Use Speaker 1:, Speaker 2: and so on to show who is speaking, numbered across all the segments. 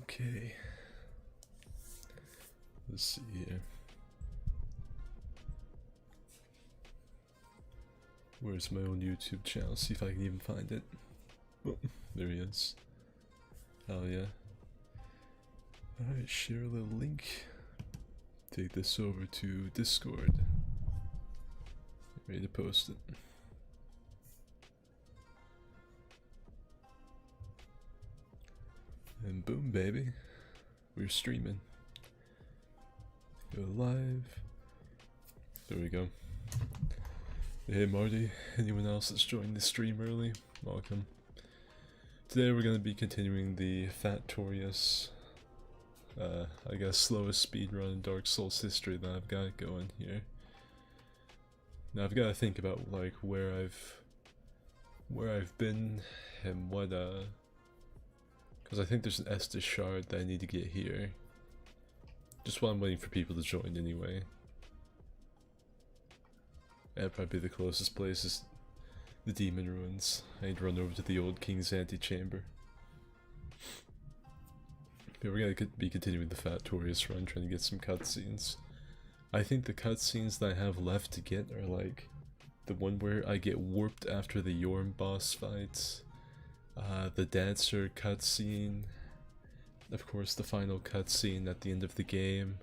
Speaker 1: Okay. Let's see here. Where's my own YouTube channel? See if I can even find it. Oh, there he is. Oh yeah. Alright, share a little link. Take this over to Discord. Ready to post it. And boom, baby. We're streaming. Go live. There we go. Hey Marty, anyone else that's joined the stream early? Welcome. Today we're going to be continuing the Fatorious, I guess slowest speedrun in Dark Souls history that I've got going here. Now I've got to think about like where I've been and what because I think there's an Estus shard that I need to get here. Just while I'm waiting for people to join anyway. That'd probably be the closest place is the Demon Ruins. I need to run over to the old King's Antechamber. Okay, we're gonna be continuing the Fatorious run, trying to get some cutscenes. I think the cutscenes that I have left to get are like the one where I get warped after the Yorm boss fights, the Dancer cutscene, of course the final cutscene at the end of the game.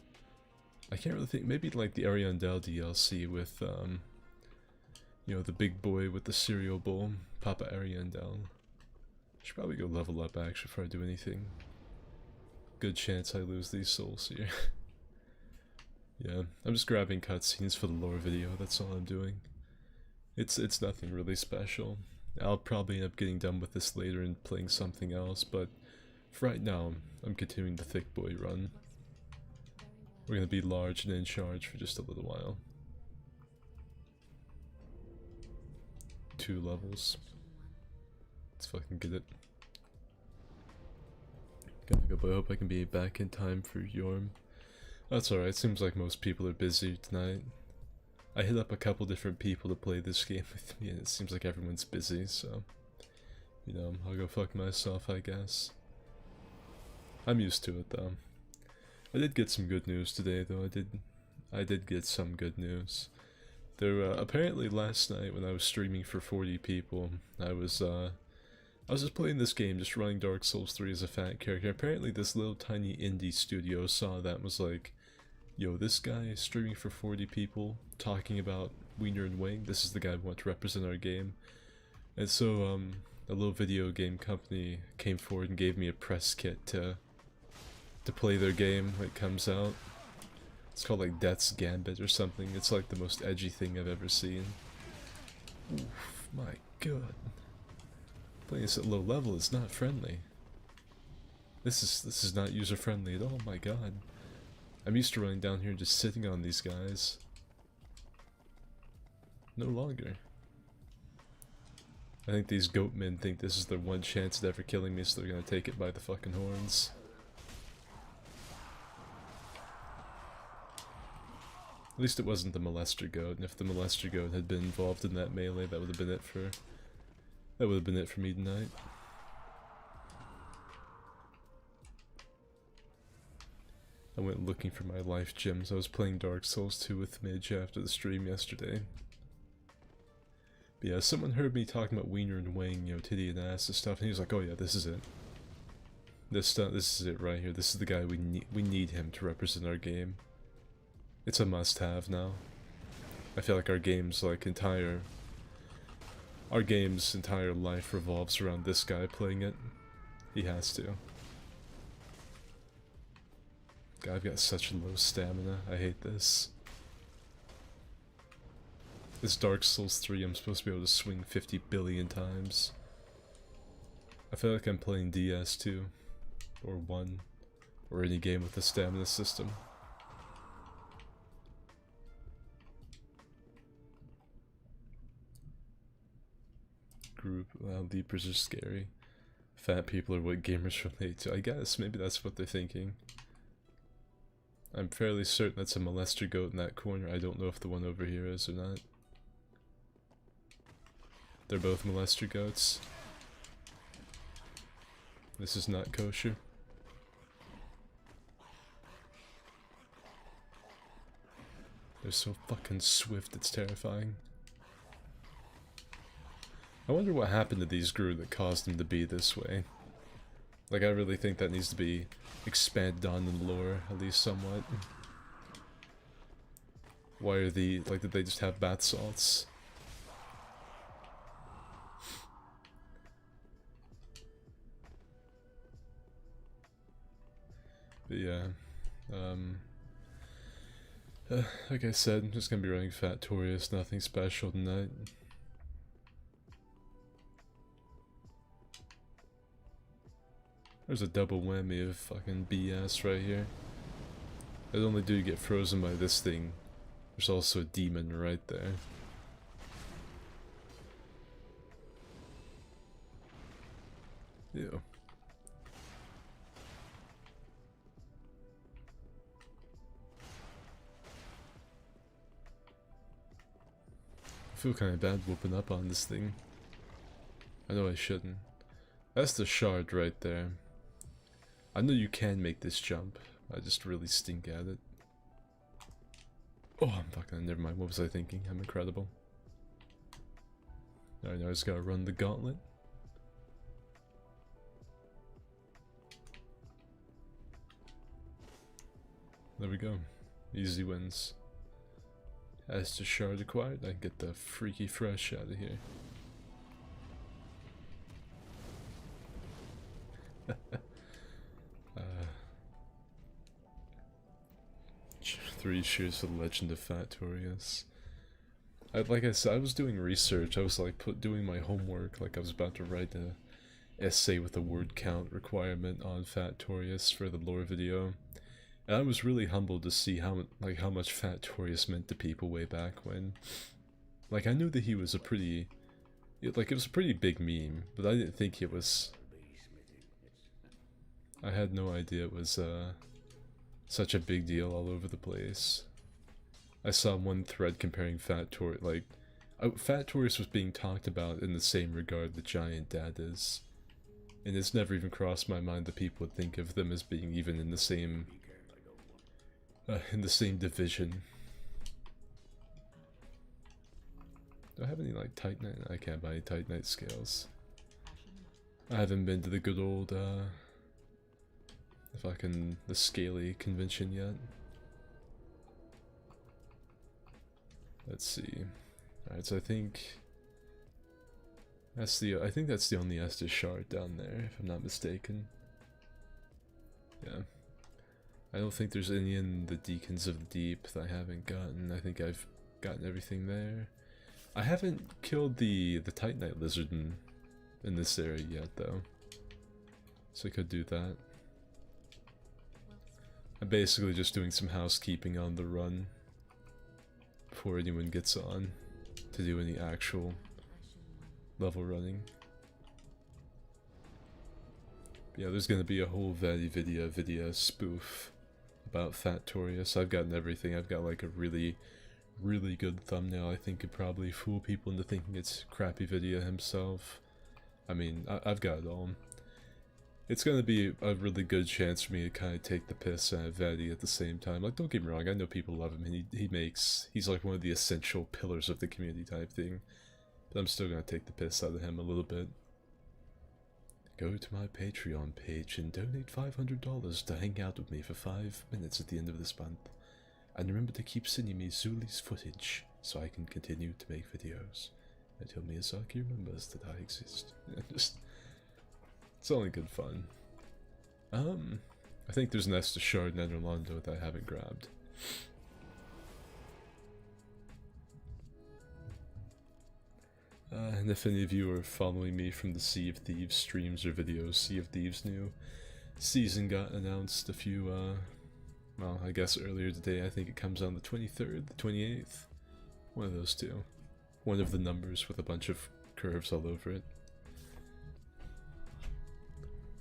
Speaker 1: I can't really think, maybe like the Ariandel DLC with you know, the big boy with the cereal bowl, Papa Ariandel. Should probably go level up actually before I do anything. Good chance I lose these souls here. Yeah, I'm just grabbing cutscenes for the lore video, that's all I'm doing. It's nothing really special. I'll probably end up getting done with this later and playing something else, but for right now, I'm continuing the Thick Boy run. We're gonna be large and in charge for just a little while. 2 levels. Let's fucking get it. Gotta go, but I hope I can be back in time for Yorm. That's alright, seems like most people are busy tonight. I hit up a couple different people to play this game with me and it seems like everyone's busy, so... You know, I'll go fuck myself, I guess. I'm used to it though. I did get some good news today though, I did get some good news. There, apparently last night when I was streaming for 40 people, I was just playing this game, just running Dark Souls 3 as a fat character. Apparently this little tiny indie studio saw that and was like, yo, this guy is streaming for 40 people, talking about Wiener and Wang, this is the guy we want to represent our game. And so, a little video game company came forward and gave me a press kit to play their game when it comes out. It's called like Death's Gambit or something. It's like the most edgy thing I've ever seen. Oof, my god. Playing this at low level is not friendly. This is not user friendly at all, my god. I'm used to running down here and just sitting on these guys. No longer. I think these goatmen think this is their one chance at ever killing me, so they're gonna take it by the fucking horns. At least it wasn't the molester goat, and if the molester goat had been involved in that melee, that would have been it for me tonight. I went looking for my life gems. I was playing Dark Souls 2 with Midge after the stream yesterday. But yeah, someone heard me talking about Wiener and Wang, you know, titty and ass and stuff, and he was like, oh yeah, this is it. This is it right here. This is the guy we need him to represent our game. It's a must-have now. I feel like our game's entire life revolves around this guy playing it. He has to. God, I've got such low stamina. I hate this. This Dark Souls 3, I'm supposed to be able to swing 50 billion times. I feel like I'm playing DS2, or 1, or any game with a stamina system. Group, wow, leapers are scary. Fat people are what gamers relate to. I guess, maybe that's what they're thinking. I'm fairly certain that's a molester goat in that corner. I don't know if the one over here is or not. They're both molester goats. This is not kosher. They're so fucking swift, it's terrifying. I wonder what happened to these grew that caused them to be this way. Like, I really think that needs to be expanded on in lore, at least somewhat. Why are like, did they just have bath salts? But yeah, like I said, I'm just gonna be running Factorious, nothing special tonight. There's a double whammy of fucking BS right here. Not only do you get frozen by this thing, there's also a demon right there. Ew. I feel kind of bad whooping up on this thing. I know I shouldn't. That's the shard right there. I know you can make this jump. I just really stink at it. Oh, I'm fucking... Never mind. What was I thinking? I'm incredible. Alright, now I just gotta run the gauntlet. There we go. Easy wins. As to shard acquired, I can get the freaky fresh out of here. 3 cheers for the Legend of Factorious. Like I said, I was doing research. I was like doing my homework. Like I was about to write a essay with a word count requirement on Factorious for the lore video. And I was really humbled to see how much Factorious meant to people way back when. Like I knew that he was a pretty, it was a pretty big meme, but I didn't think it was. I had no idea it was such a big deal all over the place. I saw one thread comparing Factorious, like, Factorious was being talked about in the same regard that Giant Dad is. And it's never even crossed my mind that people would think of them as being even in the same division. Do I have any, like, Titanite? I can't buy any Titanite scales. I haven't been to the good old, the Scaly convention yet. Let's see. Alright, so I think that's the only Estus shard down there, if I'm not mistaken. Yeah. I don't think there's any in the Deacons of the Deep that I haven't gotten. I think I've gotten everything there. I haven't killed the Titanite lizard in this area yet, though. So I could do that. I'm basically just doing some housekeeping on the run before anyone gets on to do any actual level running. But yeah, there's gonna be a whole video spoof about Factorious. I've gotten everything. I've got like a really good thumbnail I think could probably fool people into thinking it's crappy video himself. I mean, I've got it all. It's gonna be a really good chance for me to kind of take the piss out of Vadi at the same time. Like, don't get me wrong, I know people love him, and he's like one of the essential pillars of the community type thing. But I'm still gonna take the piss out of him a little bit. Go to my Patreon page and donate $500 to hang out with me for 5 minutes at the end of this month. And remember to keep sending me Zuli's footage so I can continue to make videos until Miyazaki remembers that I exist. It's only good fun. I think there's an Estus shard in Netherlando that I haven't grabbed. And if any of you are following me from the Sea of Thieves streams or videos, Sea of Thieves new season got announced a few, well, I guess earlier today. I think it comes on the 23rd, the 28th. One of those two. One of the numbers with a bunch of curves all over it.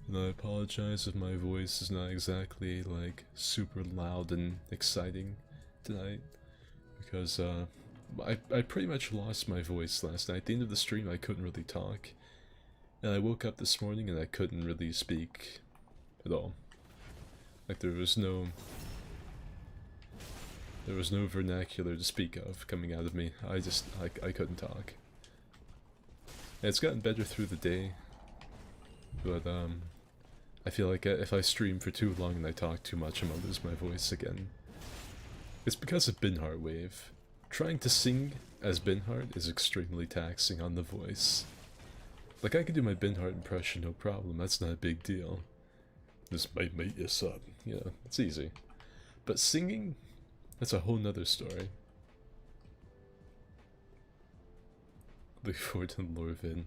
Speaker 1: And I apologize if my voice is not exactly, like, super loud and exciting tonight. Because, I pretty much lost my voice last night. At the end of the stream, I couldn't really talk. And I woke up this morning and I couldn't really speak at all. Like, there was no... There was no vernacular to speak of coming out of me. I couldn't talk. It's gotten better through the day, but I feel like if I stream for too long and I talk too much, I'm gonna lose my voice again. It's because of Binheart Wave. Trying to sing as Binheart is extremely taxing on the voice. Like, I can do my Binheart impression, no problem, that's not a big deal. This might make you sub, you know, it's easy. But singing, that's a whole nother story. Look forward to the lore vid.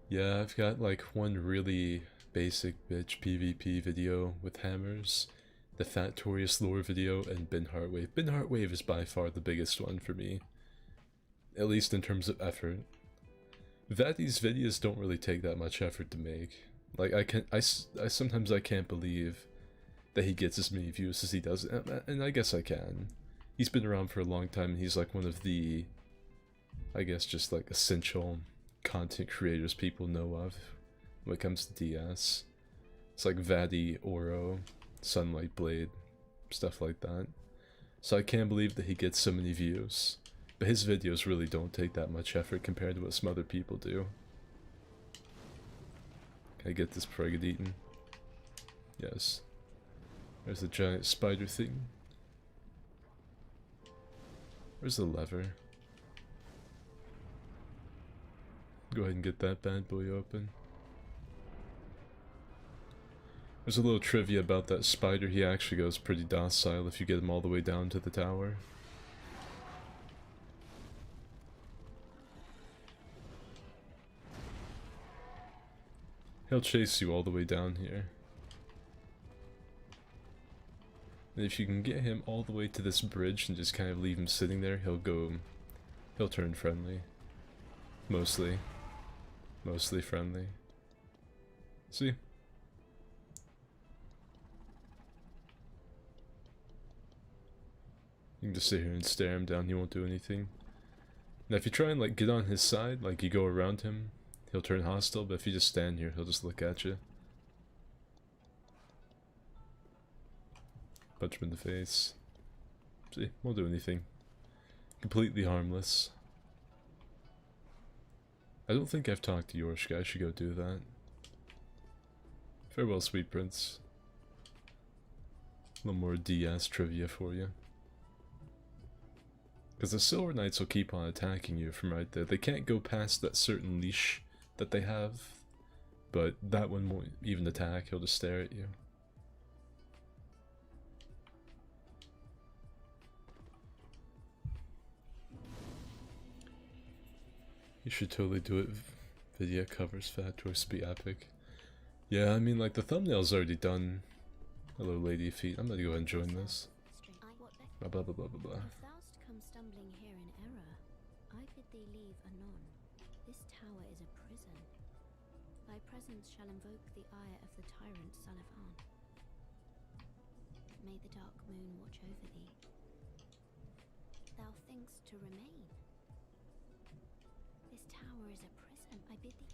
Speaker 1: Yeah, I've got like one really basic bitch PvP video with hammers, the Fatorius lore video, and Binheart Wave. Binheart Wave is by far the biggest one for me, at least in terms of effort. Vadi's videos don't really take that much effort to make. Like, sometimes I can't believe that he gets as many views as he does, and I guess I can. He's been around for a long time, and he's like one of the, I guess, just like essential content creators people know of when it comes to DS. It's like Vadi, Oro, Sunlight Blade, stuff like that. So I can't believe that he gets so many views. But his videos really don't take that much effort compared to what some other people do. Can I get this before I get eaten? Yes. There's the giant spider thing. Where's the lever? Go ahead and get that bad boy open. There's a little trivia about that spider. He actually goes pretty docile if you get him all the way down to the tower. He'll chase you all the way down here. And if you can get him all the way to this bridge and just kind of leave him sitting there, he'll turn friendly. Mostly friendly. See? You can just sit here and stare him down, he won't do anything. Now if you try and like get on his side, like you go around him, he'll turn hostile, but if you just stand here, he'll just look at you. Punch him in the face. See, won't do anything. Completely harmless. I don't think I've talked to Yorshka, I should go do that. Farewell, sweet prince. A little more DS trivia for you. Because the Silver Knights will keep on attacking you from right there. They can't go past that certain leash that they have, but that one won't even attack, he'll just stare at you. You should totally do it. Video covers Fatorius be epic. Yeah, I mean, like, the thumbnail's already done. Hello, lady feet. I'm gonna go ahead and join this. Blah blah blah blah blah blah.
Speaker 2: If thou come stumbling here in error, I bid thee leave anon. This tower is a prison. Thy presence shall invoke the ire of the tyrant son of An. May the dark moon watch over thee. Thou thinkst to remain. This tower is a prison, I bid thee.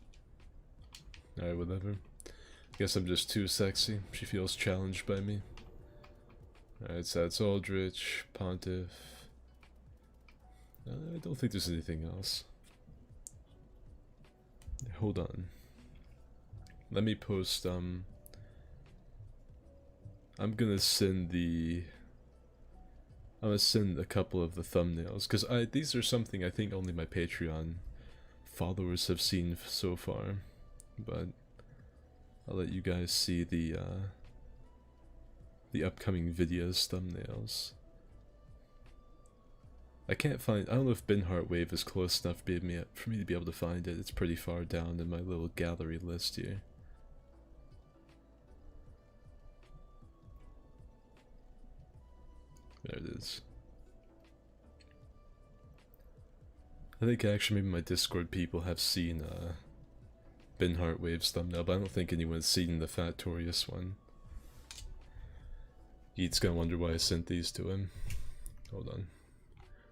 Speaker 1: Alright, whatever. Guess I'm just too sexy. She feels challenged by me. Alright, so that's Aldrich, Pontiff. I don't think there's anything else. Hold on. Let me post, I'm gonna send a couple of the thumbnails, because these are something I think only my Patreon followers have seen so far, but I'll let you guys see the upcoming videos thumbnails. I can't find, I don't know if Binheart Wave is close enough for me to be able to find it. It's pretty far down in my little gallery list here. There it is. I think actually maybe my Discord people have seen Binheart Wave's thumbnail, but I don't think anyone's seen the Fatorius one. He's gonna wonder why I sent these to him. Hold on.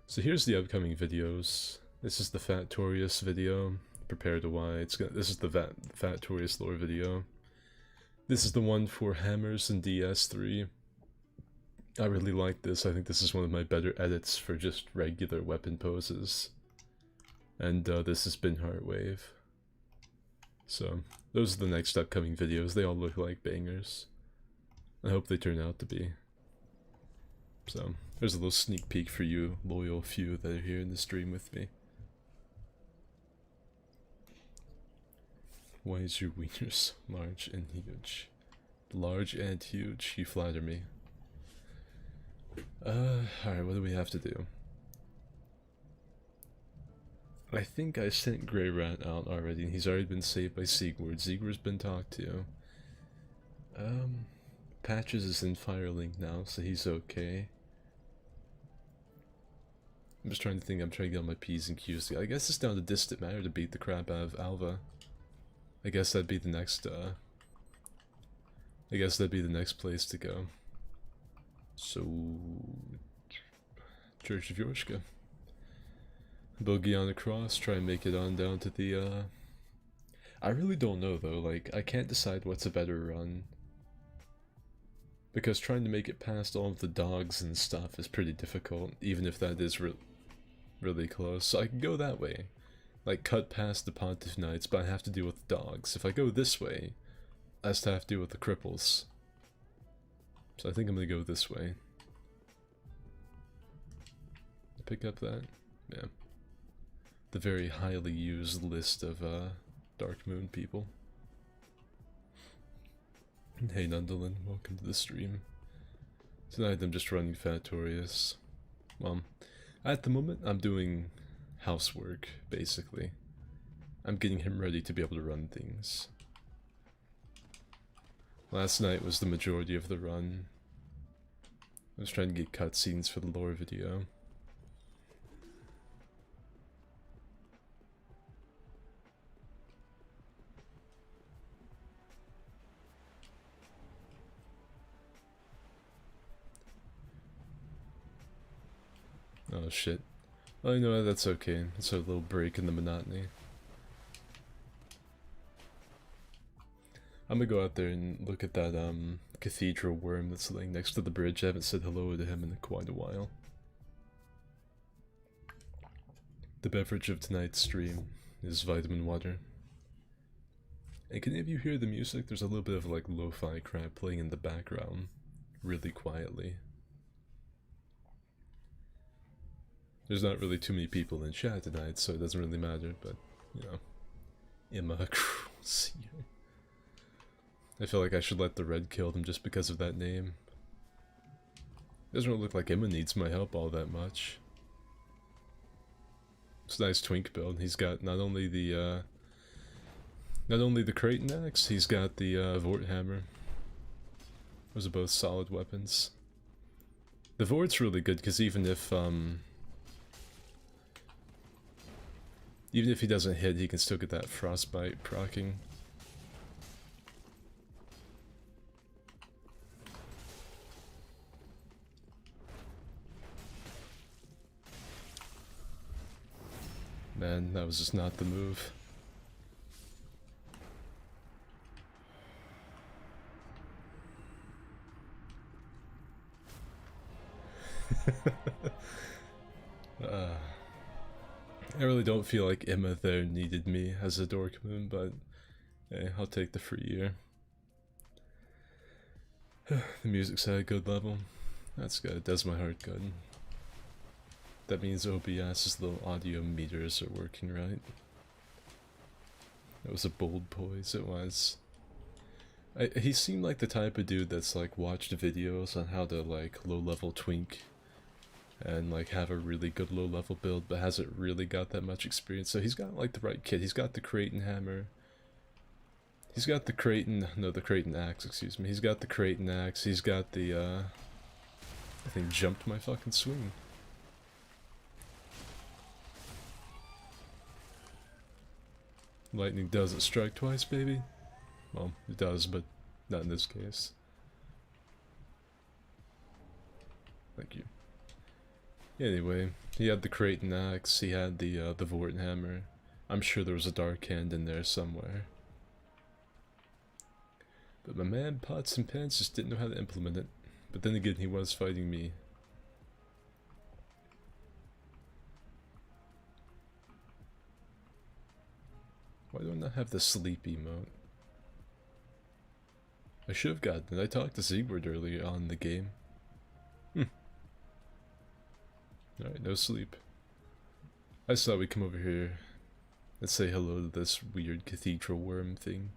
Speaker 1: So here's the upcoming videos. This is the Fatorius video. Prepare to why. This is the Fatorius lore video. This is the one for hammers and DS3. I really like this. I think this is one of my better edits for just regular weapon poses. And this has been Heartwave. So, those are the next upcoming videos. They all look like bangers. I hope they turn out to be. So, there's a little sneak peek for you, loyal few that are here in the stream with me. Why is your wiener so large and huge? Large and huge, you flatter me. Alright, what do we have to do? I think I sent Grey Rat out already, and he's already been saved by Sigurd. Sigurd's been talked to. Patches is in Firelink now, so he's okay. I'm just trying to think, I'm trying to get on my P's and Q's. I guess it's down to Distant Matter to beat the crap out of Alva. I guess that'd be the next, I guess that'd be the next place to go. So... Church of Yorshka. Bogey on the cross, try and make it on down to the, I really don't know though, like, I can't decide what's a better run. Because trying to make it past all of the dogs and stuff is pretty difficult, even if that is really close. So I can go that way. Like, cut past the Pontiff Knights, but I have to deal with the dogs. If I go this way, I have to deal with the cripples. So I think I'm gonna go this way. Pick up that? Yeah. The very highly used list of Dark Moon people. Hey Nundalin, welcome to the stream. Tonight I'm just running Fatorius. Well, at the moment I'm doing housework, basically. I'm getting him ready to be able to run things. Last night was the majority of the run. I was trying to get cutscenes for the lore video. Oh shit. Well, you know what, that's okay. It's a little break in the monotony. I'm gonna go out there and look at that cathedral worm that's laying next to the bridge. I haven't said hello to him in quite a while. The beverage of tonight's stream is vitamin water. And can any of you hear the music? There's a little bit of like lo-fi crap playing in the background, really quietly. There's not really too many people in chat tonight, so it doesn't really matter, but, you know. Emma Crucier. I feel like I should let the red kill them just because of that name. Doesn't really look like Emma needs my help all that much. It's a nice twink build. He's got not only the Kraton axe, he's got the Vort hammer. Those are both solid weapons. The Vort's really good because even if he doesn't hit, he can still get that frostbite proccing. Man, that was just not the move. I really don't feel like Emma there needed me as a Dork Moon, but hey, I'll take the free year. The music's at a good level. That's good, it does my heart good. That means OBS's little audio meters are working right. That was a bold poise, it was. He seemed like the type of dude that's like watched videos on how to like low-level twink and like have a really good low-level build, but hasn't really got that much experience. So he's got like the right kit. He's got the Kraton hammer. He's got the Kraton axe, excuse me. He's got the Kraton axe. He's got the I think jumped my fucking swing. Lightning doesn't strike twice, baby. Well, it does, but not in this case. Thank you. Anyway, he had the Kraton axe, he had the Vort hammer. I'm sure there was a dark hand in there somewhere. But my man Pots and Pants just didn't know how to implement it. But then again, he was fighting me. Why don't I have the sleep emote? I should have gotten it. I talked to Siegward earlier on in the game. Alright, no sleep. I just thought we'd come over here and say hello to this weird cathedral worm thing.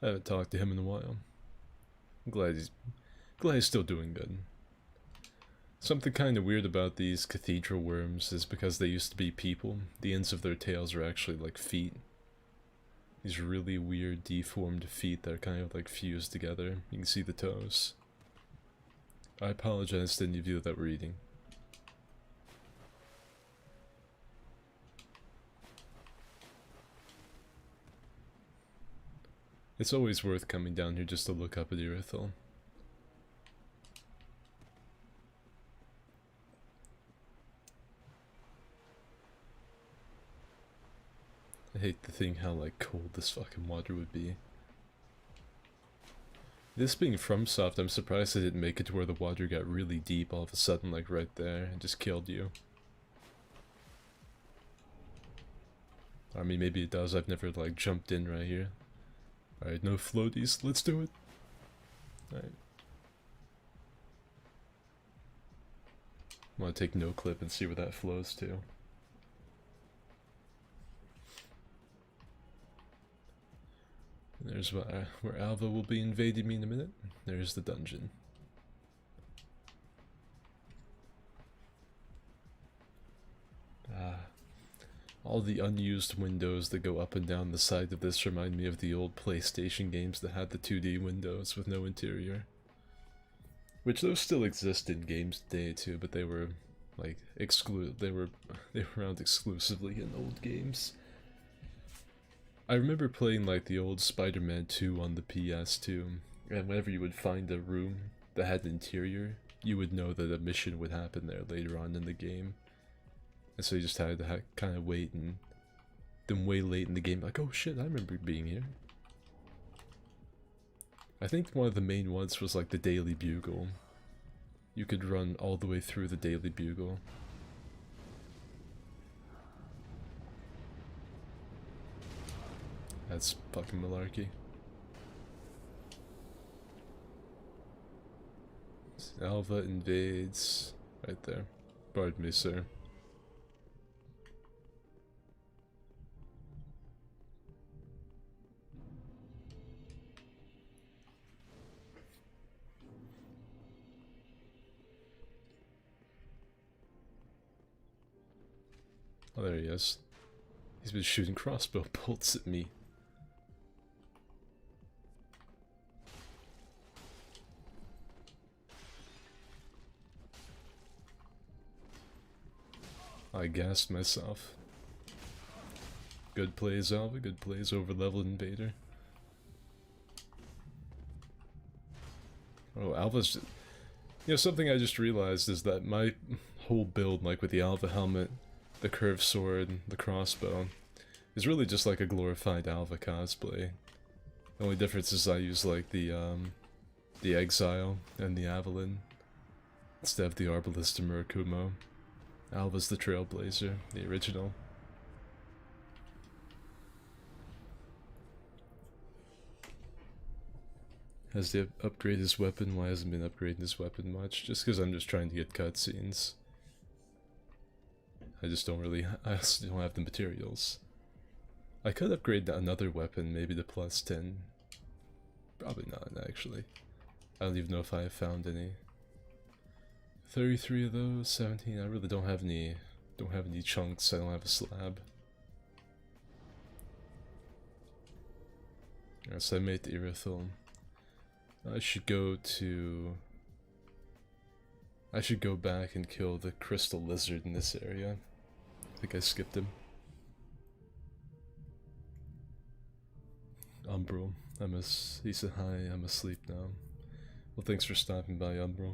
Speaker 1: I haven't talked to him in a while. I'm glad he's still doing good. Something kind of weird about these cathedral worms is because they used to be people, the ends of their tails are actually like feet. These really weird deformed feet that are kind of like fused together. You can see the toes. I apologize to any of you that were eating. It's always worth coming down here just to look up at Irithel. I hate to think how like cold this fucking water would be. This being FromSoft, I'm surprised I didn't make it to where the water got really deep all of a sudden, like right there, and just killed you. I mean, maybe it does, I've never like jumped in right here. Alright, no floaties, let's do it. Alright. I'm gonna take no clip and see where that flows to. There's where Alva will be invading me in a minute. There's the dungeon. All the unused windows that go up and down the side of this remind me of the old PlayStation games that had the 2D windows with no interior. Which those still exist in games today too, but they were like they were around exclusively in old games. I remember playing like the old Spider-Man 2 on the PS2, and whenever you would find a room that had an interior, you would know that a mission would happen there later on in the game. And so you just had to kind of wait, and then way late in the game, like, oh shit, I remember being here. I think one of the main ones was like the Daily Bugle. You could run all the way through the Daily Bugle. That's fucking malarkey. Alva invades. Right there. Pardon me, sir. Oh, there he is. He's been shooting crossbow bolts at me. I gassed myself. Good plays, Alva. Good plays, over-leveled invader. Oh, Alva's... You know, something I just realized is that my whole build, like with the Alva helmet, the curved sword, the crossbow, is really just like a glorified Alva cosplay. The only difference is I use like the Exile and the Avalon instead of the Arbalist and Murakumo. Alva's the Trailblazer, the original. Has he upgraded his weapon? Why hasn't been upgrading his weapon much? Just because I'm just trying to get cutscenes. I just don't really, I also don't have the materials. I could upgrade another weapon, maybe the +10. Probably not, actually. I don't even know if I have found any. 33 of those, 17. I really don't have any chunks. I don't have a slab. Alright, so I made the Irithel. I should go back and kill the crystal lizard in this area. I think I skipped him. Umbral, he said hi, I'm asleep now. Well, thanks for stopping by, Umbral.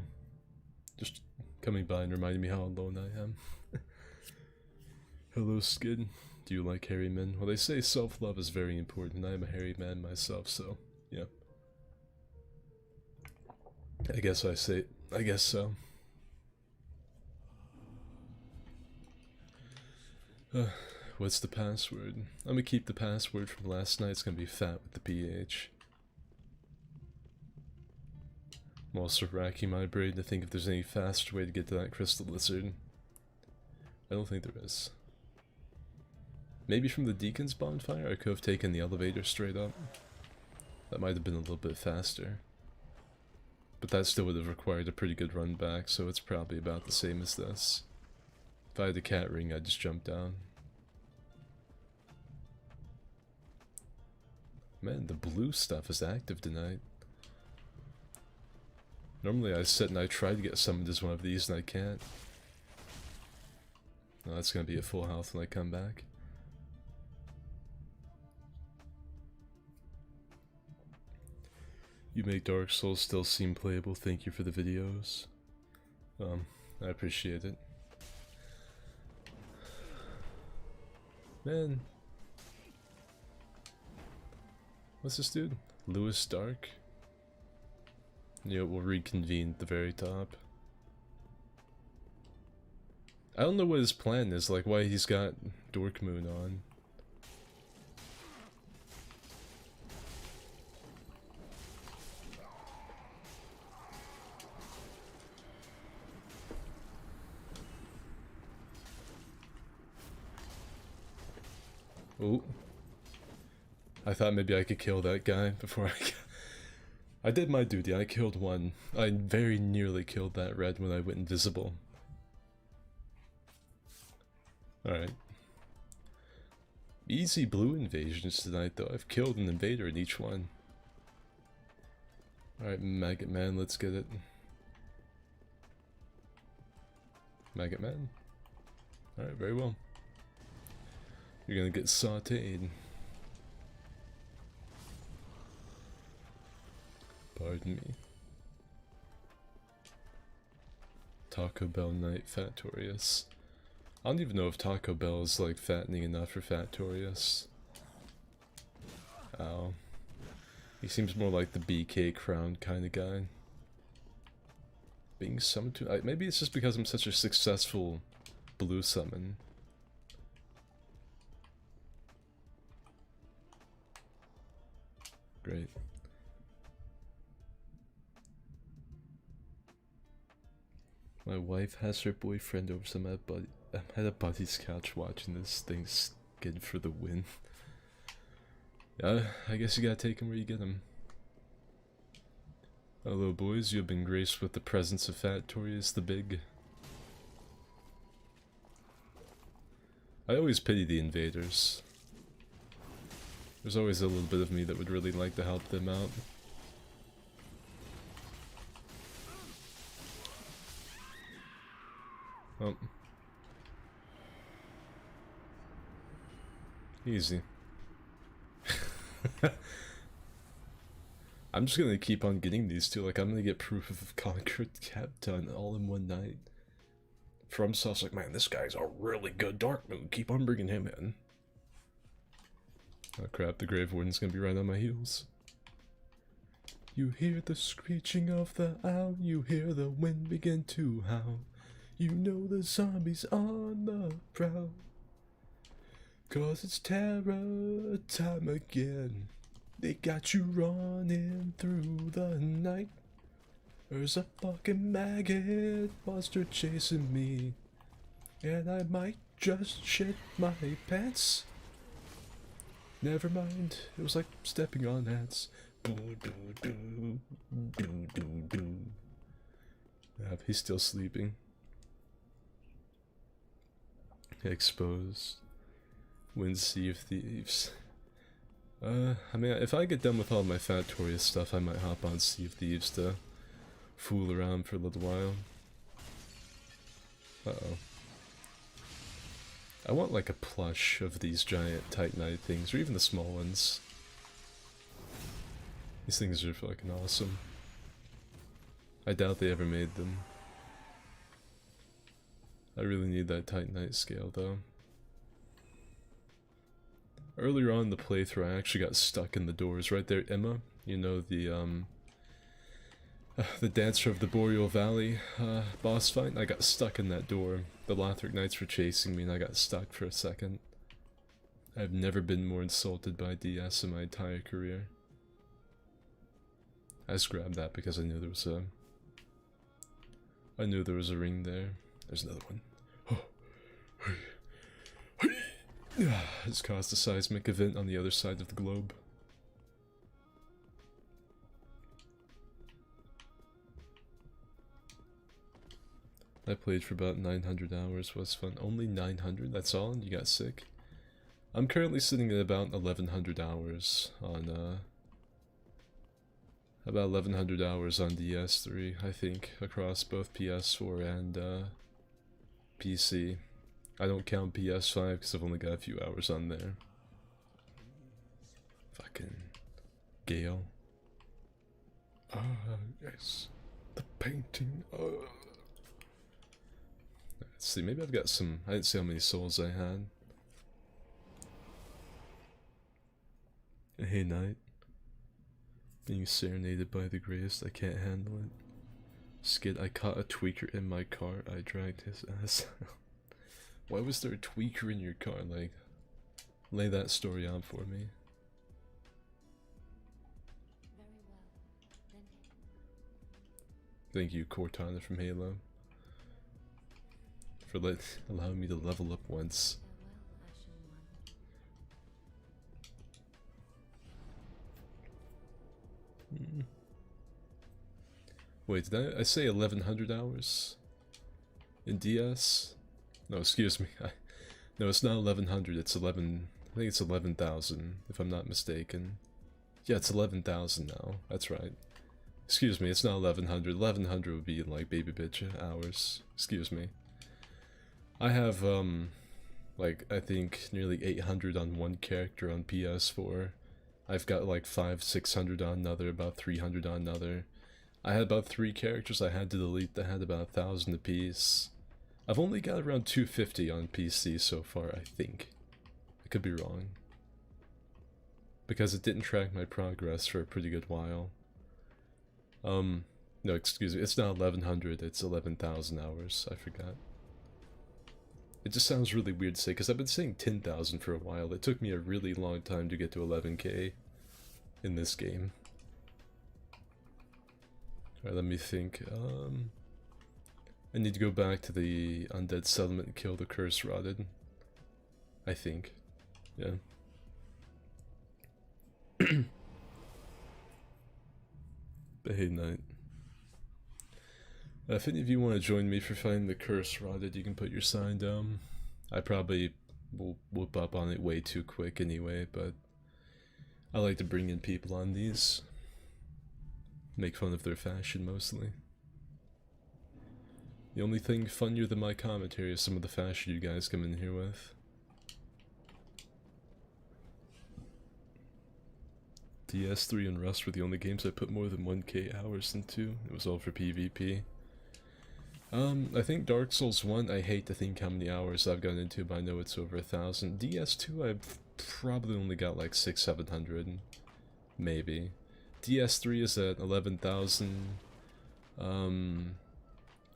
Speaker 1: Just coming by and reminding me how alone I am. Hello, Skid. Do you like hairy men? Well, they say self-love is very important. I am a hairy man myself, so, yeah. I guess I guess so. What's the password? I'm gonna keep the password from last night. It's gonna be fat with the PH. I'm also racking my brain to think if there's any faster way to get to that crystal lizard. I don't think there is. Maybe from the Deacon's bonfire, I could have taken the elevator straight up. That might have been a little bit faster. But that still would have required a pretty good run back, so it's probably about the same as this. If I had a cat ring, I'd just jump down. Man, the blue stuff is active tonight. Normally I sit and I try to get summoned as one of these and I can't. Oh, that's gonna be a full health when I come back. You make Dark Souls still seem playable. Thank you for the videos. I appreciate it. Man. What's this dude? Lewis Dark? Yeah, we'll reconvene at the very top. I don't know what his plan is, like why he's got Dork Moon on. Oh. I thought maybe I could kill that guy before I did my duty, I killed one. I very nearly killed that red when I went invisible. Alright. Easy blue invasions tonight though, I've killed an invader in each one. Alright, Maggot Man, let's get it. Maggot Man? Alright, very well. You're gonna get sauteed. Pardon me. Taco Bell Night Fatorius. I don't even know if Taco Bell is like fattening enough for Fatorius. Ow. He seems more like the BK Crown kind of guy. Being summoned to... maybe it's just because I'm such a successful blue summon. Great. My wife has her boyfriend over, so I'm at a buddy's couch watching this thing skid for the win. Yeah, I guess you gotta take him where you get him. Hello boys, you have been graced with the presence of Fatorius the Big. I always pity the invaders. There's always a little bit of me that would really like to help them out. Oh. Easy. I'm just gonna keep on getting these two, like I'm gonna get proof of Conquered Cap done all in one night. FromSoft's like, man, this guy's a really good Dark Moon, keep on bringing him in. Oh crap, the Grave Warden's gonna be right on my heels. You hear the screeching of the owl, you hear the wind begin to howl. You know the zombies on the prowl. 'Cause it's terror time again. They got you running through the night. There's a fucking maggot monster chasing me. And I might just shit my pants. Never mind, it was like stepping on ants. Yeah, he's still sleeping. Exposed. Win Sea of Thieves. I mean, if I get done with all my Fatorius stuff, I might hop on Sea of Thieves to fool around for a little while. Uh-oh. I want like a plush of these giant Titanite things, or even the small ones. These things are fucking awesome. I doubt they ever made them. I really need that Titanite scale though. Earlier on in the playthrough I actually got stuck in the doors right there, Emma. You know, the The Dancer of the Boreal Valley boss fight. I got stuck in that door. The Lothric Knights were chasing me and I got stuck for a second. I've never been more insulted by DS in my entire career. I just grabbed that because I knew there was a... I knew there was a ring there. There's another one. It's caused a seismic event on the other side of the globe. I played for about 900 hours, was fun. Only 900? That's all? And you got sick? I'm currently sitting at about 1100 hours on, about 1100 hours on DS3, I think, across both PS4 and, PC. I don't count PS5 because I've only got a few hours on there. Fucking Gale. Ah, yes. The painting. Let's see, maybe I've got some... I didn't see how many souls I had. Hey, Knight. Being serenaded by the greatest, I can't handle it. Skid, I caught a tweaker in my car, I dragged his ass out. Why was there a tweaker in your car? Like, lay that story out for me.
Speaker 2: Very well. Then
Speaker 1: Thank you, Cortana from Halo, for allowing me to level up once.
Speaker 2: farewell, Ashen One.
Speaker 1: Wait, did I say 1100 hours? In DS? No, excuse me. No, it's not 1100, it's 11... I think it's 11,000, if I'm not mistaken. Yeah, it's 11,000 now, that's right. Excuse me, it's not 1100. 1100 would be like baby bitch hours. Excuse me. I have, like, I think nearly 800 on one character on PS4. I've got like 600 on another, about 300 on another. I had about 3 characters I had to delete that had about 1,000 apiece. I've only got around 250 on PC so far, I think. I could be wrong. Because it didn't track my progress for a pretty good while. No, excuse me, it's not 1100, it's 11,000 hours, I forgot. It just sounds really weird to say, because I've been saying 10,000 for a while. It took me a really long time to get to 11k in this game. Alright, let me think. I need to go back to the undead settlement and kill the curse rotted. I think. Yeah. But hey, Knight. If any of you want to join me for fighting the curse rotted, you can put your sign down. I probably will whoop up on it way too quick anyway, but I like to bring in people on these. Make fun of their fashion mostly. The only thing funnier than my commentary is some of the fashion you guys come in here with. DS3 and Rust were the only games I put more than 1k hours into. It was all for PvP. I think Dark Souls 1, I hate to think how many hours I've gotten into, but I know it's over 1,000. DS2, I've probably only got like 600-700, maybe. DS3 is at 11,000.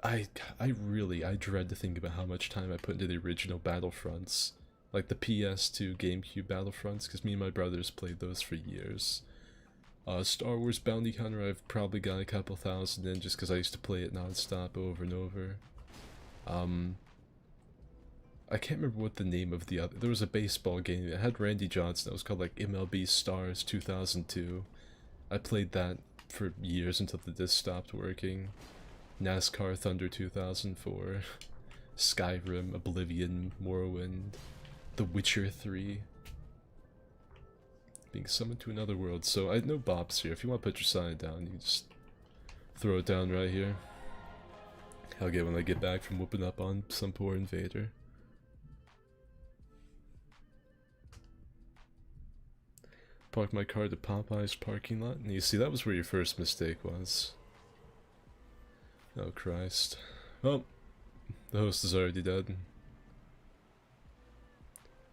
Speaker 1: I dread to think about how much time I put into the original Battlefronts. Like the PS2 GameCube Battlefronts, because me and my brothers played those for years. Star Wars Bounty Hunter, I've probably got a couple thousand in just because I used to play it non-stop over and over. I can't remember what the name of the other... There was a baseball game that had Randy Johnson that was called like MLB Stars 2002. I played that for years until the disc stopped working. NASCAR Thunder 2004. Skyrim, Oblivion, Morrowind, The Witcher 3. Being summoned to another world. So I know Bob's here. If you want to put your sign down, you just throw it down right here. I'll get when I get back from whooping up on some poor invader. Park my car to Popeye's parking lot. And you see, that was where your first mistake was. Oh Christ. Well, the host is already dead.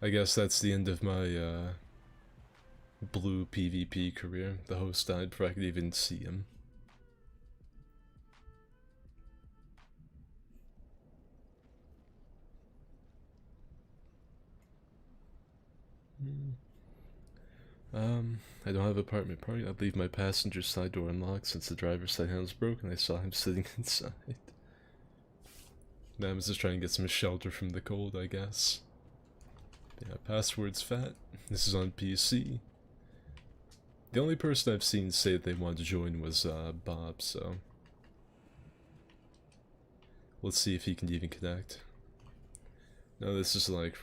Speaker 1: I guess that's the end of my blue PvP career. The host died before I could even see him. I don't have apartment parking. I leave my passenger side door unlocked since the driver's side handle is broken. I saw him sitting inside. Man was just trying to get some shelter from the cold, I guess. Yeah, password's fat. This is on PC. The only person I've seen say that they wanted to join was Bob, so let's see if he can even connect. No, this is like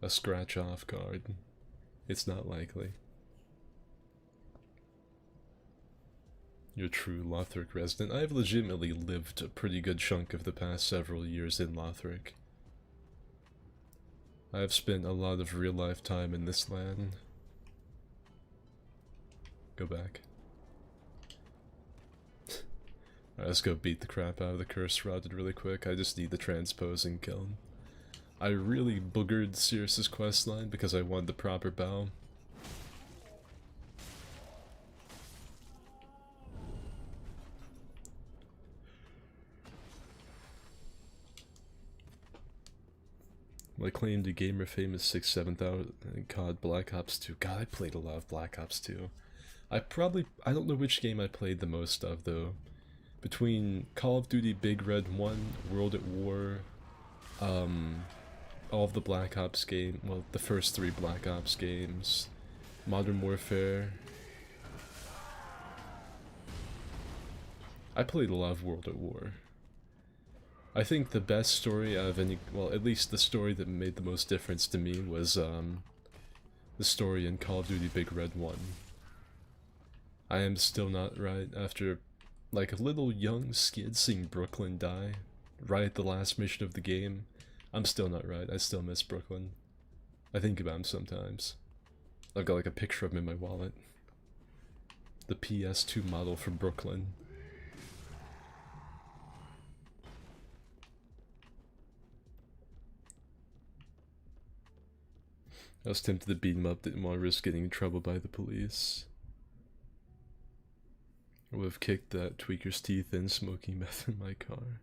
Speaker 1: a scratch-off card. It's not likely. You're a true Lothric resident. I've legitimately lived a pretty good chunk of the past several years in Lothric. I've spent a lot of real-life time in this land. Go back. Alright, let's go beat the crap out of the cursed rotted really quick. I just need the transposing kiln. I really boogered Cirrus's questline because I wanted the proper bow. My claim to gamer fame is 6-7 hours in COD Black Ops 2. God, I played a lot of Black Ops 2. I don't know which game I played the most of though. Between Call of Duty Big Red 1, World at War, all of the Black Ops game, well, the first 3 Black Ops games, Modern Warfare. I played a lot of World at War. I think the best story out of any, well, at least the story that made the most difference to me was the story in Call of Duty Big Red 1. I am still not right after, like, a little young Skid seeing Brooklyn die right at the last mission of the game. I'm still not right. I still miss Brooklyn. I think about him sometimes. I've got like a picture of him in my wallet. The PS2 model for Brooklyn. I was tempted to beat him up, didn't want to risk getting in trouble by the police. I would have kicked that tweaker's teeth in smoking meth in my car.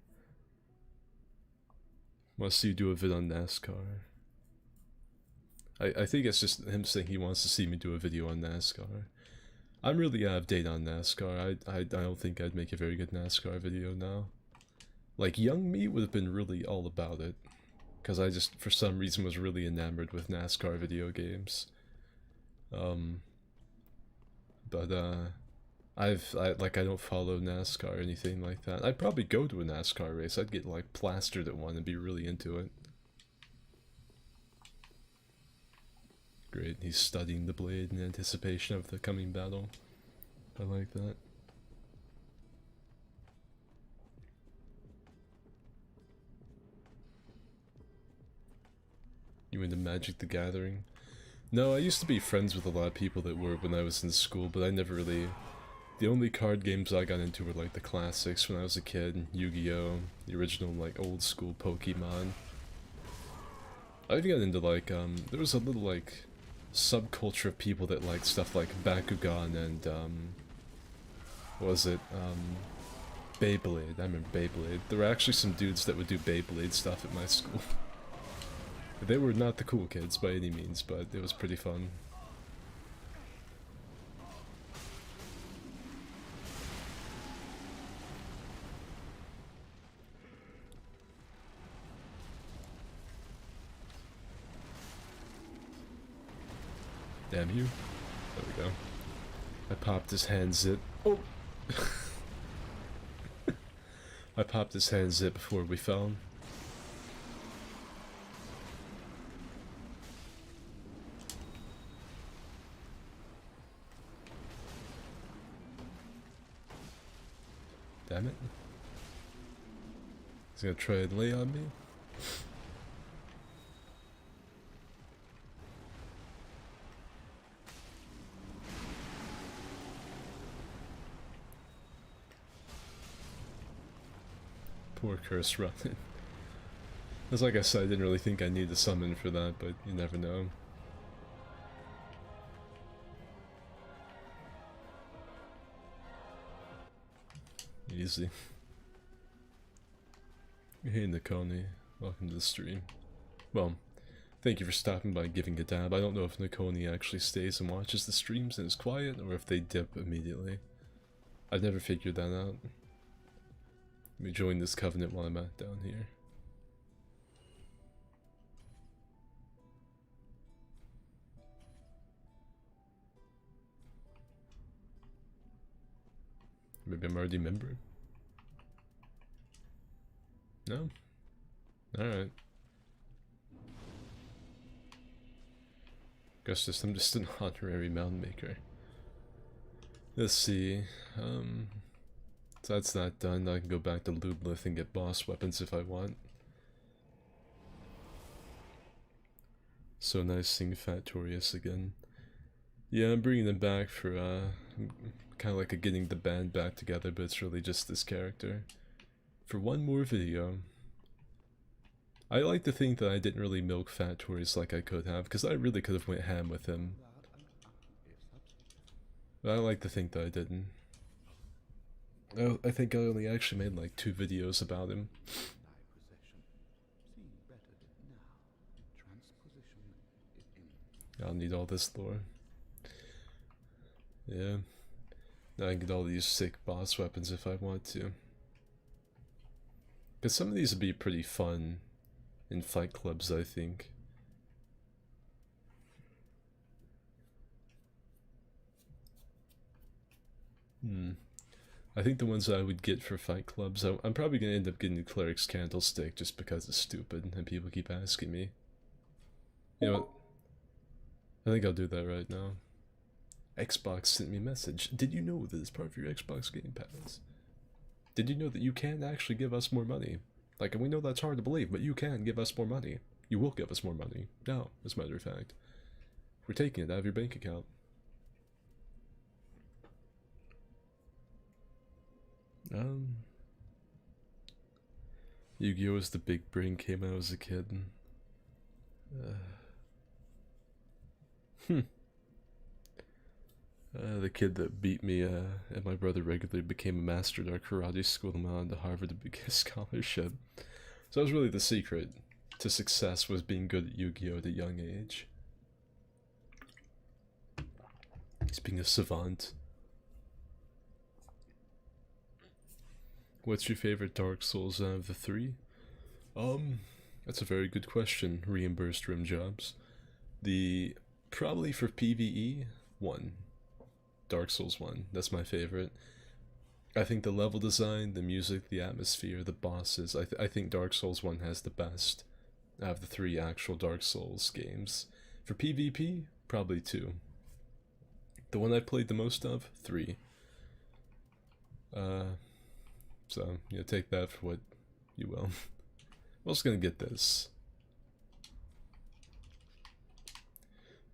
Speaker 1: Wants you do a vid on NASCAR. I think it's just him saying he wants to see me do a video on NASCAR. I'm really out of date on NASCAR. I don't think I'd make a very good NASCAR video now. Like, young me would have been really all about it. Because I just, for some reason, was really enamored with NASCAR video games. I don't follow NASCAR or anything like that. I'd probably go to a NASCAR race. I'd get, like, plastered at one and be really into it. Great, he's studying the blade in anticipation of the coming battle. I like that. You into Magic the Gathering? No, I used to be friends with a lot of people that were when I was in school, but I never really... The only card games I got into were like the classics when I was a kid. Yu-Gi-Oh! The original like old school Pokemon. I even got into like, there was a little like subculture of people that liked stuff like Bakugan and, what was it, Beyblade. I remember Beyblade. There were actually some dudes that would do Beyblade stuff at my school. They were not the cool kids by any means, but it was pretty fun. Damn you. There we go. I popped his hand zip. Oh! I popped his hand zip before we fell. Damn it. He's gonna try and lay on me. Poor curse run. As like I said, I didn't really think I needed to summon for that, but you never know. Easy. Hey Nikoni, welcome to the stream. Well, Thank you for stopping by and giving a dab. I don't know if Nikoni actually stays and watches the streams and is quiet, or if they dip immediately. I've never figured that out. Let me join this covenant while I'm down here. Maybe I'm already a member? No? Alright. Guess I'm just an honorary mountain maker. Let's see. So that's that done. I can go back to Ludlith and get boss weapons if I want. So nice seeing Fatorius again. Yeah, I'm bringing them back for, kind of like a getting the band back together, but it's really just this character. For one more video. I like to think that I didn't really milk Fatorius like I could have, because I really could have went ham with him. But I like to think that I didn't. I think I only actually made like 2 videos about him. I'll need all this lore. Yeah. Now I can get all these sick boss weapons if I want to. Because some of these would be pretty fun in fight clubs, I think. I think the ones that I would get for fight clubs, I'm probably going to end up getting the Cleric's Candlestick just because it's stupid and people keep asking me. You know what? I think I'll do that right now. Xbox sent me a message. Did you know that as part of your Xbox Game Pass? Did you know that you can actually give us more money? Like, and we know that's hard to believe, but you can give us more money. You will give us more money. Now, as a matter of fact. We're taking it out of your bank account. Yu-Gi-Oh! As the big brain came out as a kid. The kid that beat me and my brother regularly became a master at our karate school and went on to Harvard to get a scholarship. So that was really the secret to success, was being good at Yu-Gi-Oh! At a young age. He's being a savant. What's your favorite Dark Souls out of the 3? That's a very good question. Reimbursed rim jobs. Probably for PvE, 1. Dark Souls 1. That's my favorite. I think the level design, the music, the atmosphere, the bosses, I think Dark Souls 1 has the best out of the 3 actual Dark Souls games. For PvP, probably 2. The one I played the most of, 3. So, you know, take that for what you will. I'm also gonna get this.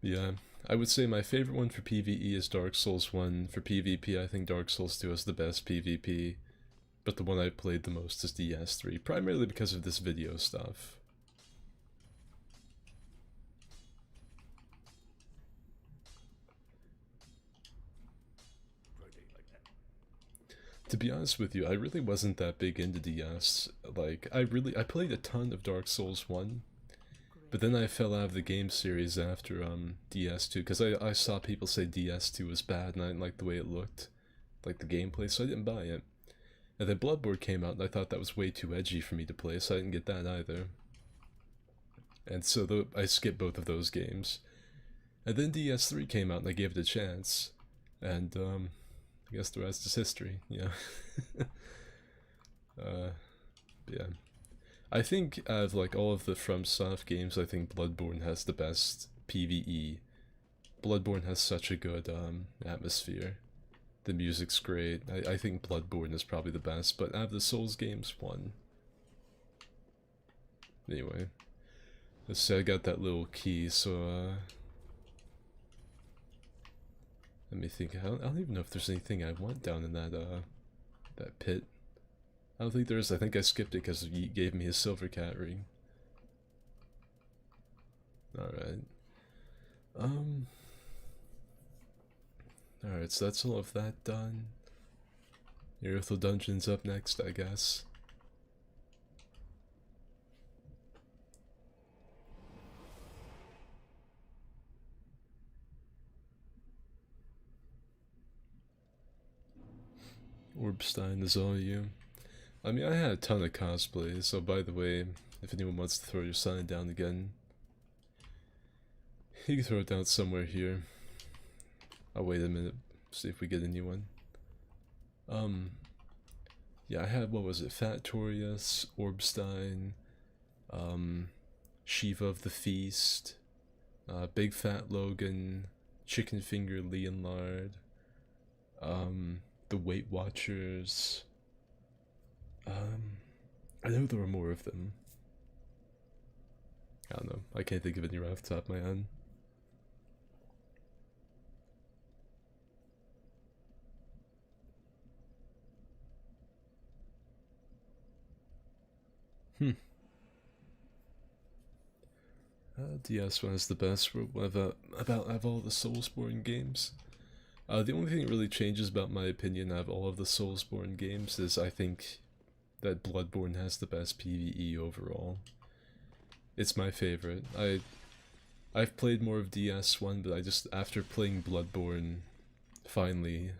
Speaker 1: Yeah, I would say my favorite one for PvE is Dark Souls 1. For PvP, I think Dark Souls 2 is the best PvP. But the one I played the most is DS3, primarily because of this video stuff. To be honest with you, I really wasn't that big into DS. Like, I played a ton of Dark Souls 1, but then I fell out of the game series after DS2, because I saw people say DS2 was bad and I didn't like the way it looked, like the gameplay, so I didn't buy it. And then Bloodborne came out and I thought that was way too edgy for me to play, so I didn't get that either. And so I skipped both of those games. And then DS3 came out and I gave it a chance, and I guess the rest is history, yeah. Yeah. I think out of like all of the FromSoft games, I think Bloodborne has the best PvE. Bloodborne has such a good atmosphere. The music's great. I think Bloodborne is probably the best, but out of the Souls games, 1. Anyway. Let's see, I got that little key, so let me think. I don't even know if there's anything I want down in that pit. I don't think there is. I think I skipped it because he gave me his silver cat ring. Alright. Alright, so that's all of that done. Earthel Dungeon's up next, I guess. Orbstein is all you. I mean, I had a ton of cosplays, so by the way, if anyone wants to throw your sign down again, you can throw it down somewhere here. I'll wait a minute, see if we get anyone. Yeah, I had, what was it, Fat Torius, Orbstein, Shiva of the Feast, Big Fat Logan, Chicken Finger Leonlard, the Weight Watchers. I know there were more of them. I don't know, I can't think of any right off the top of my head. DS1 is the best about of all the Soulsborne games. The only thing that really changes about my opinion of all of the Soulsborne games is I think that Bloodborne has the best PvE overall. It's my favorite. I've played more of DS1, but I just, after playing Bloodborne, finally,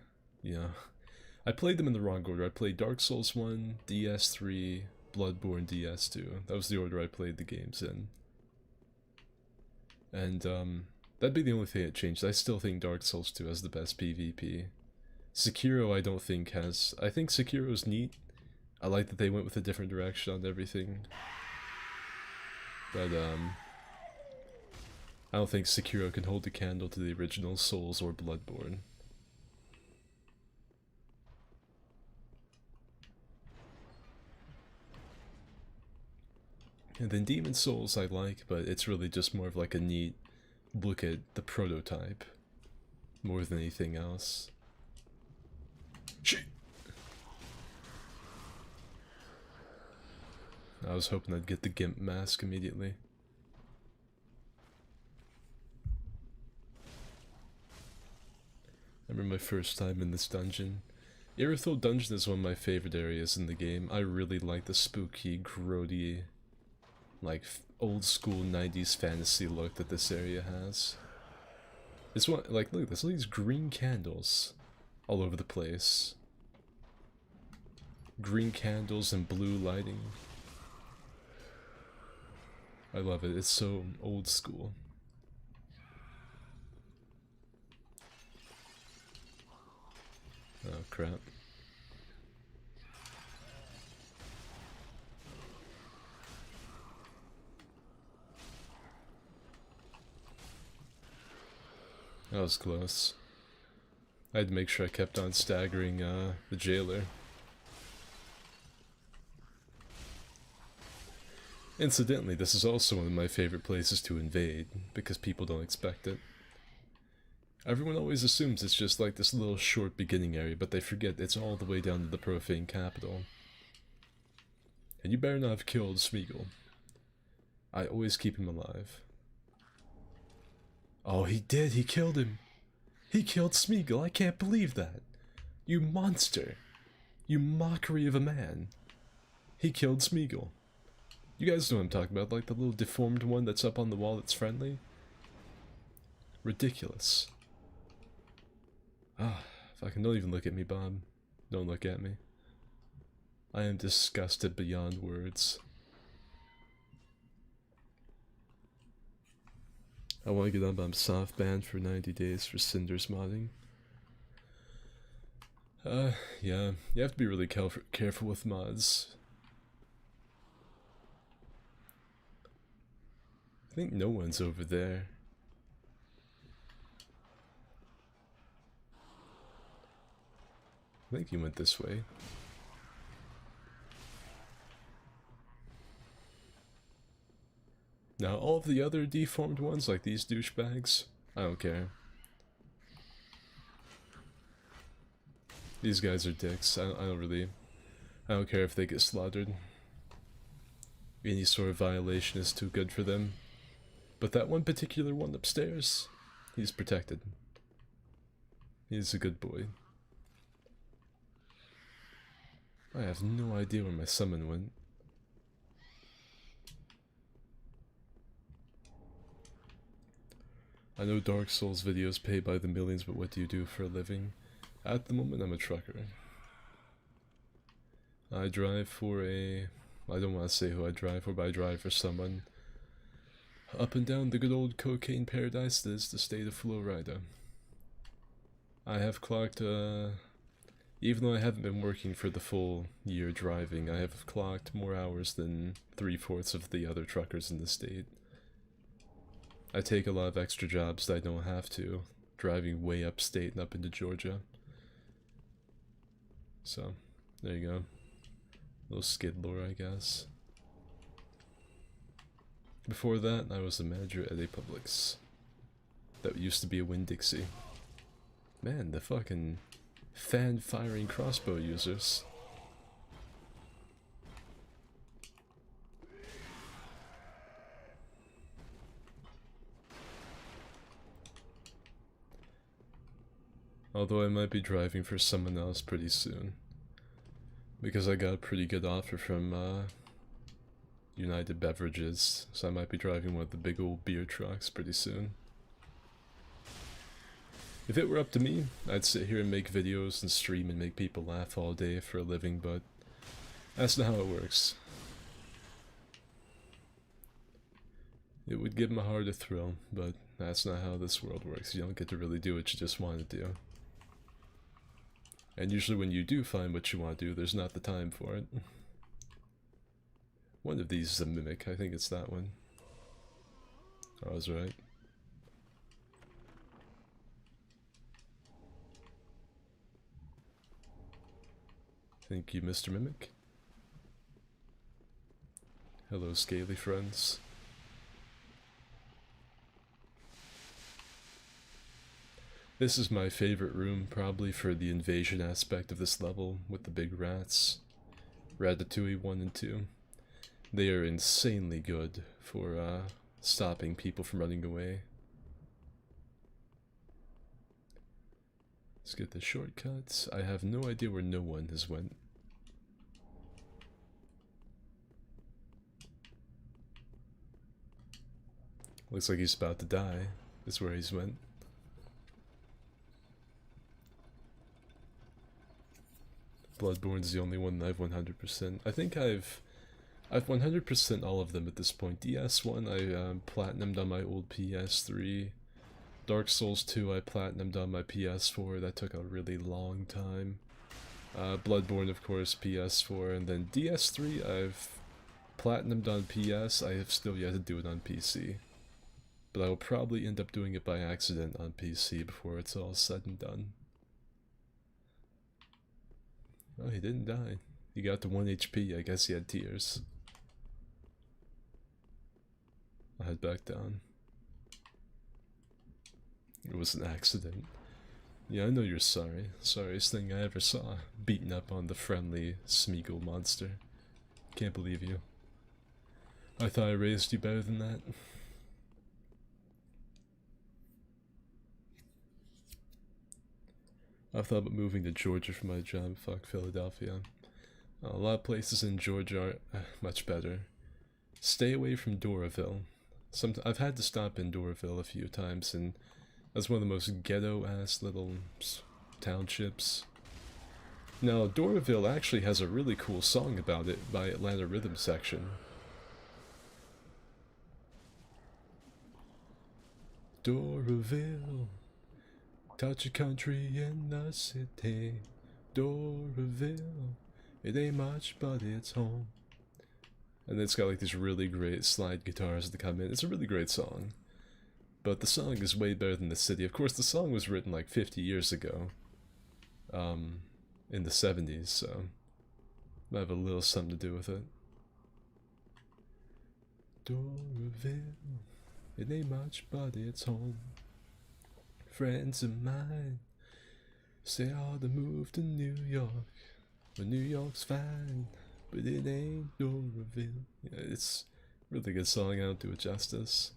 Speaker 1: I played them in the wrong order. I played Dark Souls 1, DS3, Bloodborne, DS2. That was the order I played the games in. And, that'd be the only thing that changed. I still think Dark Souls 2 has the best PvP. Sekiro I don't think has... I think Sekiro's neat. I like that they went with a different direction on everything. But, I don't think Sekiro can hold a candle to the original Souls or Bloodborne. And then Demon Souls I like, but it's really just more of like a neat look at the prototype more than anything else. Shit! I was hoping I'd get the Gimp mask immediately. I remember my first time in this dungeon. Irithyll Dungeon is one of my favorite areas in the game. I really like the spooky, grody, like old school 90s fantasy look that this area has. It's one, like, look, there's all these green candles all over the place. Green candles and blue lighting. I love it, it's so old school. Oh crap. That was close. I had to make sure I kept on staggering the jailer. Incidentally, this is also one of my favorite places to invade, because people don't expect it. Everyone always assumes it's just like this little short beginning area, but they forget it's all the way down to the profane capital. And you better not have killed Smeagol. I always keep him alive. Oh, he did! He killed him! He killed Smeagol! I can't believe that! You monster! You mockery of a man! He killed Smeagol. You guys know what I'm talking about, like the little deformed one that's up on the wall that's friendly? Ridiculous. Ah, fucking don't even look at me, Bob. Don't look at me. I am disgusted beyond words. I want to get up on soft banned for 90 days for Cinders modding. Yeah, you have to be really careful with mods. I think no one's over there. I think he went this way. Now, all of the other deformed ones, like these douchebags, I don't care. These guys are dicks. I don't care if they get slaughtered. Any sort of violation is too good for them. But that one particular one upstairs, he's protected. He's a good boy. I have no idea where my summon went. I know Dark Souls videos pay by the millions, but what do you do for a living? At the moment, I'm a trucker. I drive for a... I don't want to say who I drive for, but I drive for someone up and down the good old cocaine paradise that is the state of Florida. I have clocked, even though I haven't been working for the full year driving, I have clocked more hours than 3/4 of the other truckers in the state. I take a lot of extra jobs that I don't have to, driving way upstate and up into Georgia. So, there you go. A little skid lore, I guess. Before that, I was the manager at a Publix. That used to be a Winn-Dixie. Man, the fucking fan-firing crossbow users. Although I might be driving for someone else pretty soon. Because I got a pretty good offer from United Beverages, so I might be driving one of the big old beer trucks pretty soon. If it were up to me, I'd sit here and make videos and stream and make people laugh all day for a living, but that's not how it works. It would give my heart a thrill, but that's not how this world works. You don't get to really do what you just want to do. And usually when you do find what you want to do, there's not the time for it. One of these is a mimic. I think it's that one. I was right. Thank you, Mr. Mimic. Hello, scaly friends. This is my favorite room, probably for the invasion aspect of this level, with the big rats. Ratatouille 1 and 2. They are insanely good for stopping people from running away. Let's get the shortcuts. I have no idea where no one has went. Looks like he's about to die. Is where he's went. Bloodborne's the only one that I've 100%. I think I've 100% all of them at this point. DS1 I platinumed on my old PS3. Dark Souls 2 I platinumed on my PS4. That took a really long time. Bloodborne, of course, PS4, and then DS3 I've platinumed on PS. I have still yet to do it on PC. But I will probably end up doing it by accident on PC before it's all said and done. Oh, he didn't die. He got to 1 HP. I guess he had tears. I'll head back down. It was an accident. Yeah, I know you're sorry. Sorriest thing I ever saw. Beating up on the friendly Smeagol monster. Can't believe you. I thought I raised you better than that. I've thought about moving to Georgia for my job. Fuck Philadelphia. A lot of places in Georgia are much better. Stay away from Doraville. I've had to stop in Doraville a few times, and that's one of the most ghetto-ass little townships. Now, Doraville actually has a really cool song about it by Atlanta Rhythm Section. Doraville, touch a country in the city. Doraville, it ain't much, but it's home. And it's got like these really great slide guitars that come in. It's a really great song. But the song is way better than the city. Of course, the song was written like 50 years ago. In the 70s, so might have a little something to do with it. Doraville, it ain't much, but it's home. Friends of mine say I ought to move to New York. But New York's fine, but it ain't Doraville. Yeah, it's a really good song. I don't do it justice.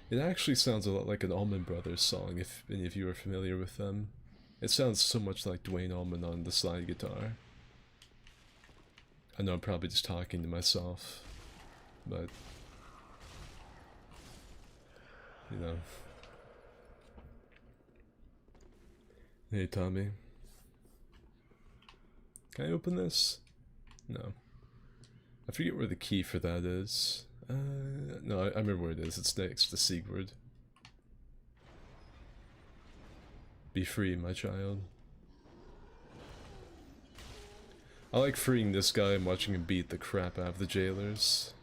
Speaker 1: It actually sounds a lot like an Allman Brothers song, if any of you are familiar with them. It sounds so much like Dwayne Allman on the slide guitar. I know I'm probably just talking to myself, but you know. Hey Tommy. Can I open this? No. I forget where the key for that is. No, I remember where it is. It's next to Sigurd. Be free, my child. I like freeing this guy and watching him beat the crap out of the jailers.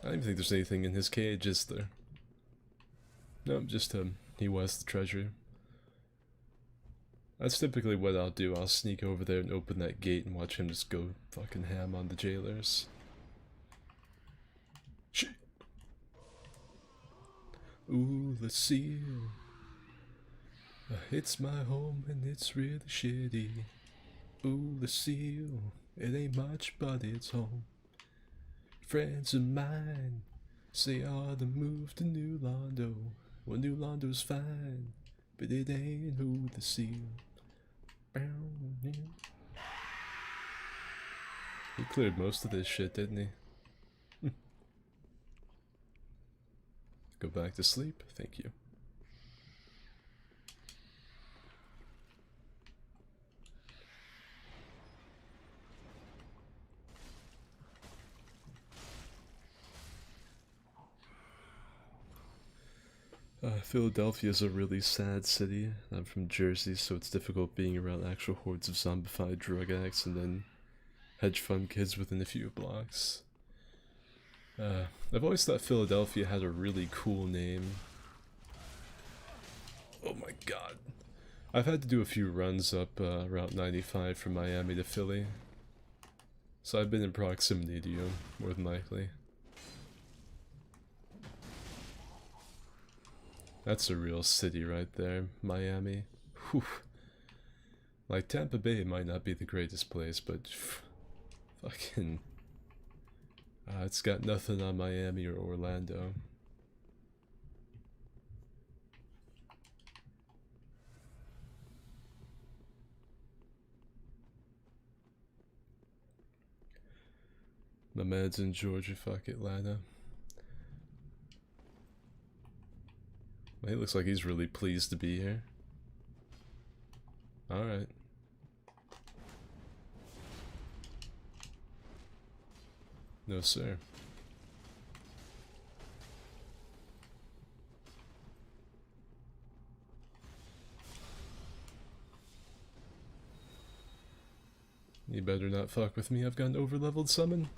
Speaker 1: I don't even think there's anything in his cage, is there? Nope, just him. He was the treasure. That's typically what I'll do. I'll sneak over there and open that gate and watch him just go fucking ham on the jailers. Shit. Ooh, the seal. It's my home and it's really shitty. Ooh, the seal. It ain't much, but it's home. Friends of mine say I ought to move to New Londo. Well, New Londo's fine, but it ain't who the seal. He cleared most of this shit, didn't he? Go back to sleep? Thank you. Philadelphia is a really sad city. I'm from Jersey, so it's difficult being around actual hordes of zombified drug addicts and then hedge fund kids within a few blocks. I've always thought Philadelphia had a really cool name. Oh my god. I've had to do a few runs up Route 95 from Miami to Philly. So I've been in proximity to you, more than likely. That's a real city right there, Miami. Whew. Like, Tampa Bay might not be the greatest place, but fucking... it's got nothing on Miami or Orlando. My man's in Georgia, fuck Atlanta. He looks like he's really pleased to be here. Alright. No, sir. You better not fuck with me, I've got an overleveled summon.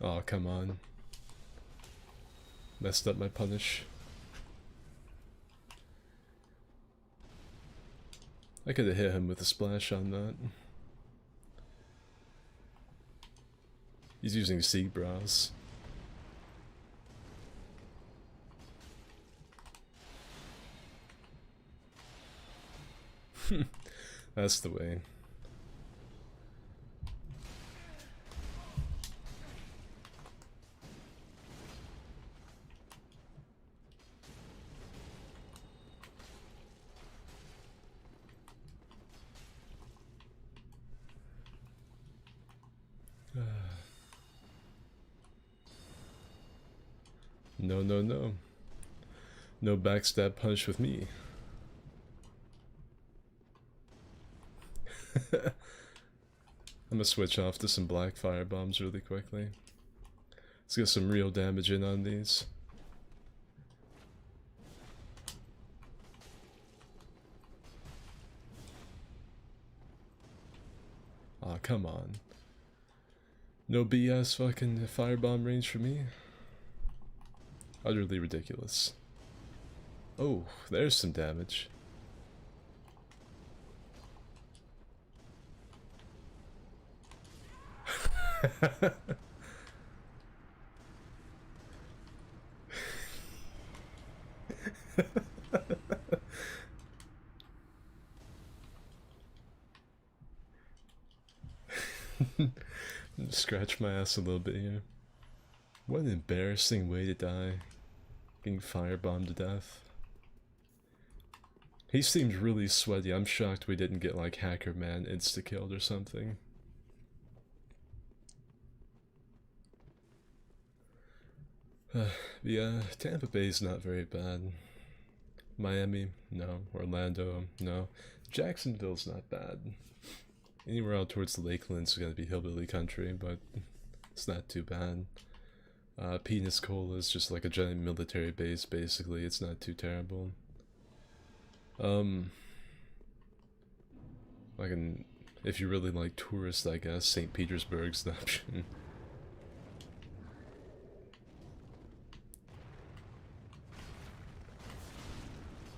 Speaker 1: Oh, come on. Messed up my punish. I could have hit him with a splash on that. He's using Sea Brows. That's the way. No, no, no. No backstab punch with me. I'm gonna switch off to some black fire bombs really quickly. Let's get some real damage in on these. Aw, oh, come on. No BS fucking firebomb range for me? Utterly ridiculous. Oh, there's some damage. Scratch my ass a little bit here. What an embarrassing way to die. Getting firebombed to death. He seems really sweaty. I'm shocked we didn't get like Hacker Man insta-killed or something. Yeah, Tampa Bay's not very bad. Miami, no. Orlando, no. Jacksonville's not bad. Anywhere out towards the Lakeland's gonna be hillbilly country, but it's not too bad. Pensacola is just like a giant military base, basically. It's not too terrible. I can, if you really like tourists, I guess St. Petersburg's the option.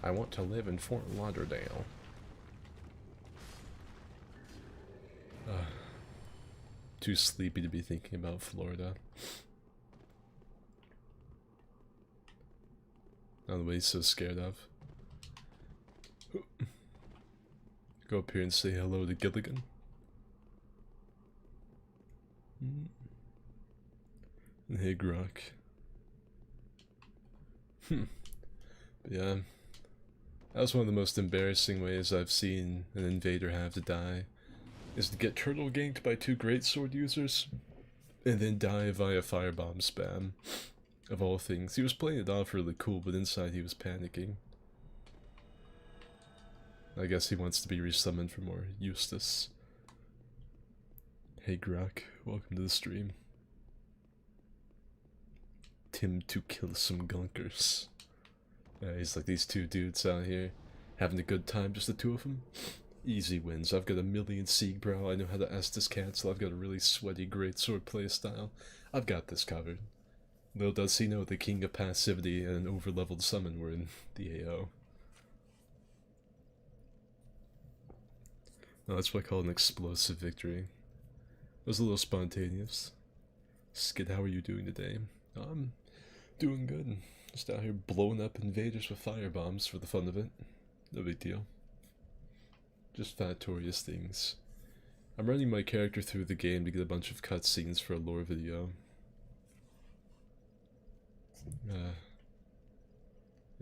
Speaker 1: I want to live in Fort Lauderdale. Too sleepy to be thinking about Florida. Not the way he's so scared of. Go up here and say hello to Gilligan. And hey, Grok. But yeah, that was one of the most embarrassing ways I've seen an invader have to die, is to get turtle ganked by 2 greatsword users, and then die via firebomb spam. Of all things, he was playing it off really cool, but inside he was panicking. I guess he wants to be resummoned for more Eustace. Hey Grok, welcome to the stream. Tim to kill some gunkers. He's like these 2 dudes out here having a good time, just the 2 of them. Easy wins. I've got a million Siegbrow, I know how to Estus cancel, I've got a really sweaty greatsword playstyle. I've got this covered. Little does he know the king of passivity and an overleveled summon were in the AO. No, that's what I call an explosive victory. It was a little spontaneous. Skid, how are you doing today? I'm doing good. Just out here blowing up invaders with firebombs for the fun of it. No big deal. Just factorious things. I'm running my character through the game to get a bunch of cutscenes for a lore video.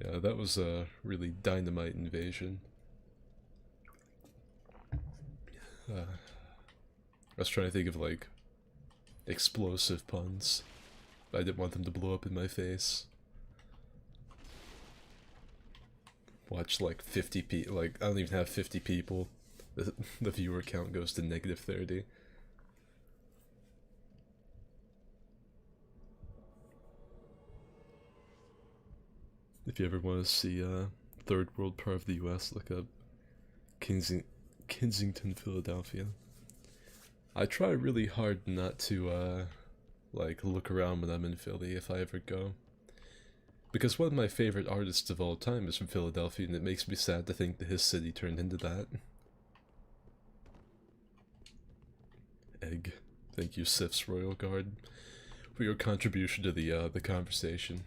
Speaker 1: Yeah, that was a really dynamite invasion. I was trying to think of like explosive puns, but I didn't want them to blow up in my face. Watch like 50 people, like I don't even have 50 people. The viewer count goes to -30. If you ever want to see third world part of the US, look up Kensington, Philadelphia. I try really hard not to like look around when I'm in Philly if I ever go. Because one of my favorite artists of all time is from Philadelphia, and it makes me sad to think that his city turned into that. Egg. Thank you, Sif's Royal Guard, for your contribution to the conversation.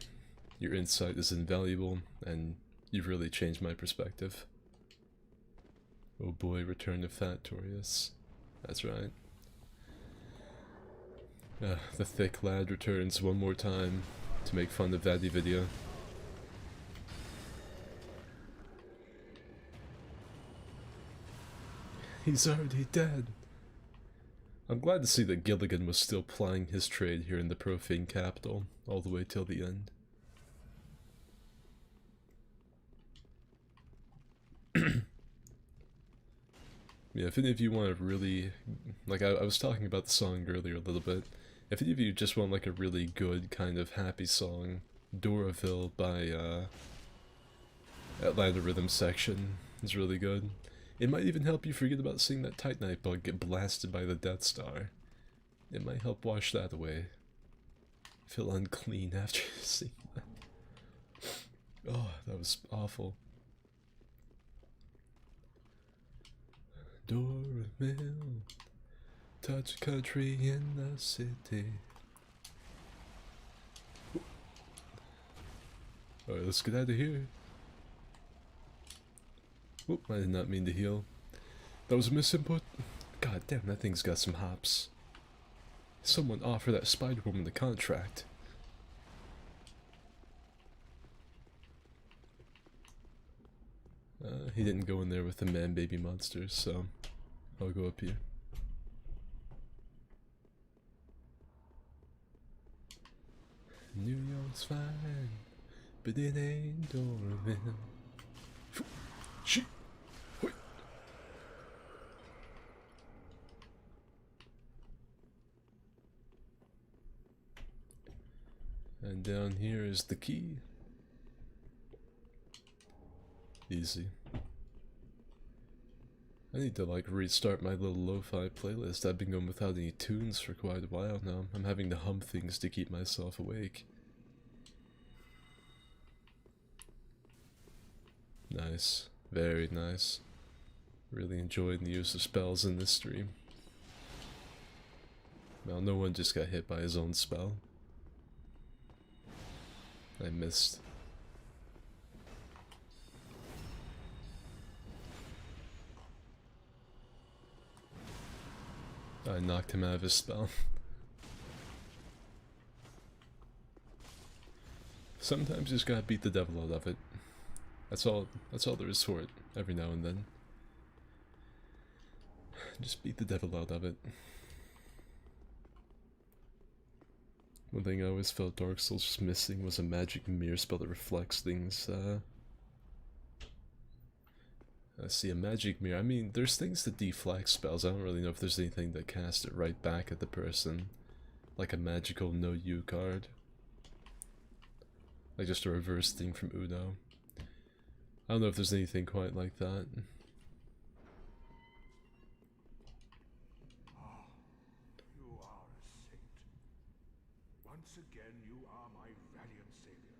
Speaker 1: Your insight is invaluable, and you've really changed my perspective. Oh boy, return of Factorius. That's right. The thick lad returns one more time to make fun of Vaddy video. He's already dead. I'm glad to see that Gilligan was still plying his trade here in the profane capital all the way till the end. Yeah, if any of you want to really, like I was talking about the song earlier a little bit, if any of you just want like a really good kind of happy song, Doraville by Atlanta Rhythm Section is really good. It might even help you forget about seeing that Titanite bug get blasted by the Death Star. It might help wash that away. Feel unclean after seeing that. Oh, that was awful. Doraville, touch country in the city. Alright, let's get out of here. Whoop, I did not mean to heal. That was a misinput. God damn, that thing's got some hops. Someone offer that Spider-Woman the contract. He didn't go in there with the man-baby monsters, so I'll go up here. New York It's fine, but it ain't Dorville. Shit. And down here is the key. Easy. I need to like restart my little lo-fi playlist. I've been going without any tunes for quite a while now. I'm having to hum things to keep myself awake. Nice. Very nice. Really enjoyed the use of spells in this stream. Well, no one just got hit by his own spell. I missed. I knocked him out of his spell. Sometimes you just gotta beat the devil out of it. That's all there is for it, every now and then. Just beat the devil out of it. One thing I always felt Dark Souls was missing was a magic mirror spell that reflects things. I see a magic mirror. I mean, there's things that deflect spells. I don't really know if there's anything that casts it right back at the person. Like a magical no-you card. Like just a reverse thing from Uno. I don't know if there's anything quite like that.
Speaker 3: You are a saint. Once again, you are my valiant savior.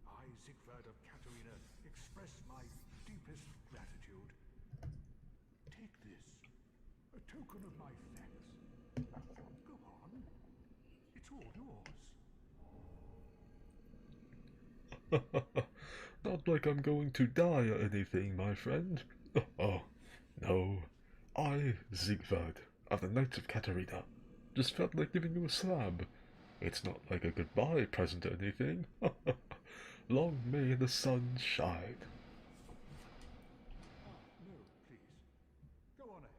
Speaker 3: I, Siegfried of Katarina, express my deepest gratitude. Take this, a token of my thanks. Go on. It's all yours.
Speaker 4: Not like I'm going to die or anything, my friend. Oh, no. I, Siegfried, of the Knights of Katarina, just felt like giving you a slab. It's not like a goodbye present or anything. Long may the sun shine.
Speaker 3: No, please. Go on ahead.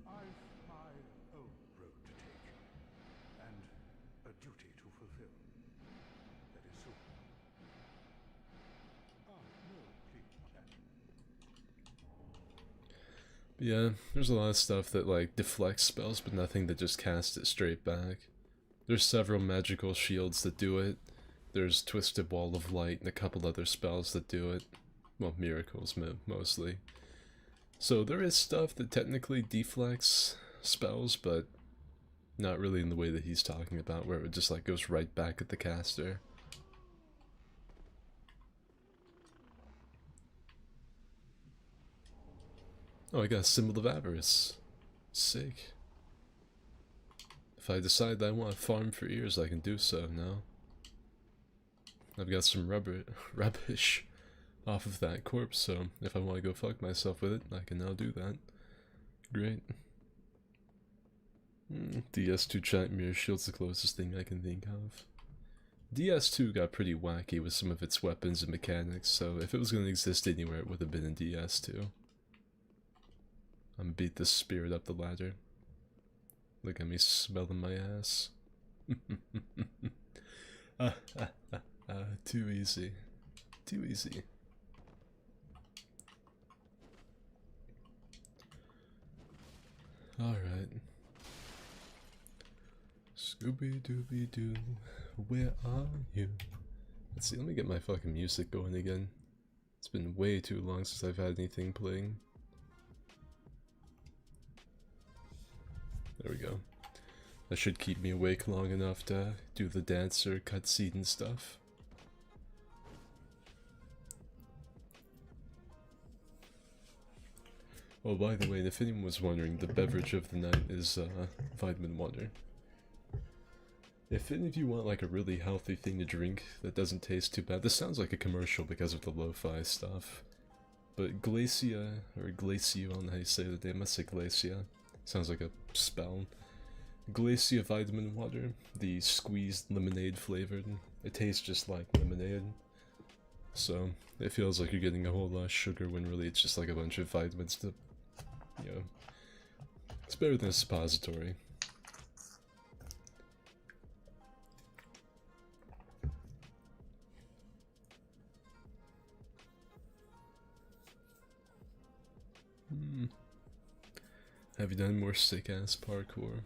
Speaker 3: I've my own road to take, and a duty to fulfill. Very soon. No, please.
Speaker 1: Yeah, there's a lot of stuff that like deflects spells, but nothing that just casts it straight back. There's several magical shields that do it. There's Twisted Wall of Light and a couple other spells that do it. Well, miracles mostly. So there is stuff that technically deflects spells, but not really in the way that he's talking about, where it just like goes right back at the caster. Oh, I got a Symbol of Avarice. Sick. If I decide that I want to farm for ears, I can do so now. I've got some rubbish off of that corpse, so if I want to go fuck myself with it, I can now do that. Great. DS2 Giant Mirror Shield's the closest thing I can think of. DS2 got pretty wacky with some of its weapons and mechanics, so if it was going to exist anywhere, it would have been in DS2. I'm gonna beat this spirit up the ladder. Look at me smelling my ass. Too easy. Too easy. Alright. Scooby-Dooby-Doo, where are you? Let's see, let me get my fucking music going again. It's been way too long since I've had anything playing. There we go. That should keep me awake long enough to do the dancer cutscene and stuff. Oh, by the way, if anyone was wondering, the beverage of the night is vitamin water. If any of you want like a really healthy thing to drink that doesn't taste too bad, this sounds like a commercial because of the lo-fi stuff. But Glacia, or Glacio, I don't know how you say the name, I say Glacia. Sounds like a spell. Glacia vitamin water, the squeezed lemonade flavored. It tastes just like lemonade. So, it feels like you're getting a whole lot of sugar when really it's just like a bunch of vitamins to, you know, it's better than a suppository. Have you done more sick-ass parkour?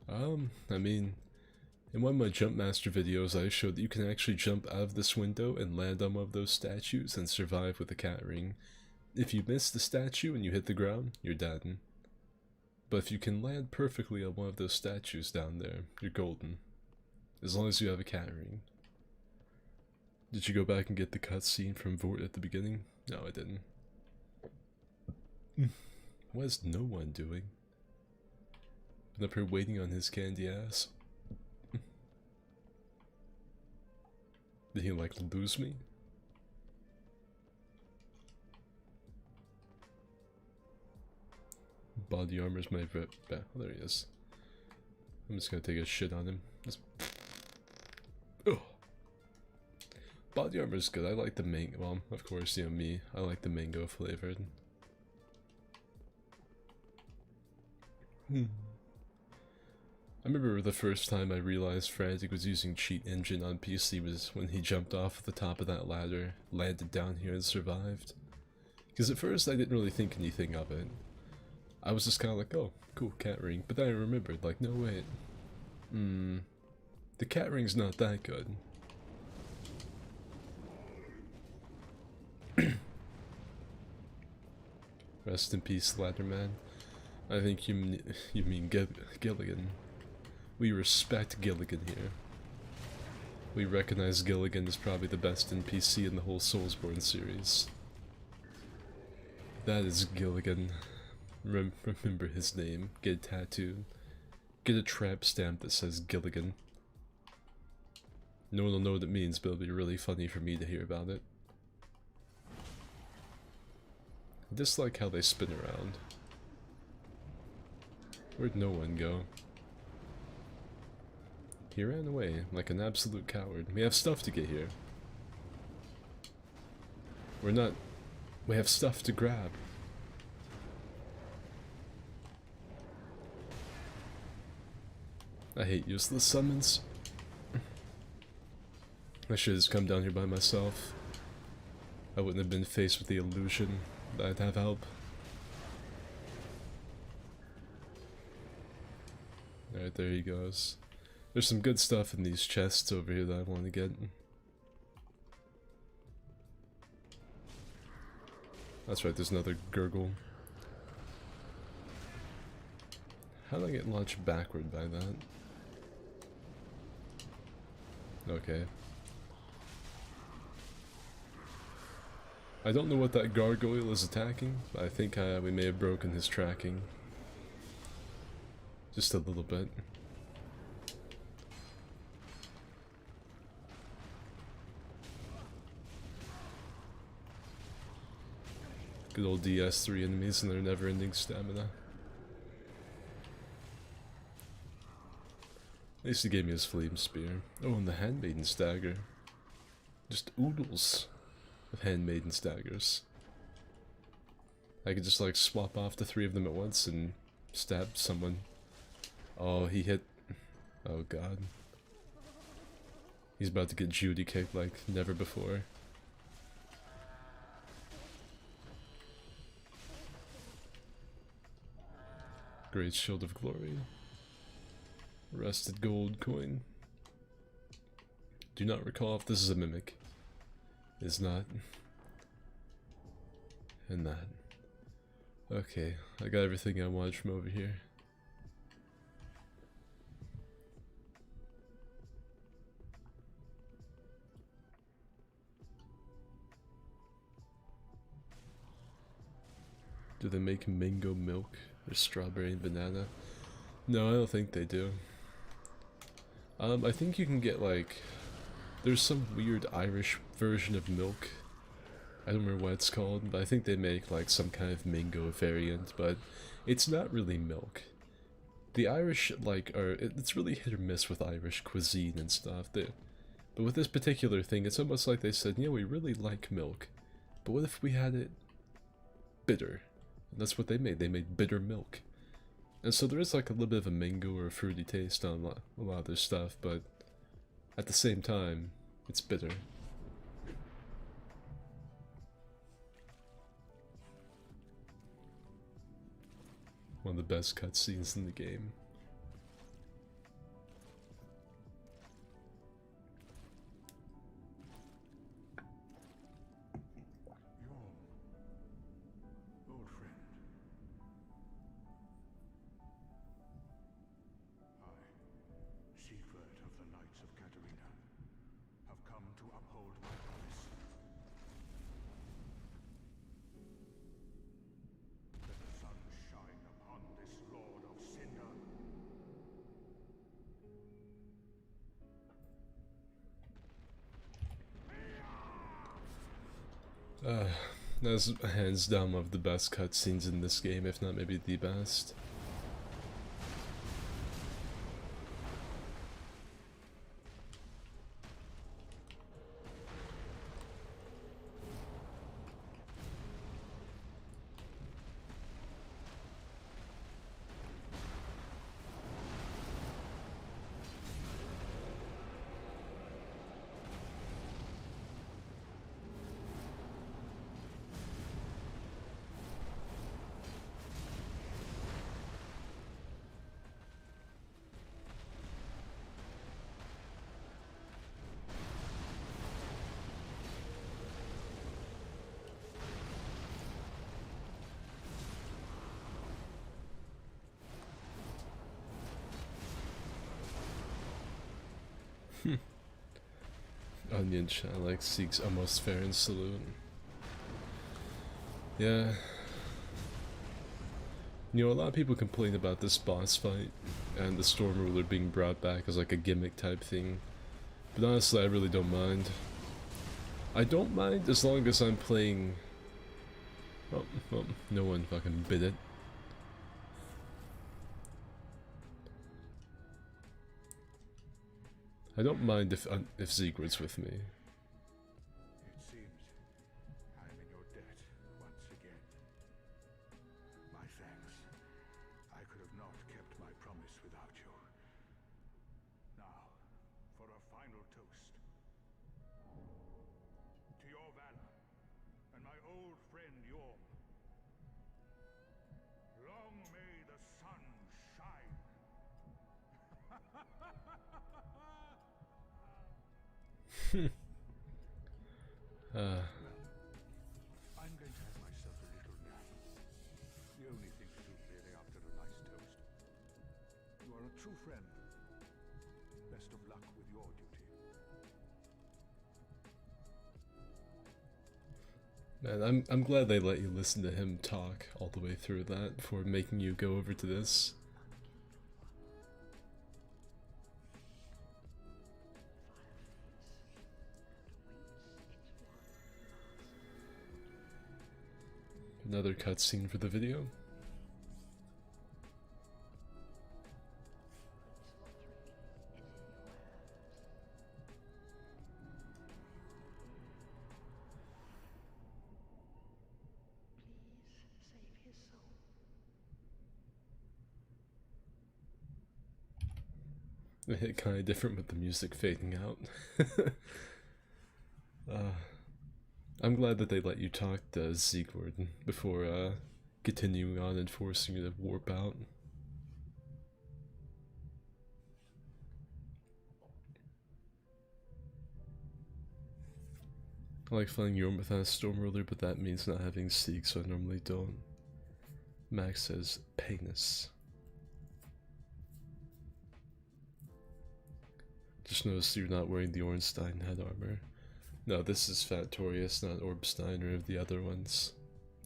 Speaker 1: I mean, in one of my Jump Master videos I showed that you can actually jump out of this window and land on one of those statues and survive with a cat ring. If you miss the statue and you hit the ground, you're dead. But if you can land perfectly on one of those statues down there, you're golden. As long as you have a cat ring. Did you go back and get the cutscene from Vort at the beginning? No, I didn't. What is no one doing? Been up here waiting on his candy ass. Did he like lose me? Body armor's my rep. Oh, there he is. I'm just gonna take a shit on him. Just... Oh. Body armor's good. I like the mango. Well, of course, you know me. I like the mango flavored. I remember the first time I realized Frantic was using Cheat Engine on PC was when he jumped off the top of that ladder, landed down here and survived. Because at first I didn't really think anything of it. I was just kind of like, oh, cool, cat ring. But then I remembered, like, no wait. The cat ring's not that good. Rest in peace, Ladderman. I think you mean Gilligan. We respect Gilligan here. We recognize Gilligan as probably the best NPC in the whole Soulsborne series. That is Gilligan. Remember his name. Get it tattooed. Get a tramp stamp that says Gilligan. No one will know what it means, but it'll be really funny for me to hear about it. I dislike how they spin around. Where'd no one go? He ran away like an absolute coward. We have stuff to get here. We're not... We have stuff to grab. I hate useless summons. I should have just come down here by myself. I wouldn't have been faced with the illusion that I'd have help. Alright, there he goes. There's some good stuff in these chests over here that I want to get. That's right, there's another gurgle. How did I get launched backward by that? Okay. I don't know what that gargoyle is attacking, but I think we may have broken his tracking. Just a little bit. Good old DS3 enemies and their never-ending stamina. At least he gave me his flame spear. Oh, and the handmaiden's dagger. Just oodles of handmaiden's daggers. I could just like swap off the 3 of them at once and stab someone. Oh, he hit... Oh god. He's about to get Judy kicked like never before. Great Shield of Glory. Rusted gold coin. Do not recall if this is a mimic. It's not. And that. Okay, I got everything I wanted from over here. Do they make mango milk or strawberry and banana? No, I don't think they do. I think you can get like... There's some weird Irish version of milk. I don't remember what it's called, but I think they make like some kind of mango variant, but it's not really milk. The Irish it's really hit or miss with Irish cuisine and stuff. But with this particular thing, it's almost like they said, yeah, we really like milk, but what if we had it bitter? And that's what they made bitter milk. And so there is like a little bit of a mango or a fruity taste on a lot of their stuff, but at the same time, it's bitter. One of the best cutscenes in the game.
Speaker 3: Yorm, old friend. I, Siegward of the Knights of Katarina, have come to uphold my promise. Let the sun shine upon this Lord of Cinder.
Speaker 1: That's hands down one of the best cutscenes in this game, if not maybe the best. Onion chat like Sieg's almost fair and salute. Yeah. You know, a lot of people complain about this boss fight and the Storm Ruler being brought back as like a gimmick type thing. But honestly, I really don't mind. I don't mind as long as I'm playing... well, no one fucking bit it. I don't mind if Siegward's with me.
Speaker 3: It seems I'm in your debt once again. My thanks. I could have not kept my promise without you. Now, for a final toast. To your valor, and my old friend Yorm. Long may the sun shine. I'm going to have myself a little nap. The only thing to do really after a nice toast. You are a true friend. Best of luck with your duty.
Speaker 1: Man, I'm glad they let you listen to him talk all the way through that before making you go over to this. Another cutscene for the video. It hit kind of different with the music fading out. I'm glad that they let you talk to Siegward before continuing on and forcing you to warp out. I like flying Yorm without a Storm Ruler, but that means not having Sieg, so I normally don't. Max says, penis. Just noticed you're not wearing the Ornstein head armor. No, this is Fatorius, not Orbstein or the other ones.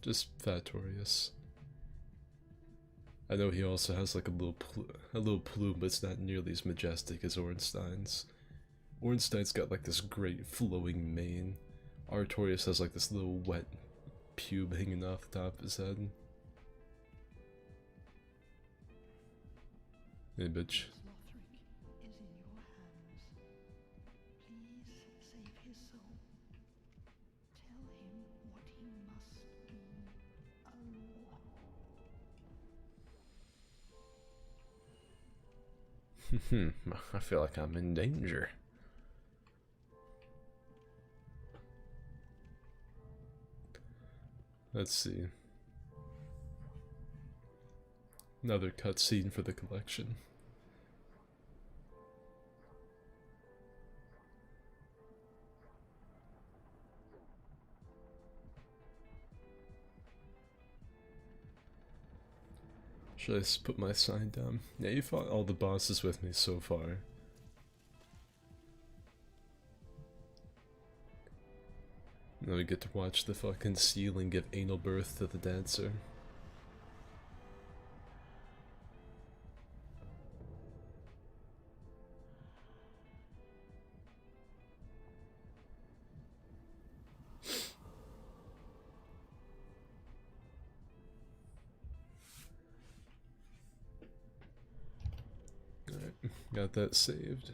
Speaker 1: Just Fatorius. I know he also has like a little plume, but it's not nearly as majestic as Ornstein's. Ornstein's got like this great flowing mane. Artorius has like this little wet pube hanging off the top of his head. Hey, bitch. I feel like I'm in danger. Let's see. Another cutscene for the collection. Should I just put my sign down? Yeah, you fought all the bosses with me so far. Now we get to watch the fucking ceiling give anal birth to the dancer. Alright, got that saved.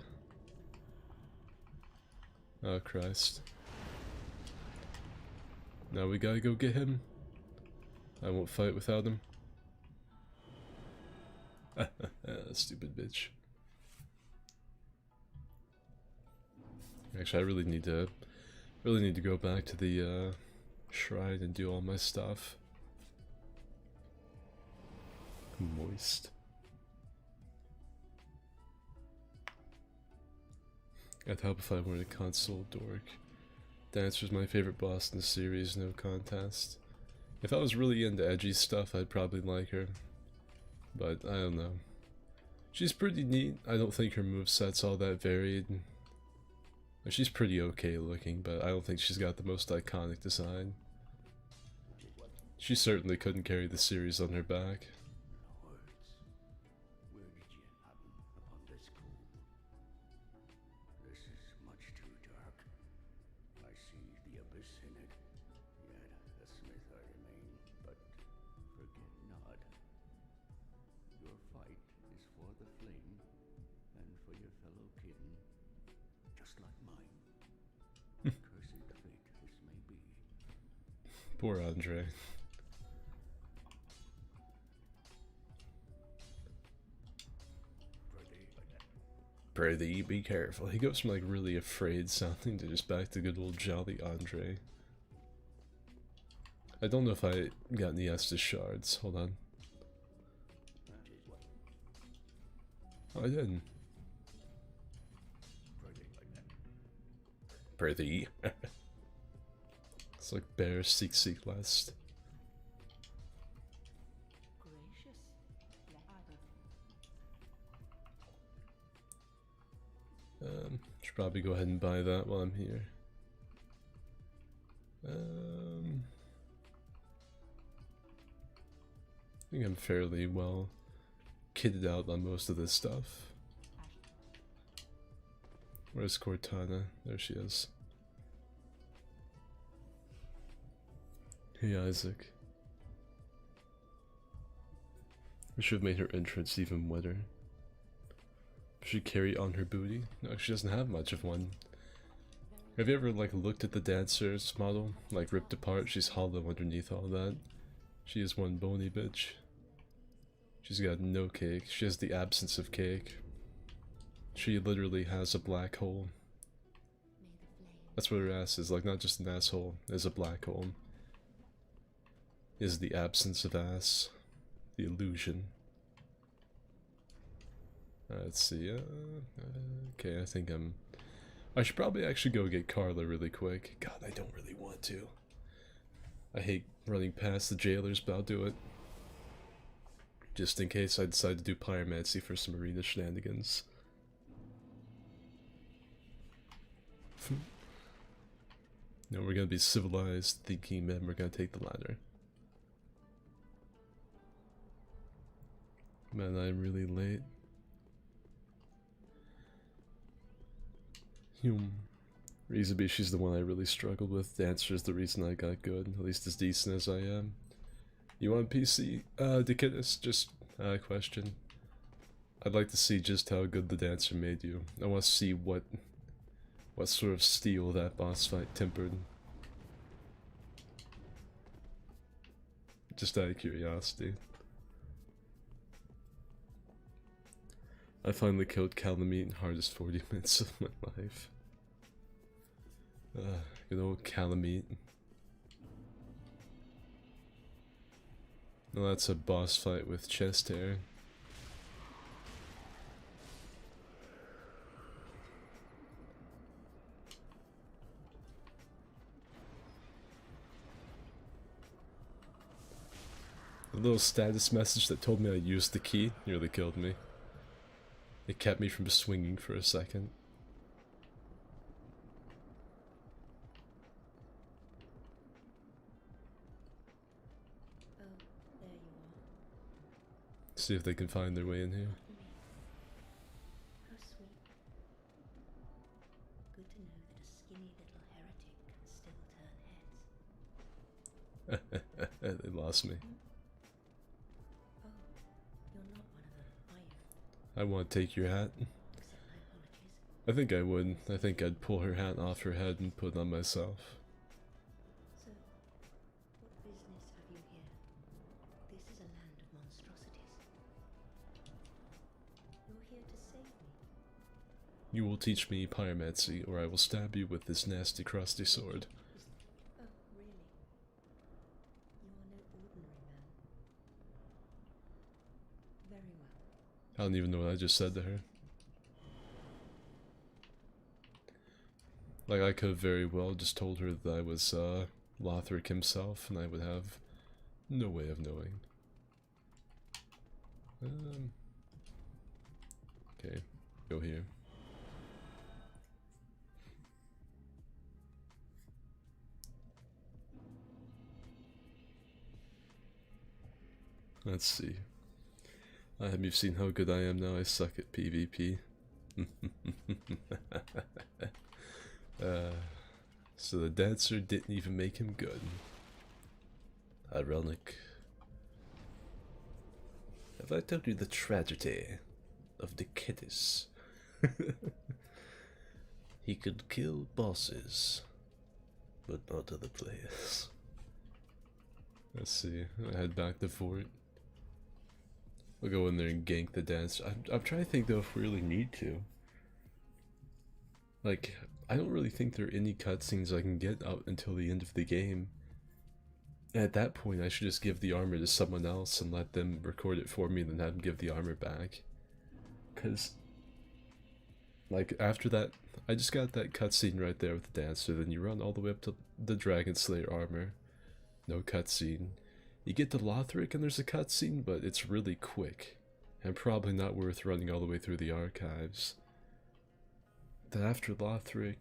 Speaker 1: Oh Christ. Now we gotta go get him. I won't fight without him. Stupid bitch. Actually, I really need to go back to the shrine and do all my stuff. Moist. I'd help if I weren't a console dork. Dancer's my favorite boss in the series, no contest. If I was really into edgy stuff, I'd probably like her. But, I don't know. She's pretty neat. I don't think her moveset's all that varied. She's pretty okay looking, but I don't think she's got the most iconic design. She certainly couldn't carry the series on her back. Poor Andre. Pretty, be careful. He goes from like really afraid sounding to just back to good old jolly Andre. I don't know if I got any Estus shards. Hold on. Oh, I didn't. Pretty. It's like bear seek last. Should probably go ahead and buy that while I'm here. I think I'm fairly well kitted out on most of this stuff. Where's Cortana? There she is. Hey Isaac. We should have made her entrance even wetter. She carry on her booty? No, she doesn't have much of one. Have you ever like looked at the dancer's model? Like ripped apart, she's hollow underneath all that. She is one bony bitch. She's got no cake. She has the absence of cake. She literally has a black hole. That's what her ass is, like not just an asshole, it's a black hole. Is the absence of ass. The illusion. Let's see, okay, I think I should probably actually go get Carla really quick. God, I don't really want to. I hate running past the jailers, but I'll do it. Just in case I decide to do pyromancy for some arena shenanigans. No, we're gonna be civilized, thinking men, we're gonna take the ladder. Man, I'm really late. Rizabi, she's the one I really struggled with. Dancer's the reason I got good, at least as decent as I am. You on PC? Dikidus, just a question. I'd like to see just how good the dancer made you. I want to see what sort of steel that boss fight tempered. Just out of curiosity. I finally killed Calamite in hardest 40 minutes of my life. Good old Calamite. No, that's a boss fight with chest hair. The little status message that told me I used the key nearly killed me. It kept me from swinging for a second.
Speaker 2: Oh, there you are.
Speaker 1: See if they can find their way in here.
Speaker 2: How sweet. Good to know that a skinny little heretic can still turn heads.
Speaker 1: They lost me.
Speaker 2: Oh, you're not one of them, are you?
Speaker 1: I want to take your hat.
Speaker 2: Accept my apologies.
Speaker 1: I think I would. I think I'd pull her hat off her head and put it on myself.
Speaker 2: So, what business have you here? This is a land of monstrosities. You're here to save me.
Speaker 1: You will teach me pyromancy, or I will stab you with this nasty, crusty sword.
Speaker 2: Oh, really? You are no ordinary man. Very well.
Speaker 1: I don't even know what I just said to her. Like, I could have very well just told her that I was, Lothric himself, and I would have no way of knowing. Okay, go here. Let's see. You've seen how good I am now. I suck at PvP. So the dancer didn't even make him good. Ironic. Have I told you the tragedy of the Kittis? He could kill bosses, but not other players. Let's see. I head back to fort. We'll go in there and gank the dancer. I'm trying to think though if we really need to. Like, I don't really think there are any cutscenes I can get up until the end of the game. At that point, I should just give the armor to someone else and let them record it for me and then have them give the armor back. Because, like, after that, I just got that cutscene right there with the dancer, then you run all the way up to the Dragon Slayer armor. No cutscene. You get to Lothric and there's a cutscene, but it's really quick. And probably not worth running all the way through the archives. Then after Lothric...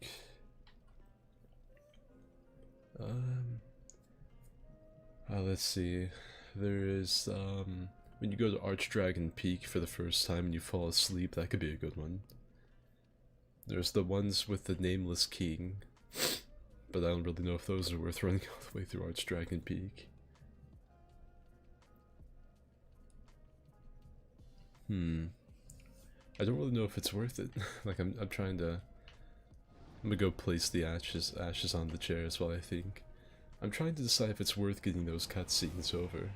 Speaker 1: let's see. There is, when you go to Archdragon Peak for the first time and you fall asleep, that could be a good one. There's the ones with the Nameless King, but I don't really know if those are worth running all the way through Archdragon Peak. I don't really know if it's worth it. Like, I'm trying to... I'm gonna go place the ashes on the chairs while I think. I'm trying to decide if it's worth getting those cutscenes over.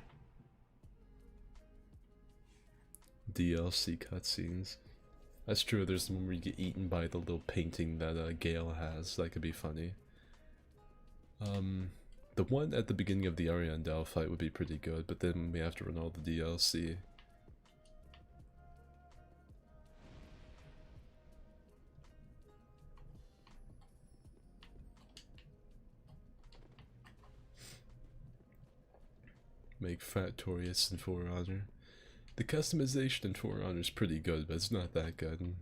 Speaker 1: DLC cutscenes. That's true, there's the one where you get eaten by the little painting that Gale has. That could be funny. The one at the beginning of the Ariandel fight would be pretty good, but then we have to run all the DLC. Make Fat Torius in For Honor. The customization in For Honor is pretty good, but it's not that good.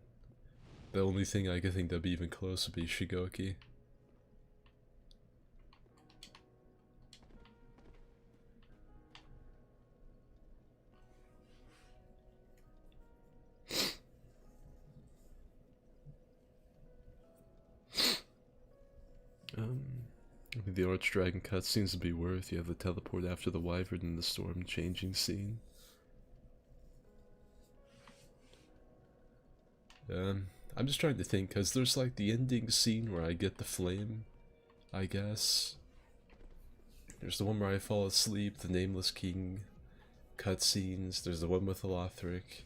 Speaker 1: The only thing I could think that'd be even close would be Shigoki. I think the Archdragon cutscenes would be worth. You have the teleport after the Wyvern and the storm changing scene. I'm just trying to think, because there's like the ending scene where I get the flame, I guess. There's the one where I fall asleep, the Nameless King cutscenes, there's the one with the Lothric.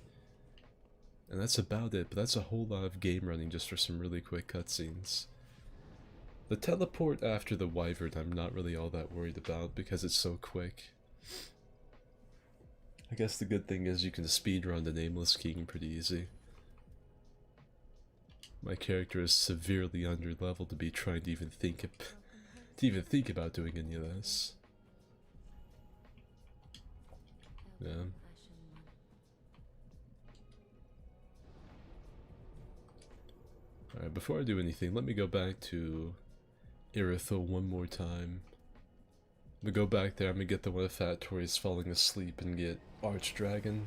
Speaker 1: And that's about it, but that's a whole lot of game running just for some really quick cutscenes. The teleport after the Wyvern I'm not really all that worried about because it's so quick. I guess the good thing is you can speedrun the Nameless King pretty easy. My character is severely underleveled to be trying to even think about doing any of this. Yeah. Alright, before I do anything, let me go back to Irithyll one more time. I'm gonna go back there, I'm gonna get the one of Fat Tori's falling asleep and get Archdragon.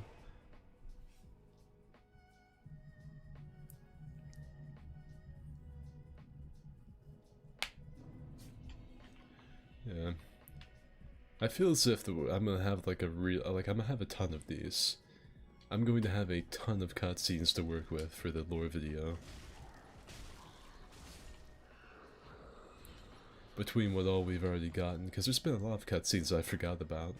Speaker 1: Yeah. I feel as if I'm gonna have like I'm gonna have a ton of these. I'm going to have a ton of cutscenes to work with for the lore video. Between what all we've already gotten, because there's been a lot of cutscenes I forgot about.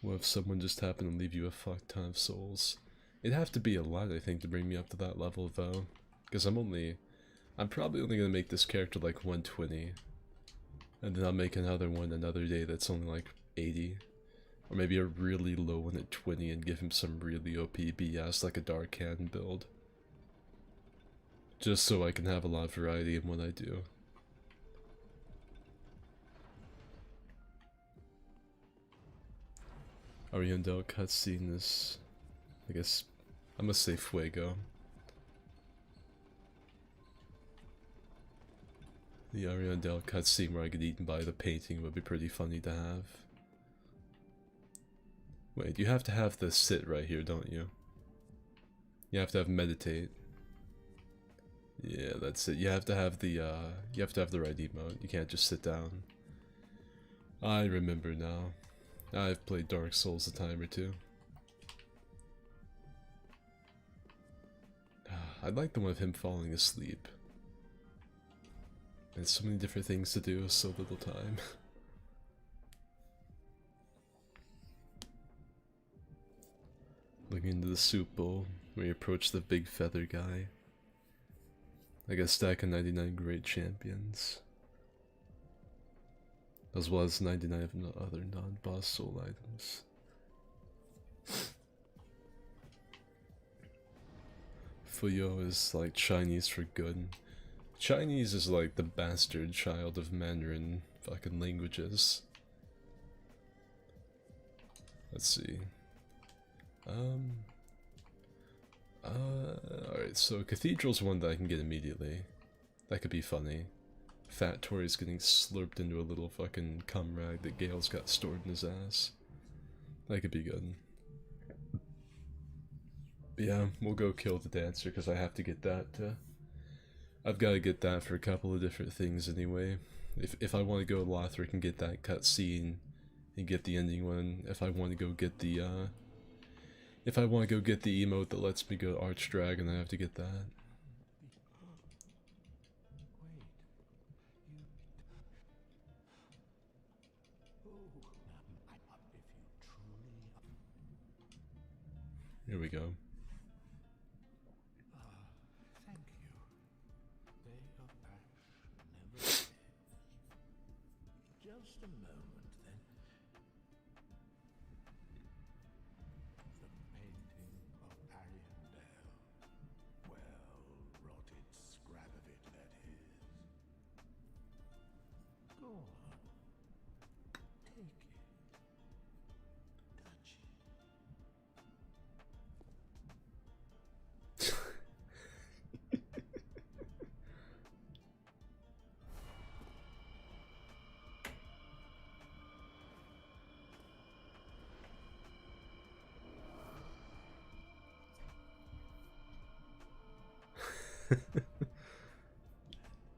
Speaker 1: What if someone just happened to leave you a fuck ton of souls? It'd have to be a lot, I think, to bring me up to that level, though. Because I'm probably only gonna make this character like 120. And then I'll make another one another day that's only like 80. Or maybe a really low one at 20 and give him some really OP BS like a Dark Cannon build. Just so I can have a lot of variety in what I do. Ariandel cutscene is, I guess, I'm gonna say Fuego. The Ariandel cutscene where I get eaten by the painting would be pretty funny to have. Wait, you have to have the sit right here, don't you? You have to have meditate. Yeah, that's it. You have to have the right emote. You can't just sit down. I remember now. I've played Dark Souls a time or two. I'd like the one of him falling asleep. There's so many different things to do, so little time. Looking into the soup bowl, where you approach the big feather guy. Like a stack of 99 great champions. As well as 99 of other non-boss soul items. Fuyo is like Chinese for good. Chinese is like the bastard child of Mandarin fucking languages. Let's see. Alright, so Cathedral's one that I can get immediately. That could be funny. Fat Tori's getting slurped into a little fucking cum rag that Gale's got stored in his ass. That could be good. But yeah, we'll go kill the dancer because I have to get that. I've got to get that for a couple of different things anyway. If I want to go Lothric and get that cutscene and get the ending one, if I want to go get the emote that lets me go Archdragon, I have to get that. Here we go.
Speaker 3: Thank you. Day of Ash never ends. Just a moment, then. The painting of Ariandel. Well-rotted scrap of it, that is. Go on. Take it. Touch it. And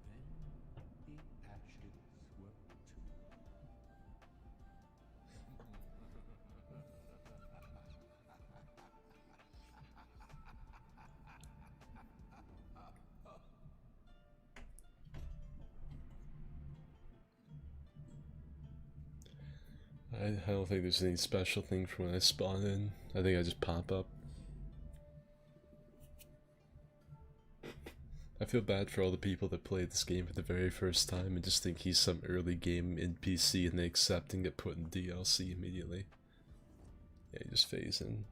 Speaker 3: then the ashes were too.
Speaker 1: I don't think there's any special thing for when I spawn in. I think I just pop up. I feel bad for all the people that played this game for the very first time and just think he's some early game NPC and they accept and get put in DLC immediately. Yeah, you just phase in.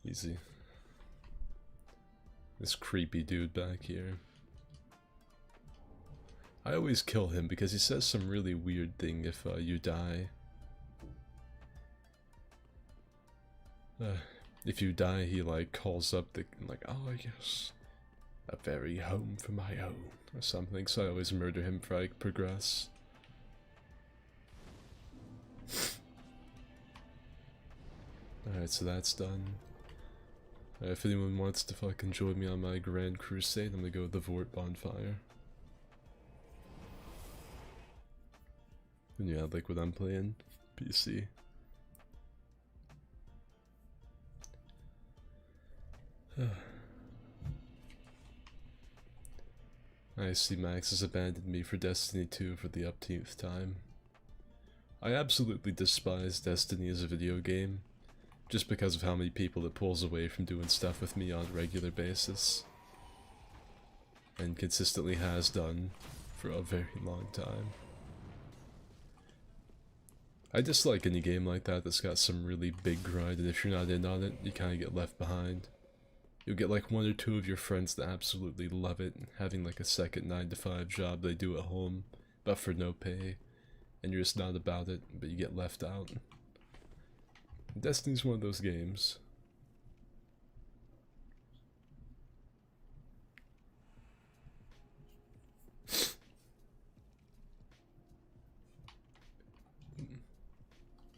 Speaker 1: Easy. This creepy dude back here. I always kill him because he says some really weird thing if you die. If you die, he like calls up the like, oh yes, a very home for my own or something. So I always murder him before I progress. Alright, so that's done. If anyone wants to fucking join me on my grand crusade, I'm gonna go with the Vort bonfire. And yeah, like what I'm playing, PC. I see Max has abandoned me for Destiny 2 for the upteenth time. I absolutely despise Destiny as a video game, just because of how many people it pulls away from doing stuff with me on a regular basis. And consistently has done for a very long time. I dislike any game like that that's got some really big grind, and if you're not in on it, you kinda get left behind. You'll get like one or two of your friends that absolutely love it, having like a second 9-to-5 job they do at home, but for no pay, and you're just not about it, but you get left out. Destiny's one of those games.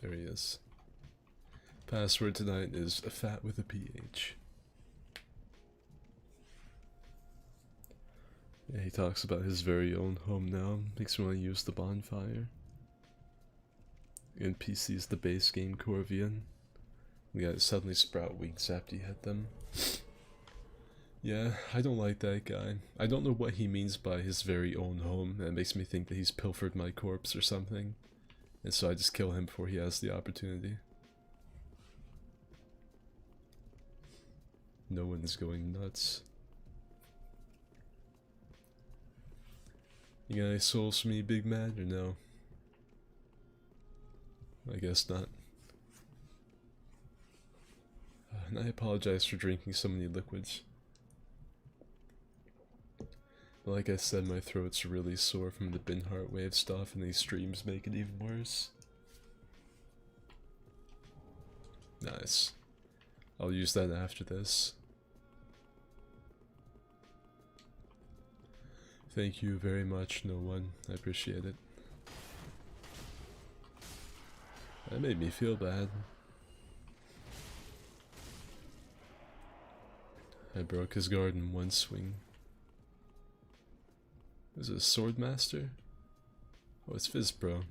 Speaker 1: There he is. Password tonight is fat with a PH. Yeah, he talks about his very own home now. Makes me want to use the bonfire. And PC's the base game Corvian. We got suddenly sprout wings after you hit them. Yeah, I don't like that guy. I don't know what he means by his very own home. That makes me think that he's pilfered my corpse or something. And so I just kill him before he has the opportunity. No one's going nuts. You got any souls for me, big man, or no? I guess not. And I apologize for drinking so many liquids. But like I said, my throat's really sore from the Bin Heartwave stuff, and these streams make it even worse. Nice. I'll use that after this. Thank you very much, no one. I appreciate it. That made me feel bad. I broke his guard in one swing. Is it a sword master? Oh, it's Fizzbro.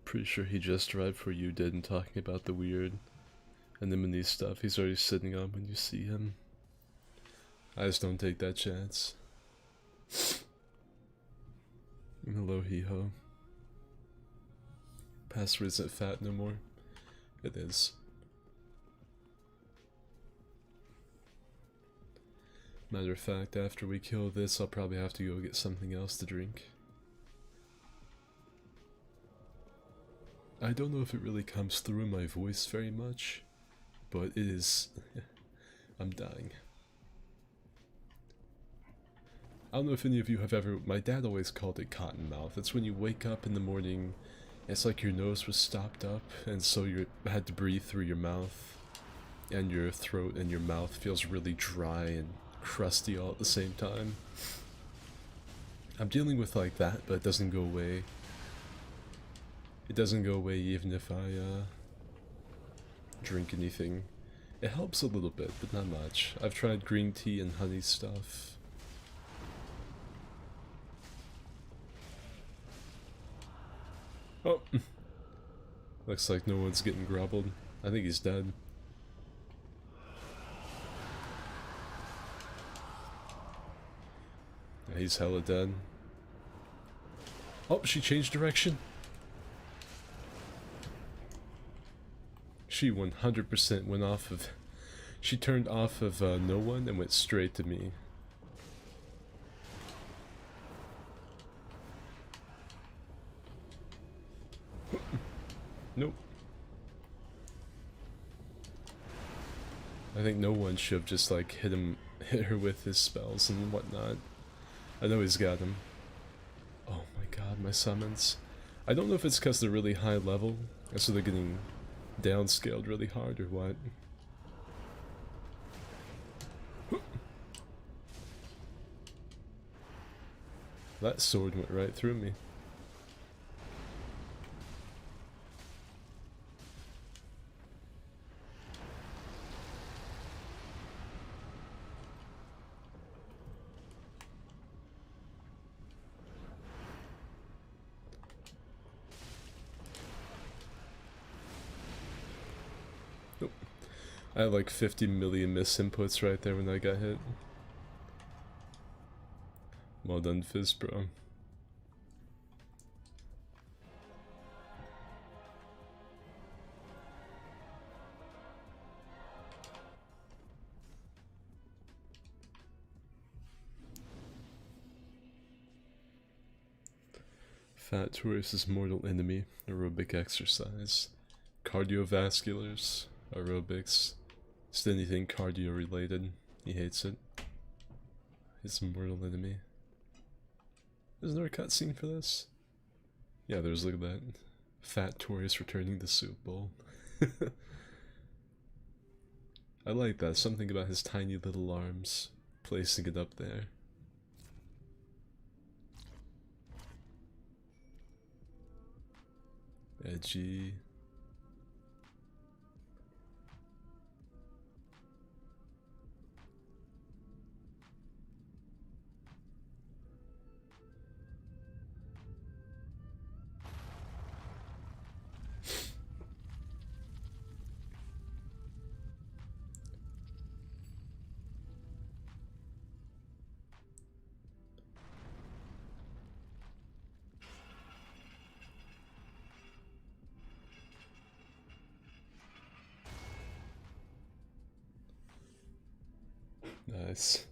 Speaker 1: Pretty sure he just arrived for you did and talking about the weird anemone stuff he's already sitting on when you see him. I just don't take that chance. Hello, hee-ho. Password isn't fat no more. It is. Matter of fact, after we kill this, I'll probably have to go get something else to drink. I don't know if it really comes through in my voice very much, but it is. I'm dying. I don't know if any of you have ever. My dad always called it cotton mouth. It's when you wake up in the morning, it's like your nose was stopped up, and so you had to breathe through your mouth, and your throat and your mouth feels really dry and crusty all at the same time. I'm dealing with like that, but it doesn't go away. It doesn't go away even if I drink anything. It helps a little bit, but not much. I've tried green tea and honey stuff. Oh! Looks like no one's getting grubbled. I think he's dead. he's hella dead. Oh, she changed direction. She 100% went off of... She turned off of no one and went straight to me. Nope. I think no one should have just like hit her with his spells and whatnot. I know he's got him. Oh my god, my summons. I don't know if it's because they're really high level, so they're getting downscaled really hard or what. That sword went right through me. Nope. I had like 50 million misinputs right there when I got hit. Well done, Fizz, bro. Fat tourist's mortal enemy, aerobic exercise. Cardiovasculars, aerobics. Just anything cardio related. He hates it. His mortal enemy. Isn't there a cutscene for this? Yeah, there's, look at that. Fat tourist returning the soup bowl. I like that. Something about his tiny little arms. Placing it up there. Edgy. Nice.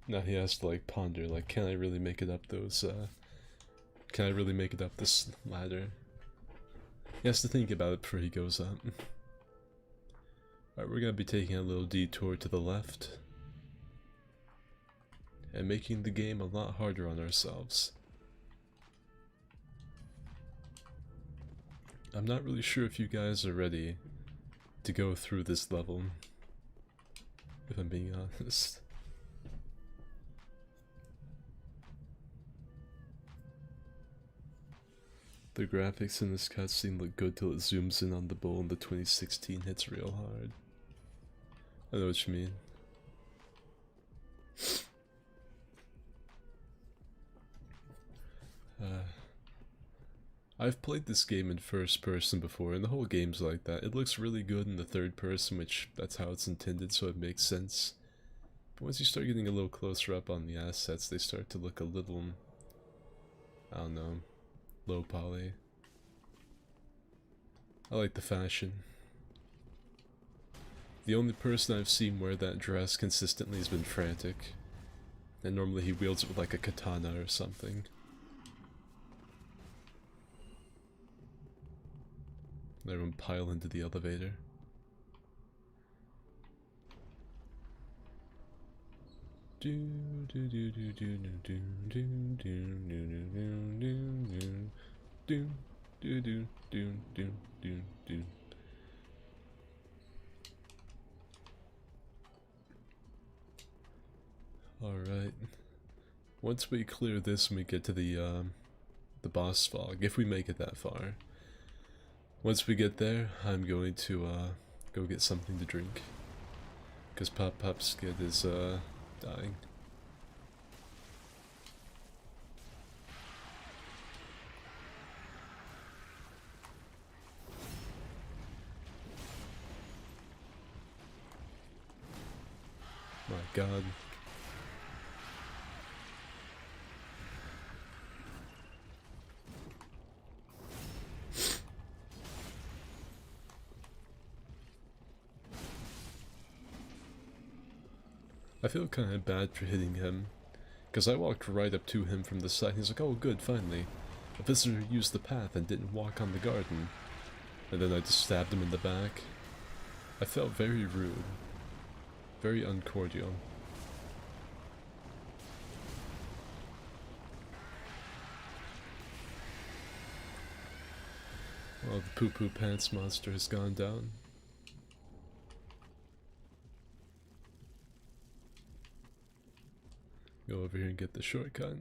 Speaker 1: Now he has to like ponder, like, can I really make it up those, can I really make it up this ladder? He has to think about it before he goes up. Alright, we're gonna be taking a little detour to the left. And making the game a lot harder on ourselves. I'm not really sure if you guys are ready to go through this level, if I'm being honest. The graphics in this cutscene look good till it zooms in on the bull and the 2016 hits real hard. I know what you mean. I've played this game in first person before, and the whole game's like that. It looks really good in the third person, which that's how it's intended, so it makes sense. But once you start getting a little closer up on the assets, they start to look a little, I don't know, low poly. I like the fashion. The only person I've seen wear that dress consistently has been Frantic. And normally he wields it with like a katana or something. Everyone pile into the elevator. Alright. Once we clear this and we get to the boss fog, if we make it that far. Once we get there, I'm going to go get something to drink. Because Pop Skid is dying. My god. I feel kind of bad for hitting him, because I walked right up to him from the side. He's like, oh good, finally. A visitor used the path and didn't walk on the garden. And then I just stabbed him in the back. I felt very rude. Very uncordial. Well, the poo-poo pants monster has gone down. Go over here and get the shortcut.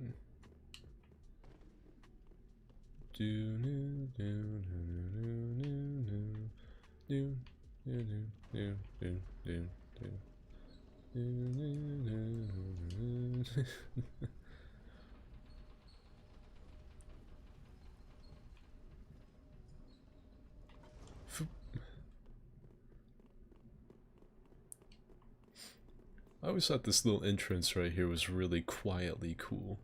Speaker 1: I always thought this little entrance right here was really quietly cool.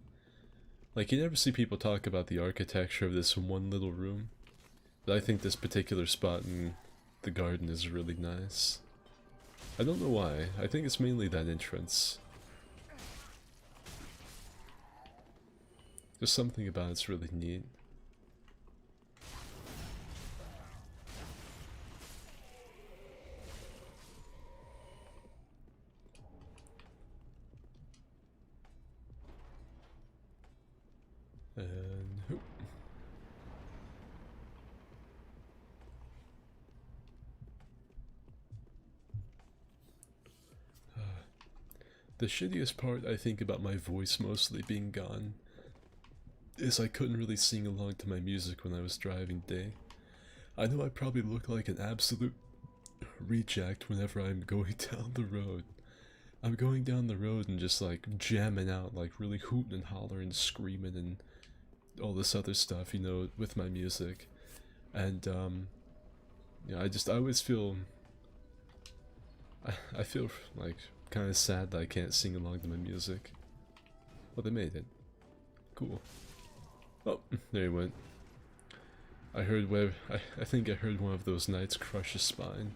Speaker 1: Like, you never see people talk about the architecture of this one little room, but I think this particular spot in the garden is really nice. I don't know why. I think it's mainly that entrance. There's something about it's really neat. And whoop. The shittiest part I think about my voice mostly being gone is I couldn't really sing along to my music when I was driving today. I know I probably look like an absolute reject whenever I'm going down the road. I'm going down the road and just like jamming out, like really hooting and hollering, screaming and all this other stuff, you know, with my music. And yeah, I always feel I feel like kind of sad that I can't sing along to my music. Well, they made it. Cool. Oh, there he went. I heard where I think I heard one of those knights crush his spine.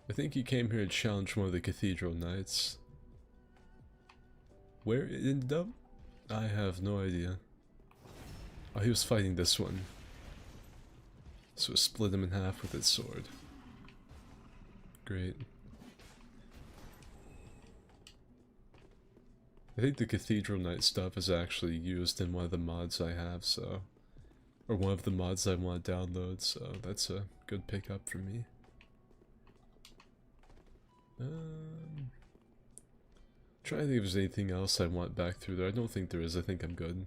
Speaker 1: I think he came here to challenge one of the cathedral knights. Where it ended up? I have no idea. Oh, he was fighting this one. So it split him in half with its sword. Great. I think the Cathedral Knight stuff is actually used in one of the mods I have, so... Or one of the mods I want to download, so that's a good pickup for me. Trying to think if there's anything else I want back through there. I don't think there is. I think I'm good.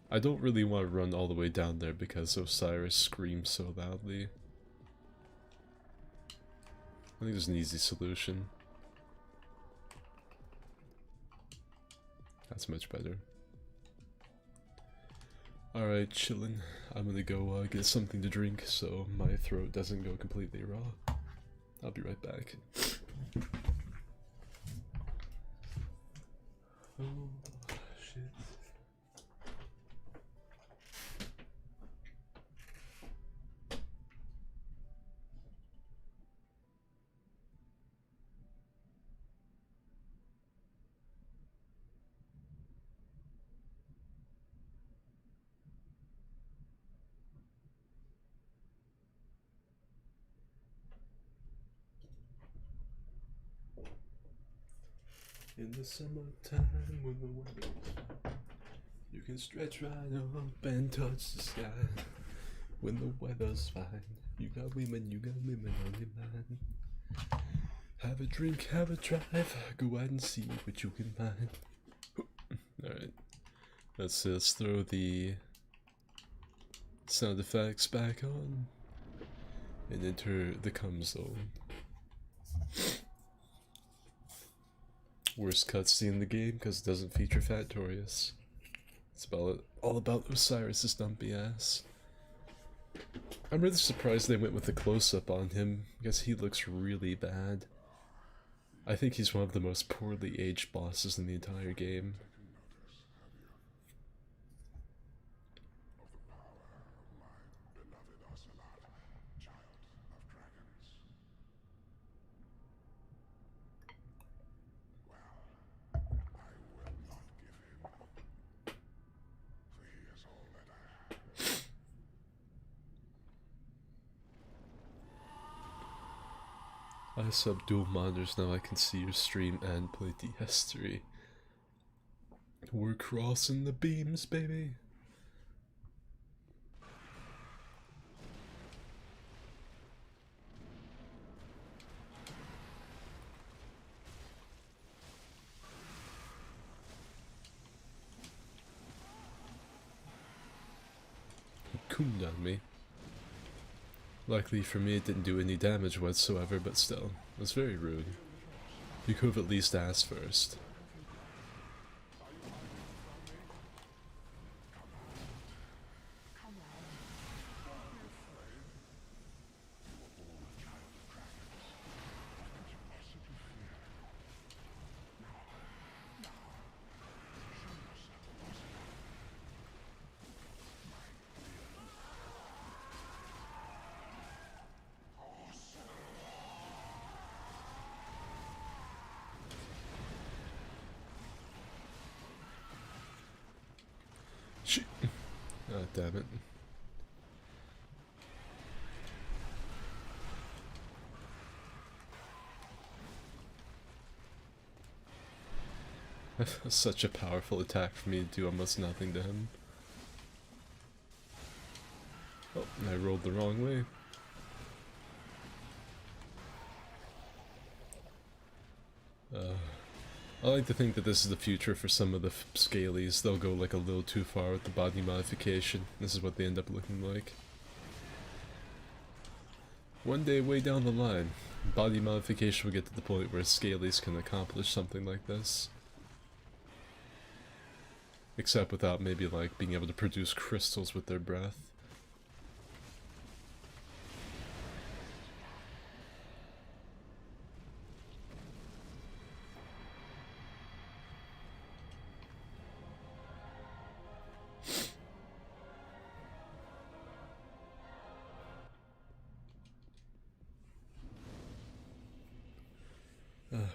Speaker 1: I don't really want to run all the way down there because Osiris screams so loudly. I think there's an easy solution. That's much better. Alright, chillin'. I'm gonna go get something to drink so my throat doesn't go completely raw. I'll be right back. Oh, shit. In the summertime when the weather's fine, you can stretch right up and touch the sky. When the weather's fine, you got women on your mind. Have a drink, have a drive, go out and see what you can find. Alright, let's throw the sound effects back on and enter the cum zone. Worst cutscene in the game because it doesn't feature Factorius. It's all about Osiris's dumpy ass. I'm really surprised they went with the close-up on him, because he looks really bad. I think he's one of the most poorly aged bosses in the entire game. I sub dual monitors now. I can see your stream and play DS3. We're crossing the beams, baby. He coomed on me. Luckily for me, it didn't do any damage whatsoever, but still, it was very rude. You could have at least asked first. Oh, damn it. That's such a powerful attack for me to do almost nothing to him. Oh, and I rolled the wrong way. I like to think that this is the future for some of the scalies. They'll go like a little too far with the body modification. This is what they end up looking like. One day way down the line, body modification will get to the point where scalies can accomplish something like this. Except without maybe like being able to produce crystals with their breath.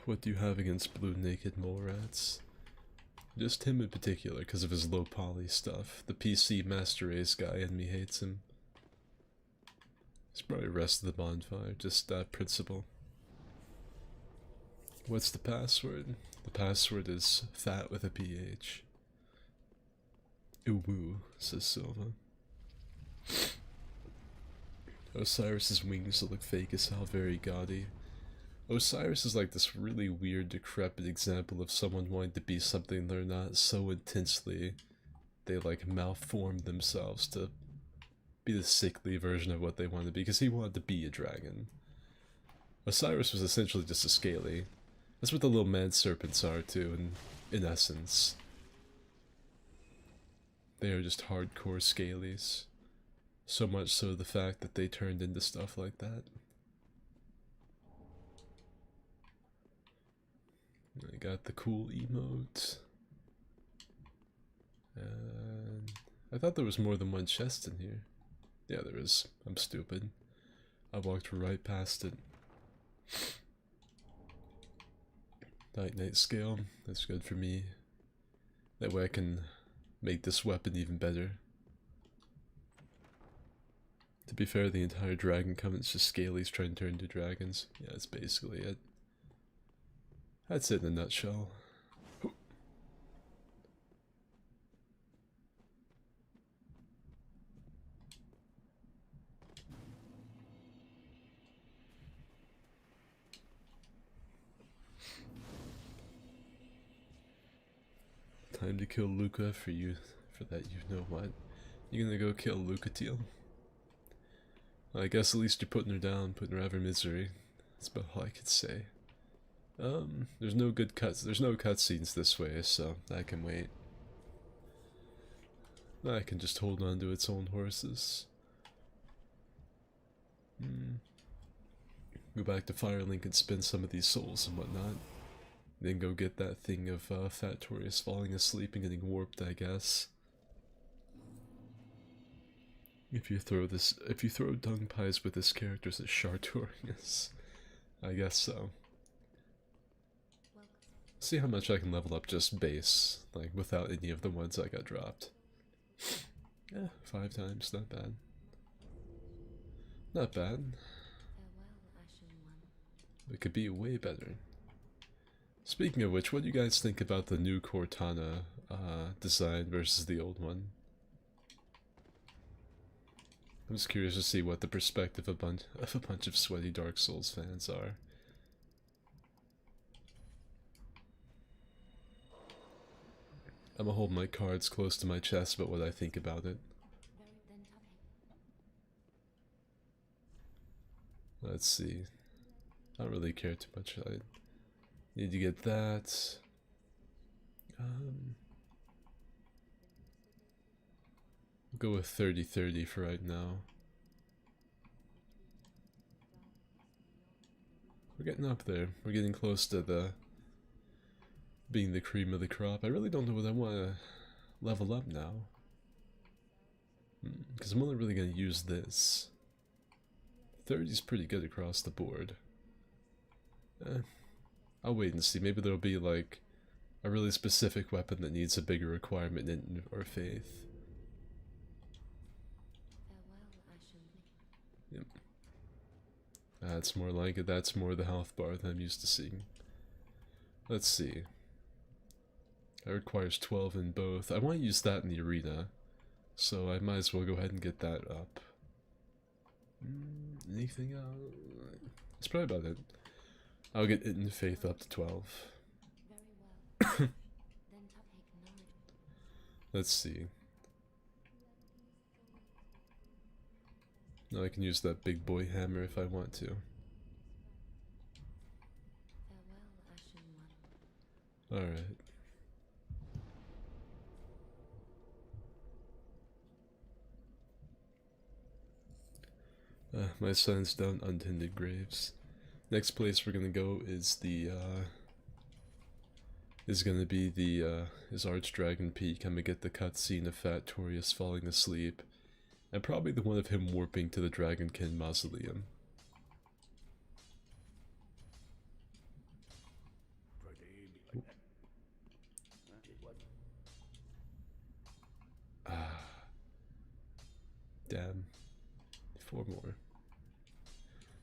Speaker 1: What do you have against blue naked mole rats? Just him in particular, because of his low poly stuff. The PC Master Race guy in me hates him. He's probably rest of the bonfire, just that principle. What's the password? The password is fat with a PH. Ooh, says Silva. Osiris's wings look fake as hell, very gaudy. Osiris is like this really weird, decrepit example of someone wanting to be something they're not so intensely they like malform themselves to be the sickly version of what they want to be, because he wanted to be a dragon. Osiris was essentially just a scaly. That's what the little man serpents are too, in essence. They are just hardcore scalies. So much so the fact that they turned into stuff like that. I got the cool emote. And I thought there was more than one chest in here. Yeah, there is. I'm stupid. I walked right past it. Night scale. That's good for me. That way I can make this weapon even better. To be fair, the entire dragon covenant's just scalies trying to turn into dragons. Yeah, that's basically it. That's it in a nutshell. Time to kill Luca for that you know what. You gonna go kill Lucatiel? Well, I guess at least you're putting her down, putting her out of her misery. That's about all I could say. There's no cutscenes this way, so that can wait. I can just hold on to its own horses. Go back to Firelink and spend some of these souls and whatnot. Then go get that thing of Fat Taurus falling asleep and getting warped, I guess. If you throw dung pies with this character as Chartorius, I guess so. See how much I can level up just base, like without any of the ones I got dropped. Yeah, 5 times, not bad. Not bad. It could be way better. Speaking of which, what do you guys think about the new Cortana design versus the old one? I'm just curious to see what the perspective of a bunch of sweaty Dark Souls fans are. I'm gonna hold my cards close to my chest about what I think about it. Let's see. I don't really care too much. I need to get that. We'll go with 30-30 for right now. We're getting up there. We're getting close to the being the cream of the crop. I really don't know what I want to level up now. Because I'm only really going to use this. 30 is pretty good across the board. I'll wait and see. Maybe there'll be like a really specific weapon that needs a bigger requirement in or faith. Yep. That's more like it. That's more the health bar than I'm used to seeing. Let's see. That requires 12 in both. I want to use that in the arena, so I might as well go ahead and get that up. Anything else? That's probably about it. I'll get it in faith up to 12. Let's see. Now I can use that big boy hammer if I want to. Alright. My son's down untended graves. Next place we're gonna go is the is Archdragon Peak. I'm gonna get the cutscene of Fat Taurus falling asleep, and probably the one of him warping to the Dragonkin Mausoleum. Damn. 4 more.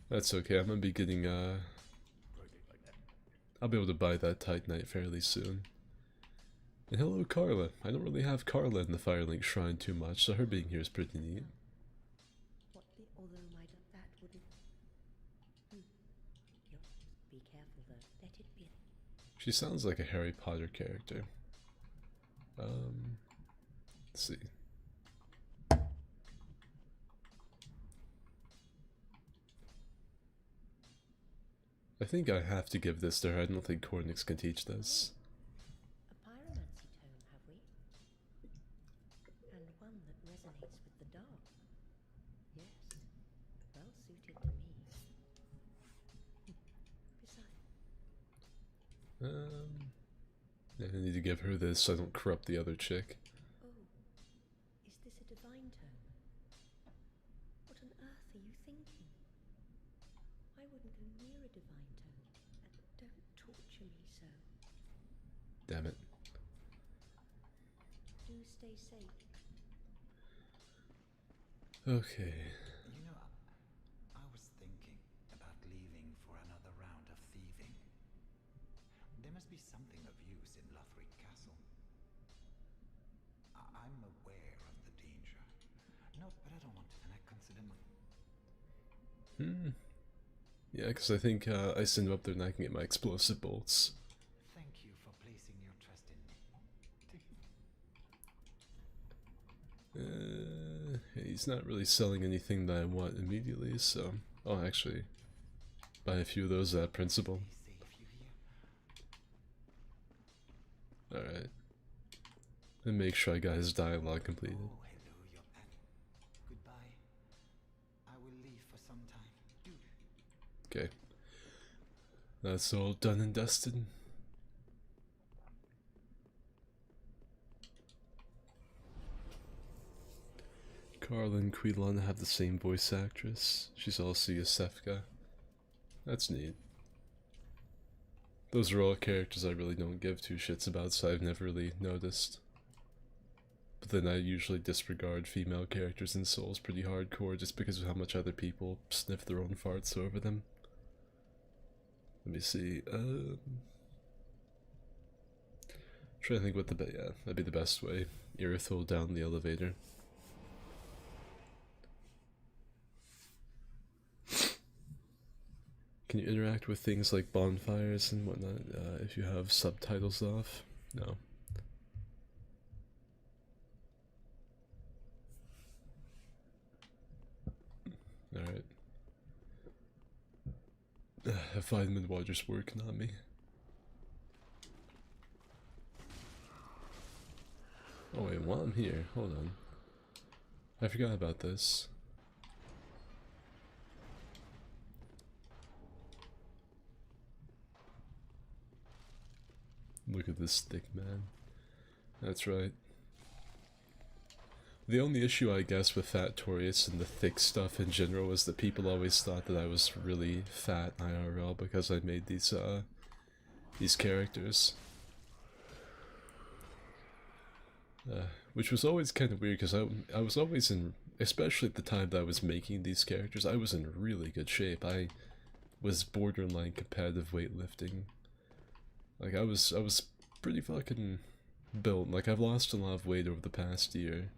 Speaker 1: That's okay, I'm gonna be getting, I'll be able to buy that Titanite fairly soon. And hello, Carla. I don't really have Carla in the Firelink Shrine too much, so her being here is pretty neat. She sounds like a Harry Potter character. Let's see. I think I have to give this to her. I don't think Cornix can teach this.
Speaker 5: A pyromancy tome, have we? And one that resonates with the dark. Yes, well suited to me. Besides.
Speaker 1: I need to give her this so I don't corrupt the other chick.
Speaker 5: Oh, is this a divine tome? What on earth are you thinking? I wouldn't go near a divine tome. And don't torture me so.
Speaker 1: Damn it.
Speaker 5: Do stay safe.
Speaker 1: Okay.
Speaker 6: You know, I was thinking about leaving for another round of thieving. There must be something of use in Lothric Castle. I'm aware of the danger. No, but I don't want to connect coincidentally.
Speaker 1: Yeah, because I think I send him up there and I can get my explosive bolts.
Speaker 6: Thank you for placing your trust in me.
Speaker 1: He's not really selling anything that I want immediately, so I'll actually buy a few of those at Principal.
Speaker 6: Safe, you hear?
Speaker 1: Alright. And make sure I got his dialogue completed.
Speaker 6: Oh, hello, your pet. Goodbye. I will leave for some time. Do.
Speaker 1: Okay. That's all done and dusted. Carl and Quilon have the same voice actress. She's also Yosefka. That's neat. Those are all characters I really don't give two shits about, so I've never really noticed. But then I usually disregard female characters in Souls pretty hardcore just because of how much other people sniff their own farts over them. Let me see. Trying to think what yeah, that'd be the best way. Irithel down the elevator. Can you interact with things like bonfires and whatnot if you have subtitles off? No. Alright. Vitamin water's working on me. Oh wait, while I'm here, hold on. I forgot about this. Look at this thick man. That's right. The only issue, I guess, with Fat Torius and the thick stuff in general was that people always thought that I was really fat IRL because I made these characters. Which was always kind of weird because I was always in, especially at the time that I was making these characters, I was in really good shape. I was borderline competitive weightlifting. Like I was pretty fucking built. Like I've lost a lot of weight over the past year.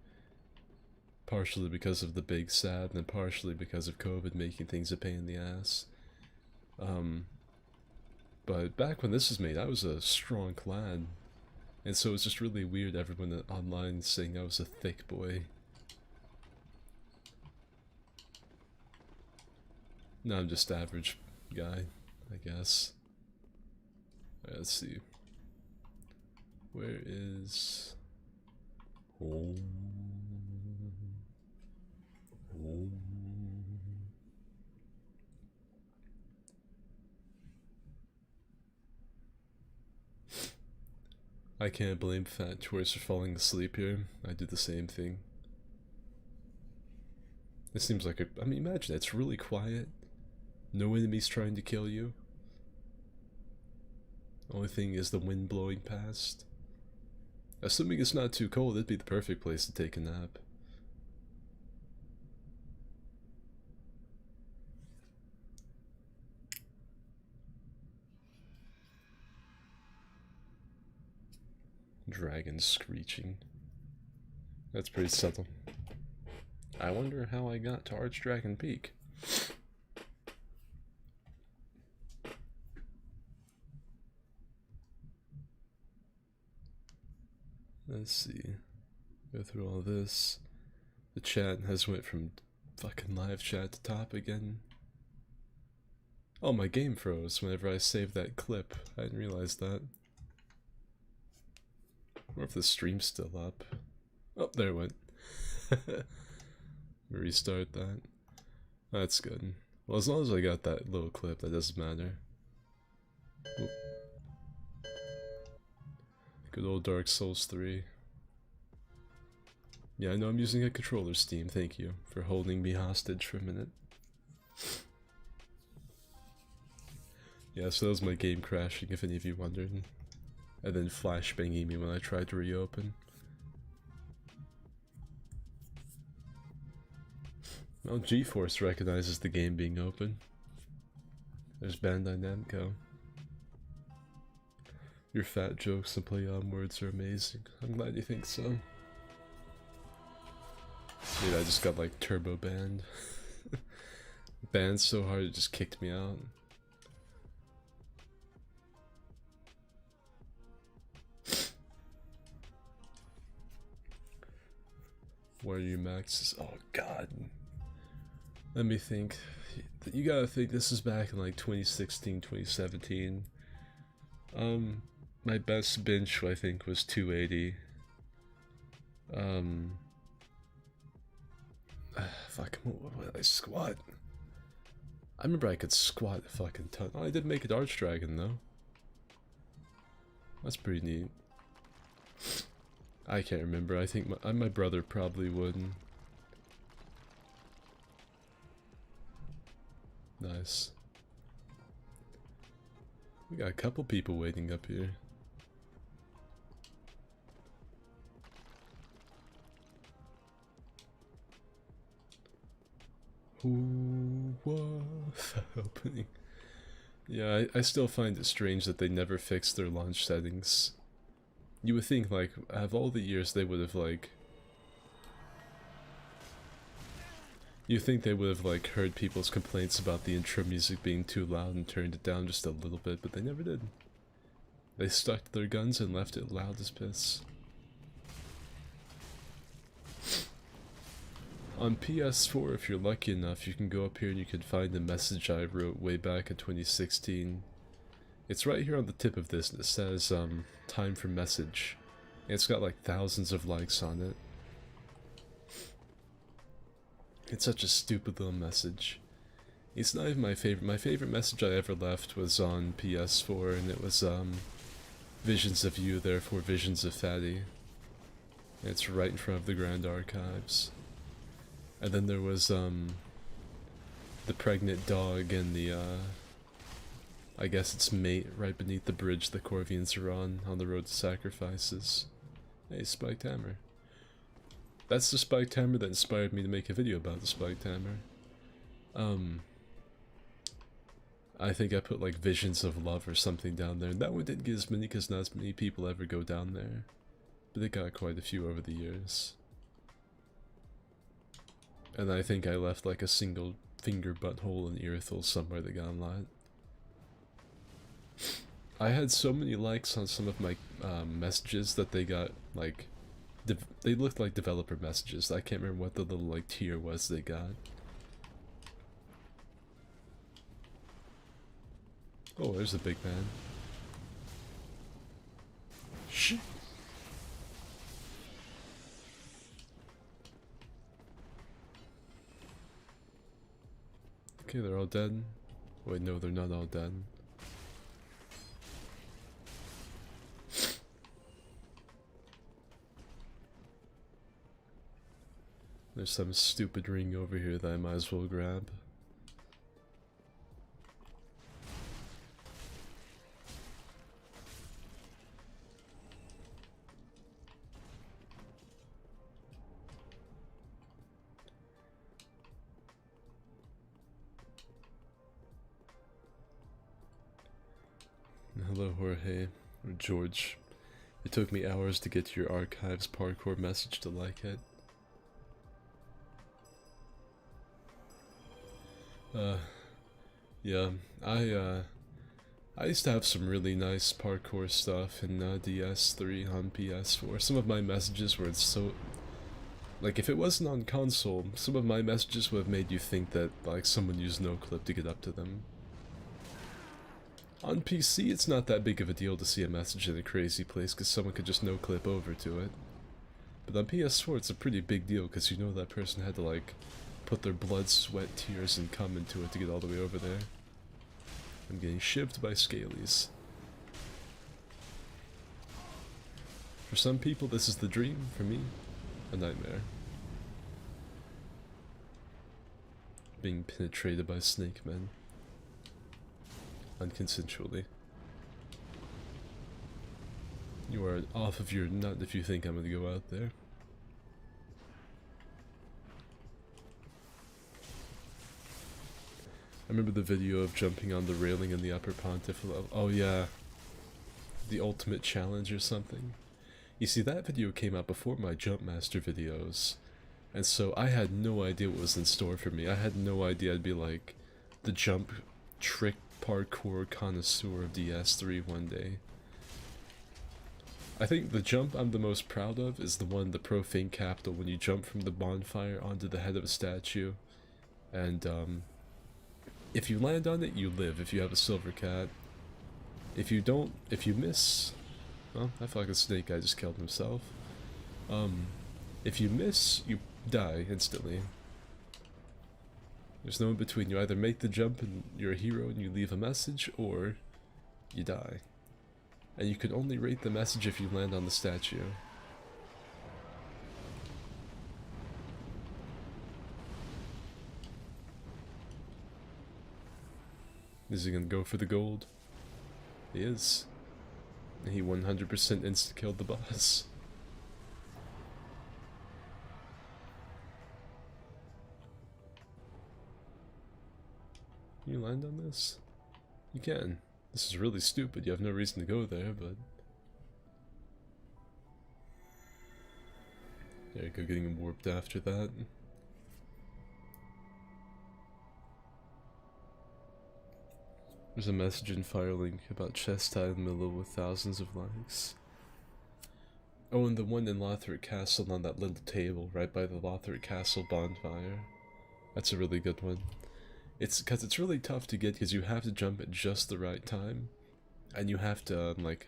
Speaker 1: Partially because of the big sad, and then partially because of COVID making things a pain in the ass. But back when this was made, I was a strong lad. And so it's just really weird everyone online saying I was a thick boy. No, I'm just average guy, I guess. Alright, let's see. Where is home? Home. I can't blame Fat Choice for falling asleep here. I did the same thing. It seems like I mean, imagine it's really quiet. No enemies trying to kill you. Only thing is the wind blowing past. Assuming it's not too cold, it'd be the perfect place to take a nap. Dragon screeching. That's pretty subtle. I wonder how I got to Archdragon Peak. Let's see. Go through all this. The chat has went from fucking live chat to top again. Oh, my game froze whenever I saved that clip. I didn't realize that. Or if the stream's still up. Oh, there it went. Restart that. That's good. Well, as long as I got that little clip, that doesn't matter. Oop. Good old Dark Souls 3. Yeah, I know I'm using a controller, Steam. Thank you for holding me hostage for a minute. Yeah, so that was my game crashing, if any of you wondered. And then flashbanging me when I tried to reopen. Well, GeForce recognizes the game being open. There's Bandai Namco. Your fat jokes and play on words are amazing. I'm glad you think so. Dude, I just got like turbo banned. Banned so hard it just kicked me out. Where are your maxes? Oh god. Let me think. You gotta think this is back in like 2016, 2017. My best bench I think was 280. Fuck, what did I squat? I remember I could squat a fucking ton. Oh, I did make it Archdragon though. That's pretty neat. I can't remember. I think my brother probably would. Nice. We got a couple people waiting up here. Who was opening? Yeah, I still find it strange that they never fixed their launch settings. You would think, like, of all the years they would have, like... You think they would have, like, heard people's complaints about the intro music being too loud and turned it down just a little bit, but they never did. They stuck to their guns and left it loud as piss. On PS4, if you're lucky enough, you can go up here and you can find a message I wrote way back in 2016. It's right here on the tip of this, and it says, time for message. And it's got like thousands of likes on it. It's such a stupid little message. It's not even my favorite. My favorite message I ever left was on PS4, and it was, Visions of you, therefore visions of Fatty. And it's right in front of the Grand Archives. And then there was, the pregnant dog and the, I guess it's mate right beneath the bridge the Corvians are on the road to sacrifices. Hey, Spiked Hammer. That's the Spiked Hammer that inspired me to make a video about the Spiked Hammer. I think I put like Visions of Love or something down there. That one didn't get as many because not as many people ever go down there. But it got quite a few over the years. And I think I left like a single finger butthole and earthole somewhere that got a lot. I had so many likes on some of my messages that they got like... they looked like developer messages. I can't remember what the little like tier was they got. Oh, there's a big man. Shit. Okay, they're all dead. Wait, no, they're not all dead. There's some stupid ring over here that I might as well grab. Hello, Jorge, or George. It took me hours to get to your archives parkour message to like it. Yeah, I used to have some really nice parkour stuff in DS3 on PS4. Some of my messages were so... like, if it wasn't on console, some of my messages would have made you think that, like, someone used no-clip to get up to them. On PC, it's not that big of a deal to see a message in a crazy place because someone could just no-clip over to it. But on PS4, it's a pretty big deal because you know that person had to, like, put their blood, sweat, tears, and cum into it to get all the way over there. I'm getting shivved by Scalies. For some people, this is the dream. For me, a nightmare. Being penetrated by snake men. Unconsensually. You are off of your nut if you think I'm gonna go out there. I remember the video of jumping on the railing in the upper pontiff level. Oh yeah. The ultimate challenge or something. You see, that video came out before my Jump Master videos. And so I had no idea what was in store for me. I had no idea I'd be like the jump trick parkour connoisseur of DS3 one day. I think the jump I'm the most proud of is the one in the Profane Capital when you jump from the bonfire onto the head of a statue. And if you land on it, you live if you have a silver cat. If you don't, if you miss... well, I feel like a snake guy just killed himself. If you miss, you die instantly. There's no in between. You either make the jump and you're a hero and you leave a message, or you die. And you can only rate the message if you land on the statue. Is he gonna go for the gold? He is. And he 100% insta-killed the boss. Can you land on this? You can. This is really stupid. You have no reason to go there, but... There you go, getting warped after that. There's a message in Firelink about chest high in the middle with thousands of likes. Oh, and the one in Lothric Castle on that little table right by the Lothric Castle bonfire. That's a really good one. It's because it's really tough to get because you have to jump at just the right time. And you have to, like,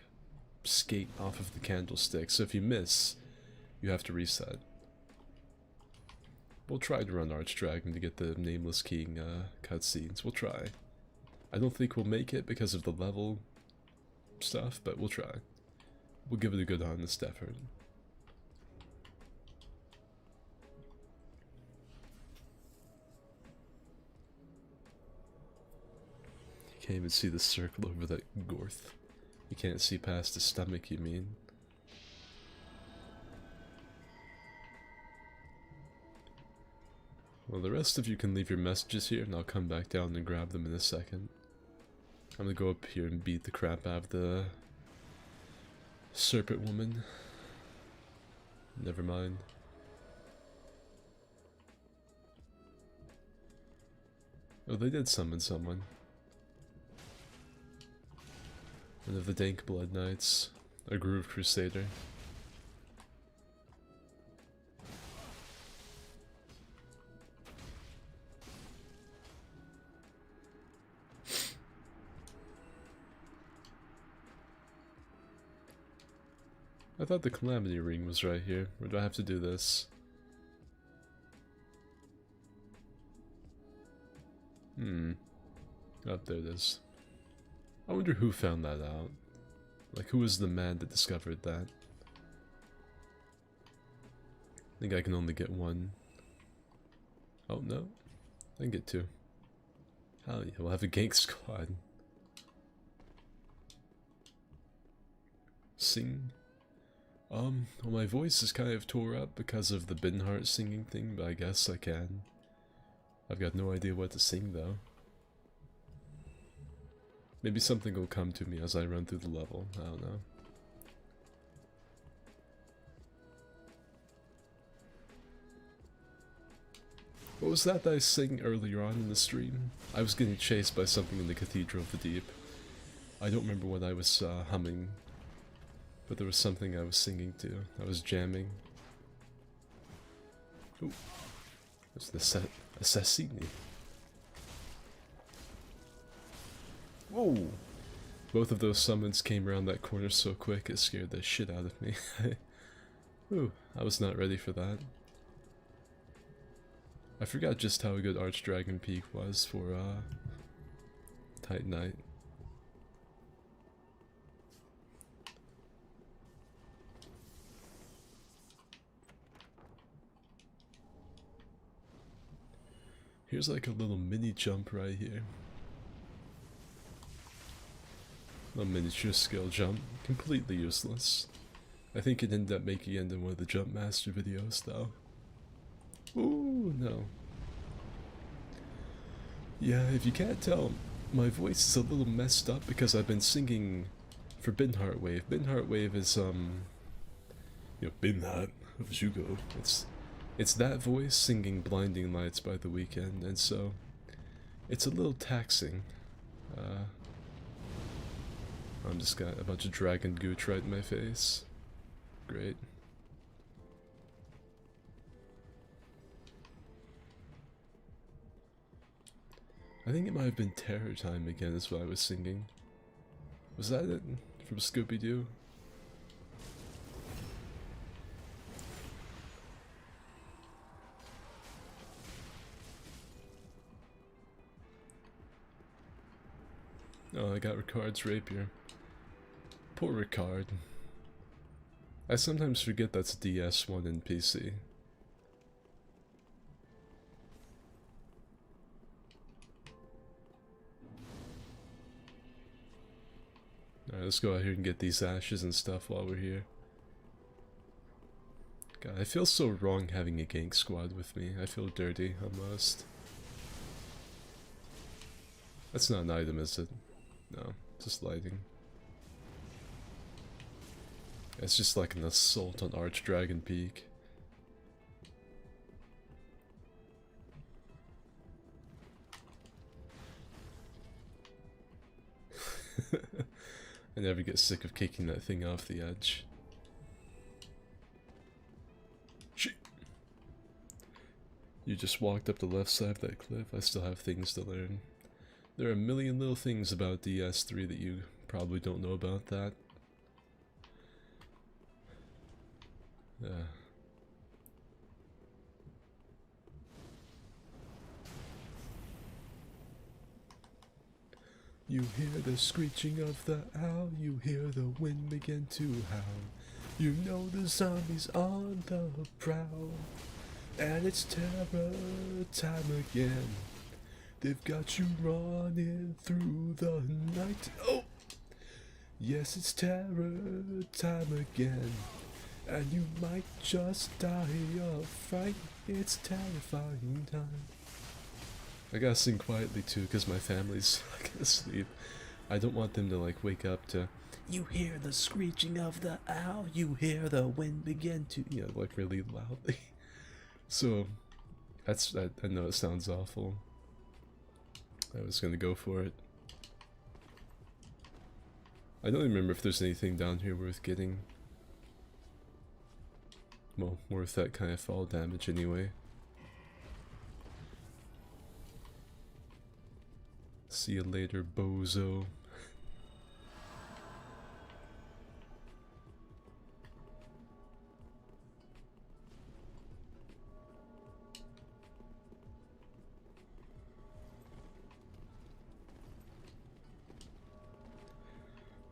Speaker 1: skate off of the candlestick. So if you miss, you have to reset. We'll try to run Archdragon to get the Nameless King cutscenes. We'll try. I don't think we'll make it because of the level stuff, but we'll try. We'll give it a good honest effort. You can't even see the circle over that Gorth. You can't see past the stomach, you mean? Well, the rest of you can leave your messages here, and I'll come back down and grab them in a second. I'm gonna go up here and beat the crap out of the serpent woman. Never mind. Oh, they did summon someone. One of the Dank Blood Knights. A Groove Crusader. I thought the Calamity Ring was right here. Or do I have to do this? Oh, there it is. I wonder who found that out. Like, who was the man that discovered that? I think I can only get one. Oh, no. I can get two. Hell yeah, we'll have a gank squad. Sing. Well, my voice is kind of tore up because of the Binhart singing thing, but I guess I can. I've got no idea what to sing, though. Maybe something will come to me as I run through the level, I don't know. What was that I sang earlier on in the stream? I was getting chased by something in the Cathedral of the Deep. I don't remember what I was humming. But there was something I was singing to. I was jamming. Ooh. There's the Assassini. Whoa! Both of those summons came around that corner so quick it scared the shit out of me. Ooh, I was not ready for that. I forgot just how good Archdragon Peak was for Titan Knight. Here's like a little mini jump right here. A miniature skill jump. Completely useless. I think it ended up making it into one of the Jump Master videos though. Ooh, no. Yeah, if you can't tell, my voice is a little messed up because I've been singing for Binhart Wave. Binhart Wave is, Binhart of Jugo. It's that voice singing Blinding Lights by The Weeknd, and so it's a little taxing. I'm just got a bunch of dragon gooch right in my face. Great. I think it might have been Terror Time again is what I was singing. Was that it? From Scooby-Doo? Oh, I got Ricard's rapier. Poor Ricard. I sometimes forget that's DS1 in PC. Alright, let's go out here and get these ashes and stuff while we're here. God, I feel so wrong having a gank squad with me. I feel dirty, almost. That's not an item, is it? No, just lighting. It's just like an assault on Archdragon Peak. I never get sick of kicking that thing off the edge. Shit. You just walked up the left side of that cliff. I still have things to learn. There are a million little things about DS3 that you probably don't know about that. You hear the screeching of the owl, you hear the wind begin to howl. You know the zombies on the prowl, and it's terror time again. They've got you running through the night. Oh! Yes, it's terror time again. And you might just die of fright. It's terrifying time. I gotta sing quietly too, because my family's asleep. I don't want them to like wake up to, you hear the screeching of the owl, you hear the wind begin to, you know, like really loudly. So, I know it sounds awful. I was gonna go for it. I don't remember if there's anything down here worth getting. Well, worth that kind of fall damage anyway. See you later, bozo.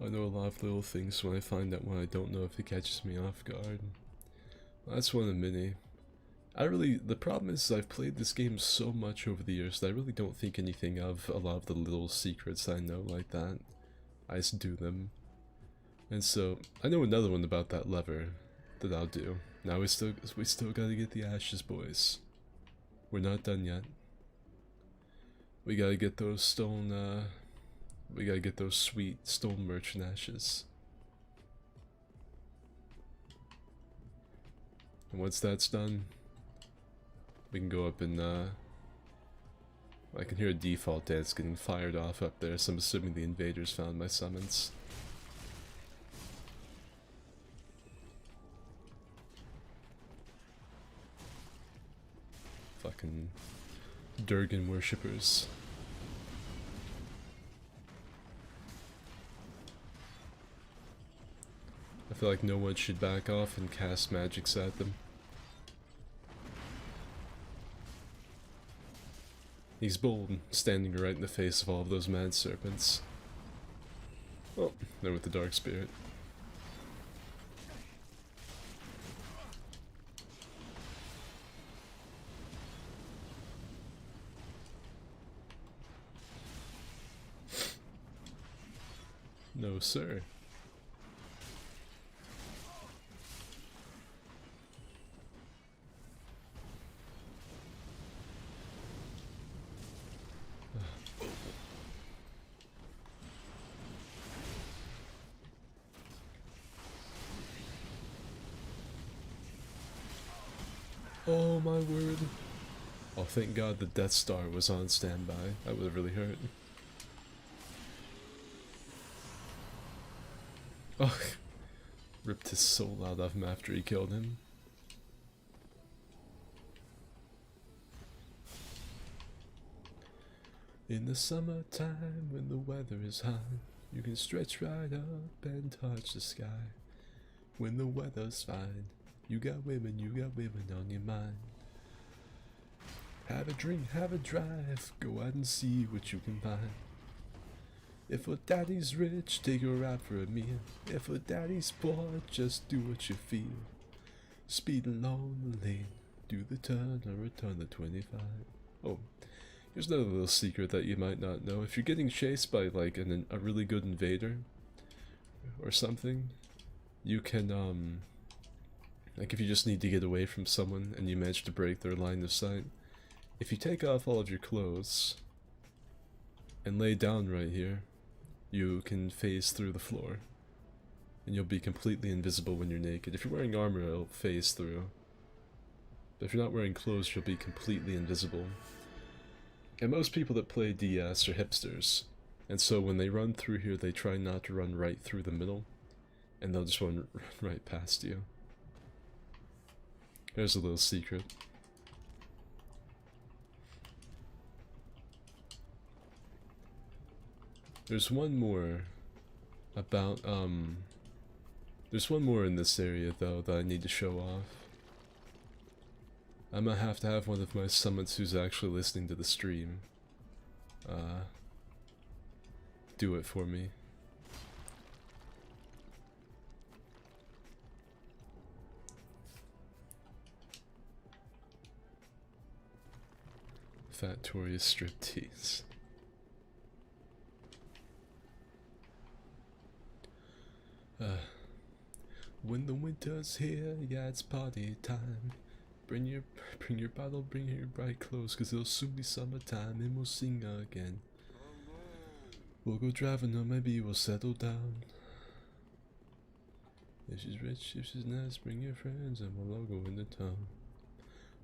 Speaker 1: I know a lot of little things when I find out one I don't know if it catches me off guard. That's one of many. The problem is I've played this game so much over the years that I really don't think anything of a lot of the little secrets I know like that. I just do them. And so, I know another one about that lever that I'll do. Now we still gotta get the ashes, boys. We're not done yet. We gotta get those stone, we gotta get those sweet stone merchant ashes. And once that's done, we can go up and, I can hear a default dance getting fired off up there, so I'm assuming the invaders found my summons. Fucking Durgan worshippers. I feel like no one should back off and cast magics at them. He's bold, standing right in the face of all of those mad serpents. Oh, they're with the dark spirit. No, sir. Oh my word. Oh, thank God the Death Star was on standby. That would have really hurt. Oh, ripped his soul out of him after he killed him. In the summertime when the weather is hot, you can stretch right up and touch the sky. When the weather's fine, you got women on your mind. Have a drink, have a drive, go out and see what you can find. If her daddy's rich, take her out for a meal. If her daddy's poor, just do what you feel. Speed along the lane, do the turn or return the 25. Oh, here's another little secret that you might not know. If you're getting chased by like a really good invader or something, you can like if you just need to get away from someone and you manage to break their line of sight, if you take off all of your clothes and lay down right here, you can phase through the floor. And you'll be completely invisible when you're naked. If you're wearing armor, it'll phase through. But if you're not wearing clothes, you'll be completely invisible. And most people that play DS are hipsters. And so when they run through here, they try not to run right through the middle. And they'll just run right past you. There's a little secret. There's one more about, there's one more in this area though that I need to show off. I'm gonna have to have one of my summons who's actually listening to the stream, do it for me. Factorious striptease. When the winter's here, yeah, it's party time. Bring your bottle, bring your bright clothes, 'cause it'll soon be summertime and we'll sing again. We'll go driving or maybe we'll settle down. If she's rich, if she's nice, bring your friends and we'll all go into town.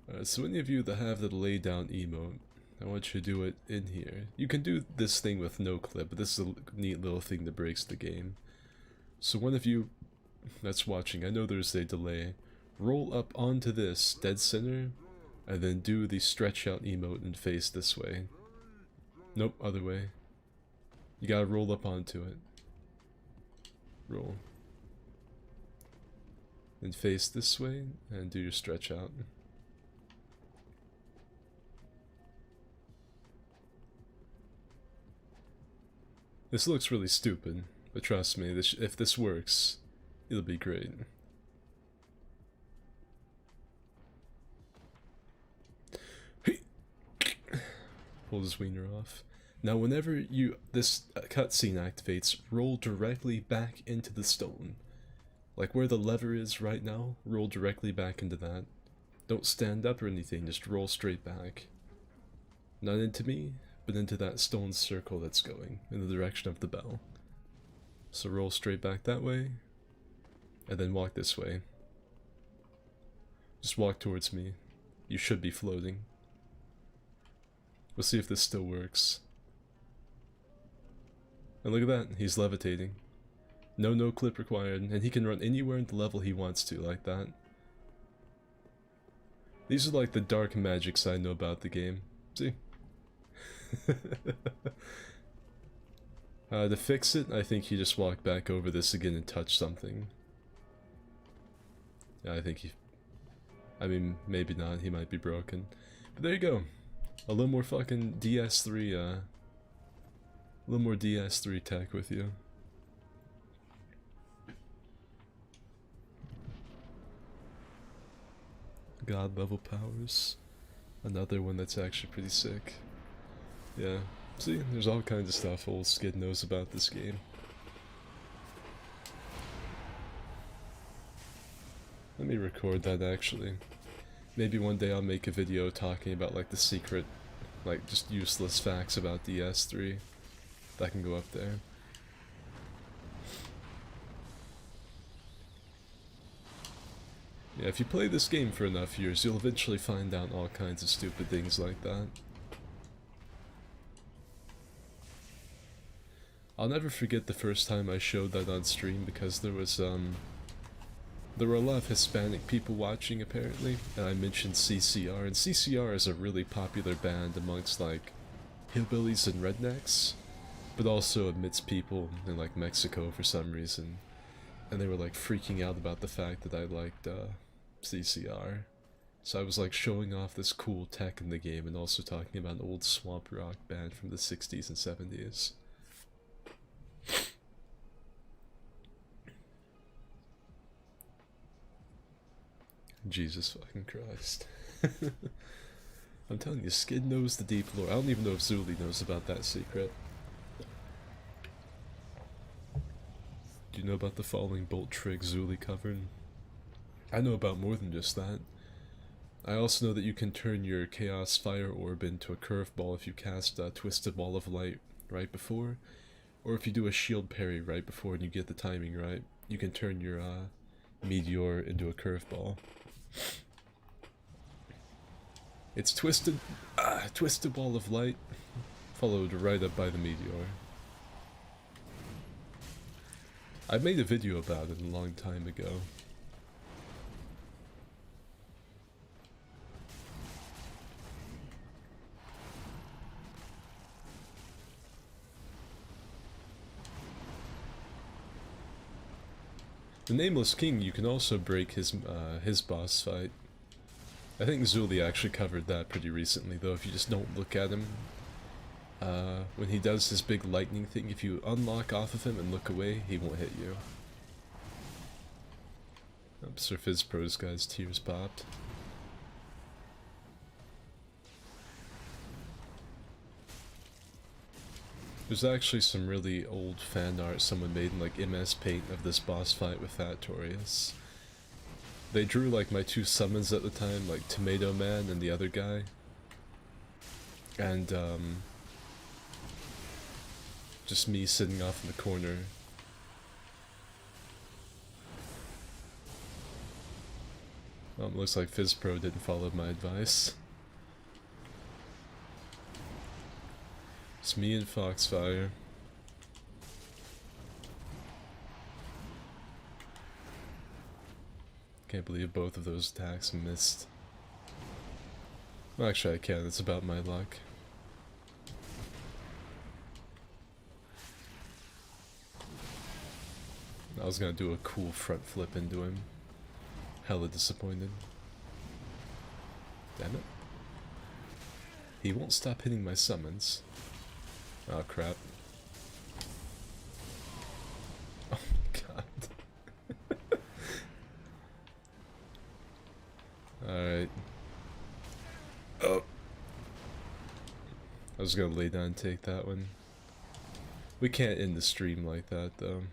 Speaker 1: Alright, so any of you that have the lay down emote, I want you to do it in here. You can do this thing with no clip, but this is a neat little thing that breaks the game. So one of you that's watching, I know there's a delay, roll up onto this dead center, and then do the stretch out emote and face this way. Nope, other way. You gotta roll up onto it. Roll. And face this way, and do your stretch out. This looks really stupid, but trust me, if this works, it'll be great. Pull his wiener off. Now whenever this cutscene activates, roll directly back into the stone. Like where the lever is right now, roll directly back into that. Don't stand up or anything, just roll straight back. Not into me, but into that stone circle that's going, in the direction of the bell. So roll straight back that way, and then walk this way. Just walk towards me. You should be floating. We'll see if this still works. And look at that, he's levitating. No clip required, and he can run anywhere in the level he wants to, like that. These are like the dark magics I know about the game. See? To fix it, I think he just walked back over this again and touched something. Yeah, I think he... I mean, maybe not, he might be broken. But there you go. A little more fucking DS3, a little more DS3 tech with you. God level powers. Another one that's actually pretty sick. Yeah, see, there's all kinds of stuff old Skid knows about this game. Let me record that actually. Maybe one day I'll make a video talking about like the secret, like just useless facts about DS3 that can go up there. Yeah, if you play this game for enough years, you'll eventually find out all kinds of stupid things like that. I'll never forget the first time I showed that on stream because there was, there were a lot of Hispanic people watching apparently, and I mentioned CCR, and CCR is a really popular band amongst like hillbillies and rednecks, but also amidst people in like Mexico for some reason. And they were like freaking out about the fact that I liked CCR. So I was like showing off this cool tech in the game and also talking about an old swamp rock band from the 60s and 70s. Jesus fucking Christ. I'm telling you, Skid knows the deep lore. I don't even know if Zuli knows about that secret. Do you know about the falling bolt trick Zuli covered? I know about more than just that. I also know that you can turn your Chaos Fire Orb into a curveball if you cast a Twisted Wall of Light right before, or if you do a shield parry right before and you get the timing right, you can turn your Meteor into a curveball. It's Twisted Wall of Light, followed right up by the Meteor. I made a video about it a long time ago. The Nameless King, you can also break his boss fight. I think Zuli actually covered that pretty recently, though. If you just don't look at him, when he does his big lightning thing, if you unlock off of him and look away, he won't hit you. Oh, Sir Fizzpro's guy's tears popped. There's actually some really old fan art someone made in like MS Paint of this boss fight with Factorius. They drew like my two summons at the time, like Tomato Man and the other guy. And just me sitting off in the corner. It looks like Fizzpro didn't follow my advice. It's me and Foxfire. Can't believe both of those attacks missed. Well, actually I can, it's about my luck. I was gonna do a cool front flip into him. Hella disappointed. Damn it. He won't stop hitting my summons. Oh crap. Oh my god. Alright. Oh. I was gonna lay down and take that one. We can't end the stream like that though.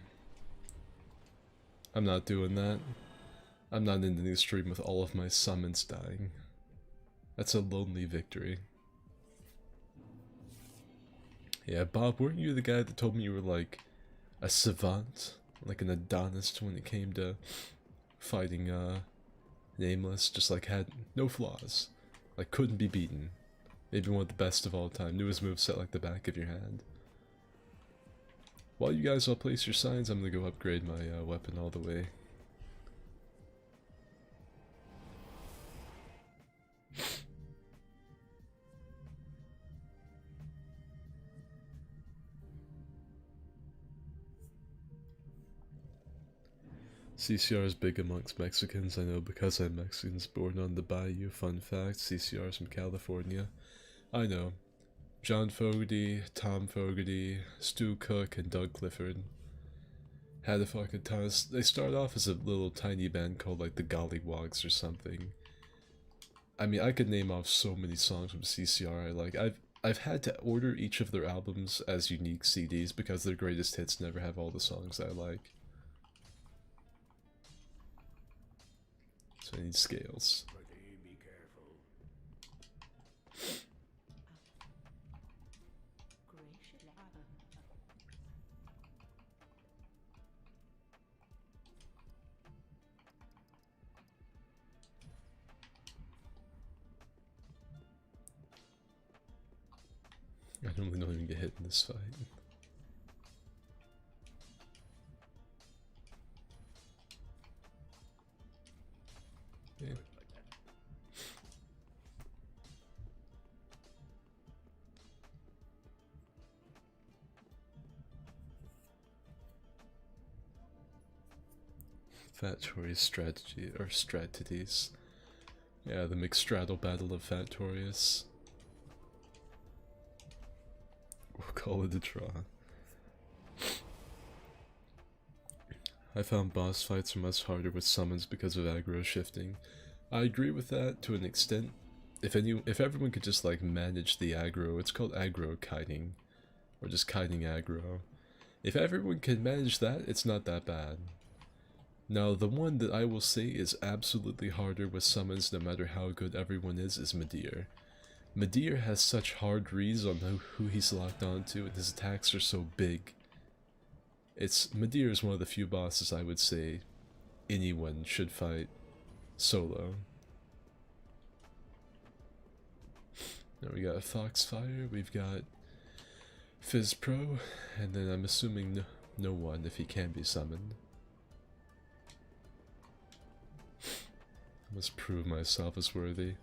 Speaker 1: I'm not doing that. I'm not ending the stream with all of my summons dying. That's a lonely victory. Yeah, Bob, weren't you the guy that told me you were like a savant? Like an Adonis when it came to fighting Nameless? Just like had no flaws. Like couldn't be beaten. Maybe one of the best of all time. Knew his moveset like the back of your hand. While you guys all place your signs, I'm gonna go upgrade my weapon all the way. CCR is big amongst Mexicans, I know because I'm Mexican, born on the bayou. Fun fact, CCR is from California. I know. John Fogerty, Tom Fogerty, Stu Cook, and Doug Clifford had a fucking ton. They started off as a little tiny band called like the Gollywogs or something. I mean, I could name off so many songs from CCR. Like I've had to order each of their albums as unique CDs because their greatest hits never have all the songs I like. So I need scales.
Speaker 3: Be careful.
Speaker 1: I normally don't even get hit in this fight. Yeah. Factorius strategy or strategies. Yeah, the McStraddle battle of Factorius. We'll call it a draw. I found boss fights are much harder with summons because of aggro shifting. I agree with that to an extent. If everyone could just like manage the aggro, it's called aggro kiting, or just kiting aggro. If everyone can manage that, it's not that bad. Now, the one that I will say is absolutely harder with summons no matter how good everyone is Midir. Midir has such hard reads on who he's locked onto, and his attacks are so big. Midir is one of the few bosses I would say anyone should fight solo. Now we got Foxfire, we've got Fizz Pro, and then I'm assuming no one if he can be summoned. I must prove myself as worthy.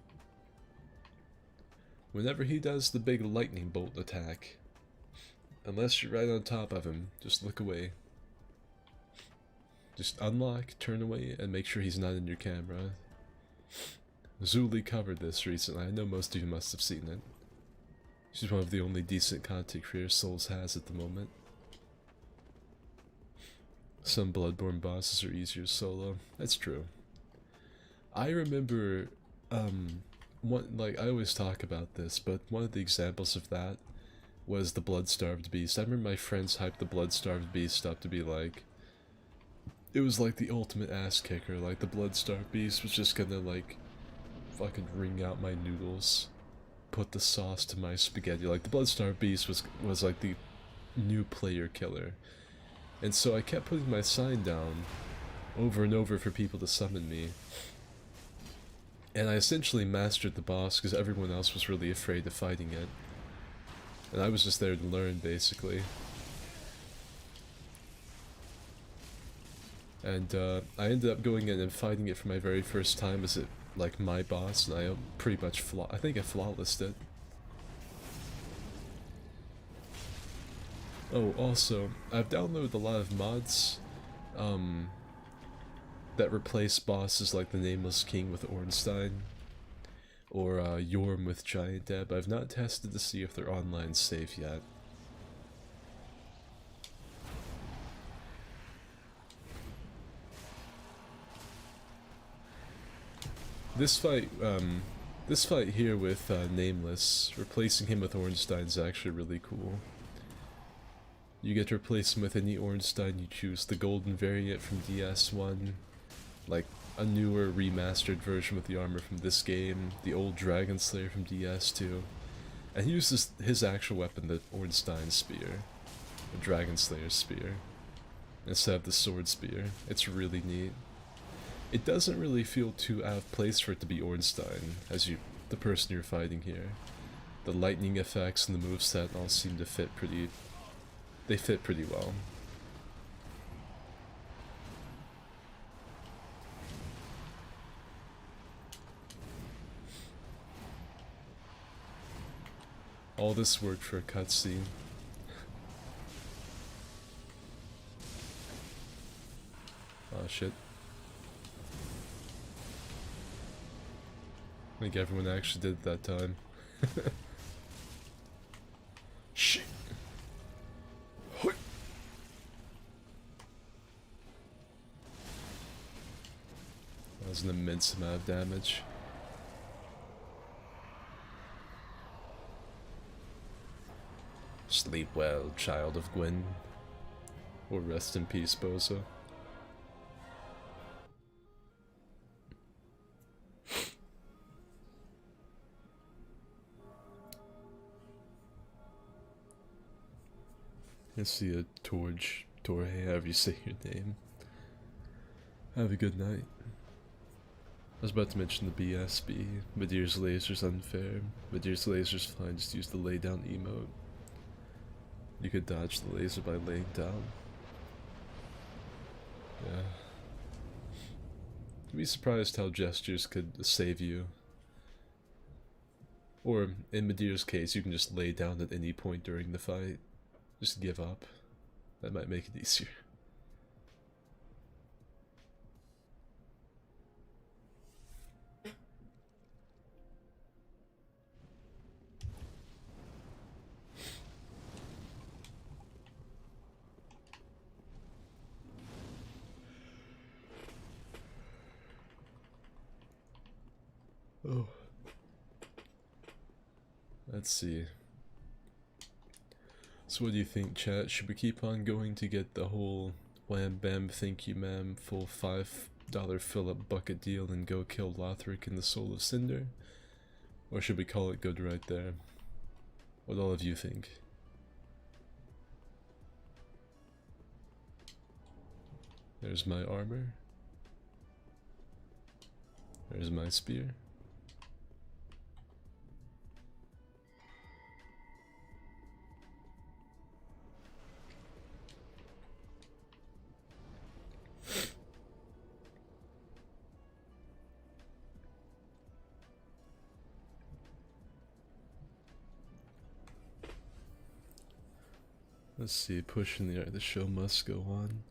Speaker 1: Whenever he does the big lightning bolt attack, unless you're right on top of him, just look away. Just unlock, turn away, and make sure he's not in your camera. Zuli covered this recently. I know most of you must have seen it. She's one of the only decent content creators Souls has at the moment. Some Bloodborne bosses are easier solo. That's true. I remember, like I always talk about this, but one of the examples of that was the Blood-Starved Beast. I remember my friends hyped the Blood-Starved Beast up to be like, it was like the ultimate ass kicker. Like the Blood-Starved Beast was just gonna like fucking wring out my noodles, put the sauce to my spaghetti. Like the Blood-Starved Beast was like the new player killer. And so I kept putting my sign down over and over for people to summon me. And I essentially mastered the boss because everyone else was really afraid of fighting it. And I was just there to learn, basically. And I ended up going in and fighting it for my very first time as like my boss, and I pretty much I think I flawlessed it. Oh, also, I've downloaded a lot of mods that replace bosses like the Nameless King with Ornstein, or Yorm with Giant Deb. I've not tested to see if they're online safe yet. This fight here with Nameless, replacing him with Ornstein is actually really cool. You get to replace him with any Ornstein you choose, the golden variant from DS1, like a newer remastered version with the armor from this game, the old Dragon Slayer from DS2, and he uses his actual weapon, the Ornstein Spear, the Dragon Slayer Spear, instead of the Sword Spear. It's really neat. It doesn't really feel too out of place for it to be Ornstein, as the person you're fighting here. The lightning effects and the moveset all seem to fit pretty well. All this work for a cutscene. Oh shit. I think everyone actually did it that time. Shit. That was an immense amount of damage. Sleep well, child of Gwyn. Or rest in peace, Bozo. I see a Torge, however you say your name. Have a good night. I was about to mention the BSB. Midir's laser's unfair. Midir's laser's fine, just use the lay down emote. You could dodge the laser by laying down. Yeah. You'd be surprised how gestures could save you. Or, in Midir's case, you can just lay down at any point during the fight. Just give up. That might make it easier. Oh. Let's see. So what do you think, chat? Should we keep on going to get the whole wham bam thank you ma'am full $5 fill-up bucket deal and go kill Lothric in the Soul of Cinder? Or should we call it good right there? What all of you think? There's my armor. There's my spear. Let's see, pushing the show must go on.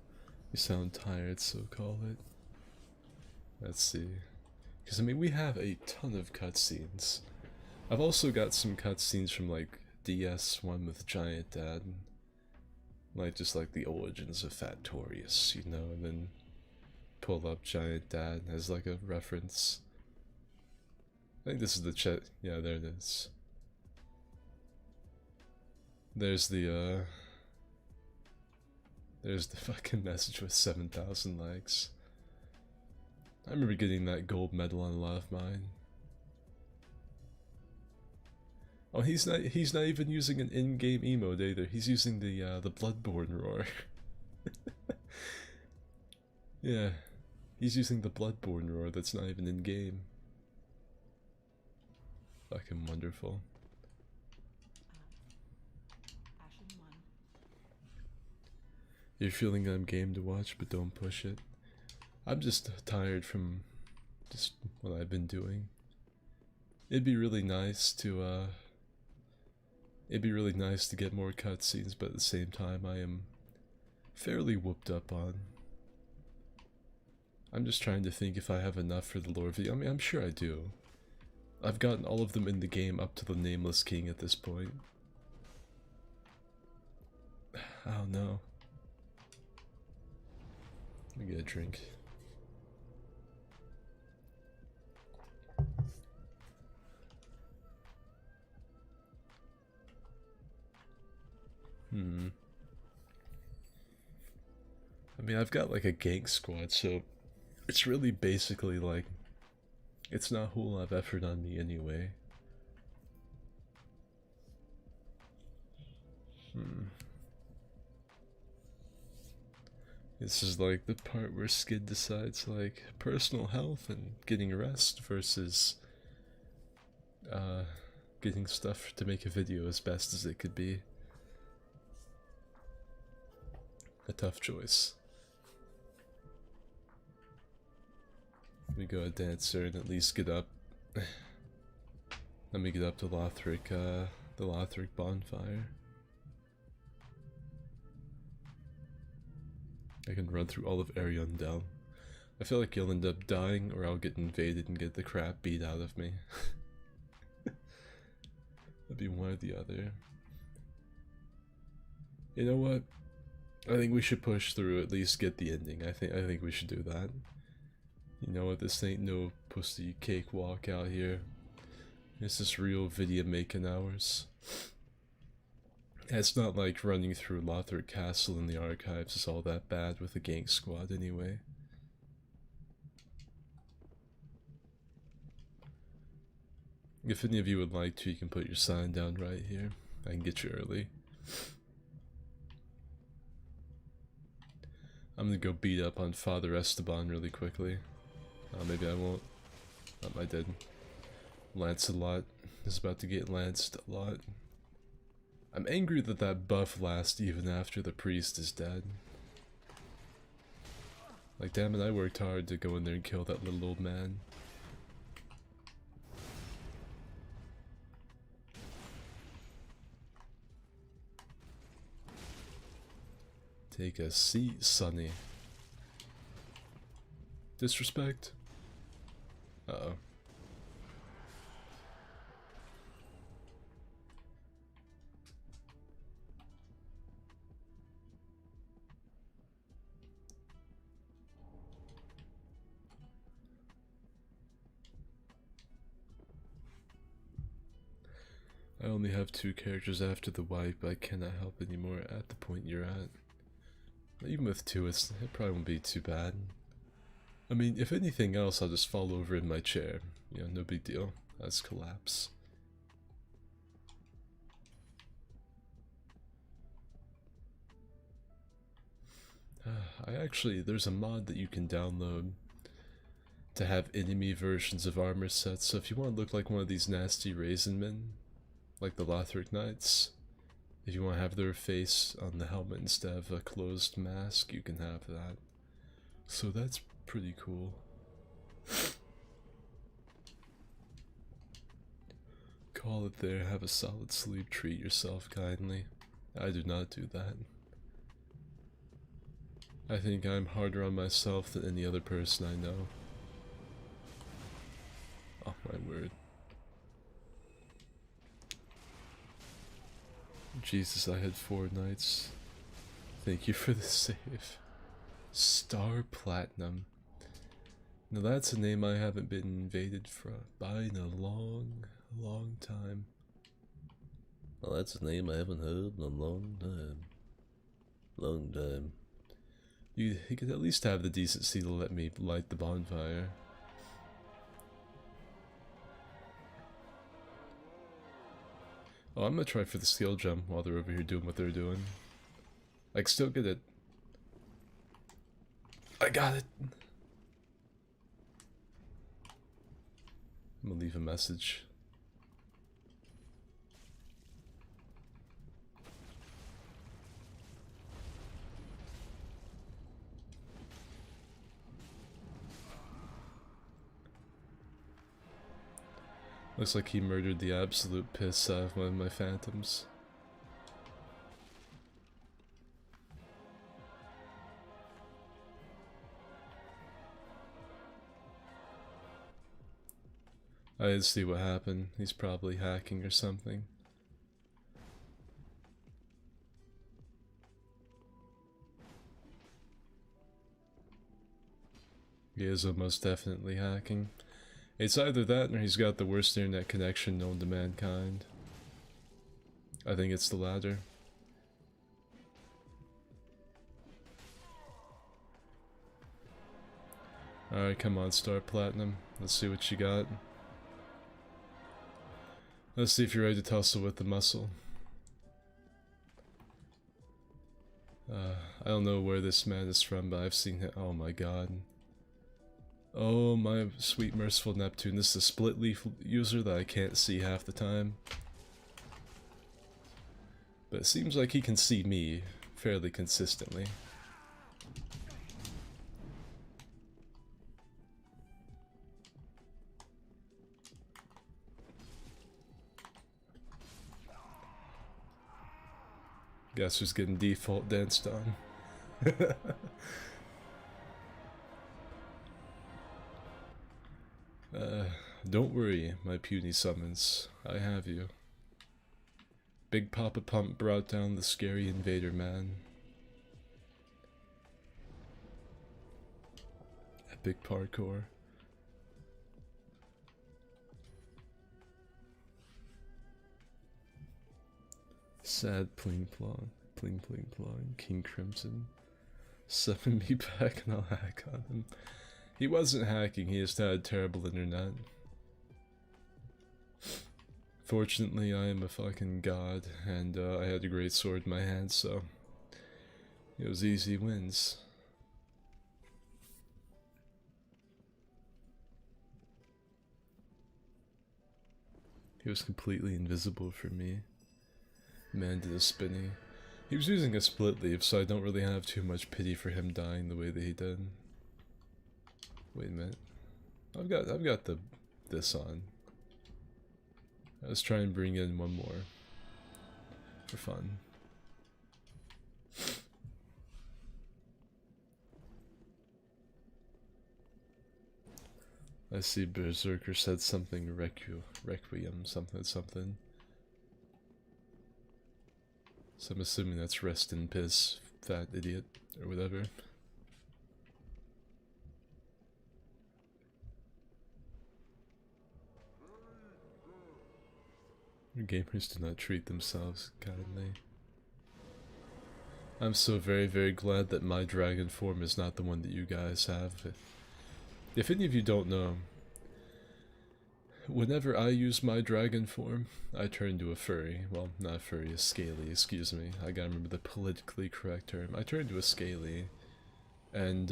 Speaker 1: You sound tired, so call it. Let's see. Because, I mean, we have a ton of cutscenes. I've also got some cutscenes from, like, DS1 with Giant Dad. Like, just like the origins of Factorius, you know, and then pull up Giant Dad as, like, a reference. I think this is the chat. Yeah, there it is. There's the fucking message with 7,000 likes. I remember getting that gold medal on a lot of mine. Oh, he's not even using an in-game emote either. He's using the Bloodborne roar. Yeah, he's using the Bloodborne roar that's not even in-game. Fucking wonderful. You're feeling I'm game to watch, but don't push it. I'm just tired from just what I've been doing. It'd be really nice to get more cutscenes, but at the same time I am fairly whooped up on. I'm just trying to think if I have enough for the lore video. I mean, I'm sure I do. I've gotten all of them in the game up to the Nameless King at this point. I don't know. Let me get a drink. I mean, I've got like a gank squad, so it's really basically like, it's not a whole lot of effort on me anyway. This is like the part where Skid decides like personal health and getting rest versus getting stuff to make a video as best as it could be. A tough choice. Let me go a dancer and at least get up. Let me get up to Lothric, the Lothric bonfire. I can run through all of Ariandel. I feel like you'll end up dying or I'll get invaded and get the crap beat out of me. That'd be one or the other. You know what? I think we should push through, at least get the ending. I think we should do that. You know what? This ain't no pussy cakewalk out here. This is real video making hours. It's not like running through Lothric Castle in the archives is all that bad with a gank squad anyway. If any of you would like to, you can put your sign down right here. I can get you early. I'm gonna go beat up on Father Esteban really quickly. Maybe I won't. I did. Lancelot is about to get lanced a lot. I'm angry that that buff lasts even after the priest is dead. Like, damn it, I worked hard to go in there and kill that little old man. Take a seat, Sonny. Disrespect? Uh-oh. I only have 2 characters after the wipe. I cannot help anymore at the point you're at. Even with 2, it probably won't be too bad. I mean, if anything else, I'll just fall over in my chair. You know, no big deal. That's collapse. There's a mod that you can download to have enemy versions of armor sets, so if you want to look like one of these nasty raisin men, like the Lothric Knights, if you want to have their face on the helmet instead of a closed mask, you can have that. So that's pretty cool. Call it there, have a solid sleep, treat yourself kindly. I do not do that. I think I'm harder on myself than any other person I know. Oh my word. Jesus, I had 4 nights. Thank you for the save. Star Platinum. Now that's a name I haven't been invaded by in a long time. Well, that's a name I haven't heard in a long time. Long time. You could at least have the decency to let me light the bonfire. Oh, I'm gonna try for the skill jump while they're over here doing what they're doing. I can still get it. I got it! I'm gonna leave a message. Looks like he murdered the absolute piss out of one of my phantoms. I didn't see what happened. He's probably hacking or something. He is almost definitely hacking. It's either that or he's got the worst internet connection known to mankind. I think it's the latter. Alright, come on, Star Platinum. Let's see what you got. Let's see if you're ready to tussle with the muscle. I don't know where this man is from, but I've seen him. Oh my god. Oh my sweet merciful Neptune, this is a split leaf user that I can't see half the time. But it seems like he can see me fairly consistently. Guess who's getting default danced on? Don't worry, my puny summons. I have you. Big Papa Pump brought down the scary invader man. Epic parkour. Sad pling plong, pling pling plong, King Crimson. Summon me back and I'll hack on him. He wasn't hacking, he just had terrible internet. Fortunately, I am a fucking god, and I had a great sword in my hand, so it was easy wins. He was completely invisible for me. Man did a spinny. He was using a split leaf, so I don't really have too much pity for him dying the way that he did. Wait a minute. I've got this on. Let's try and bring in one more for fun. I see Berserker said something requiem something. So I'm assuming that's rest in piss, fat idiot, or whatever. Gamers do not treat themselves kindly. I'm so very, very glad that my dragon form is not the one that you guys have. If any of you don't know, whenever I use my dragon form, I turn into a furry. Well, not a furry, a scaly, excuse me. I gotta remember the politically correct term. I turn into a scaly. And,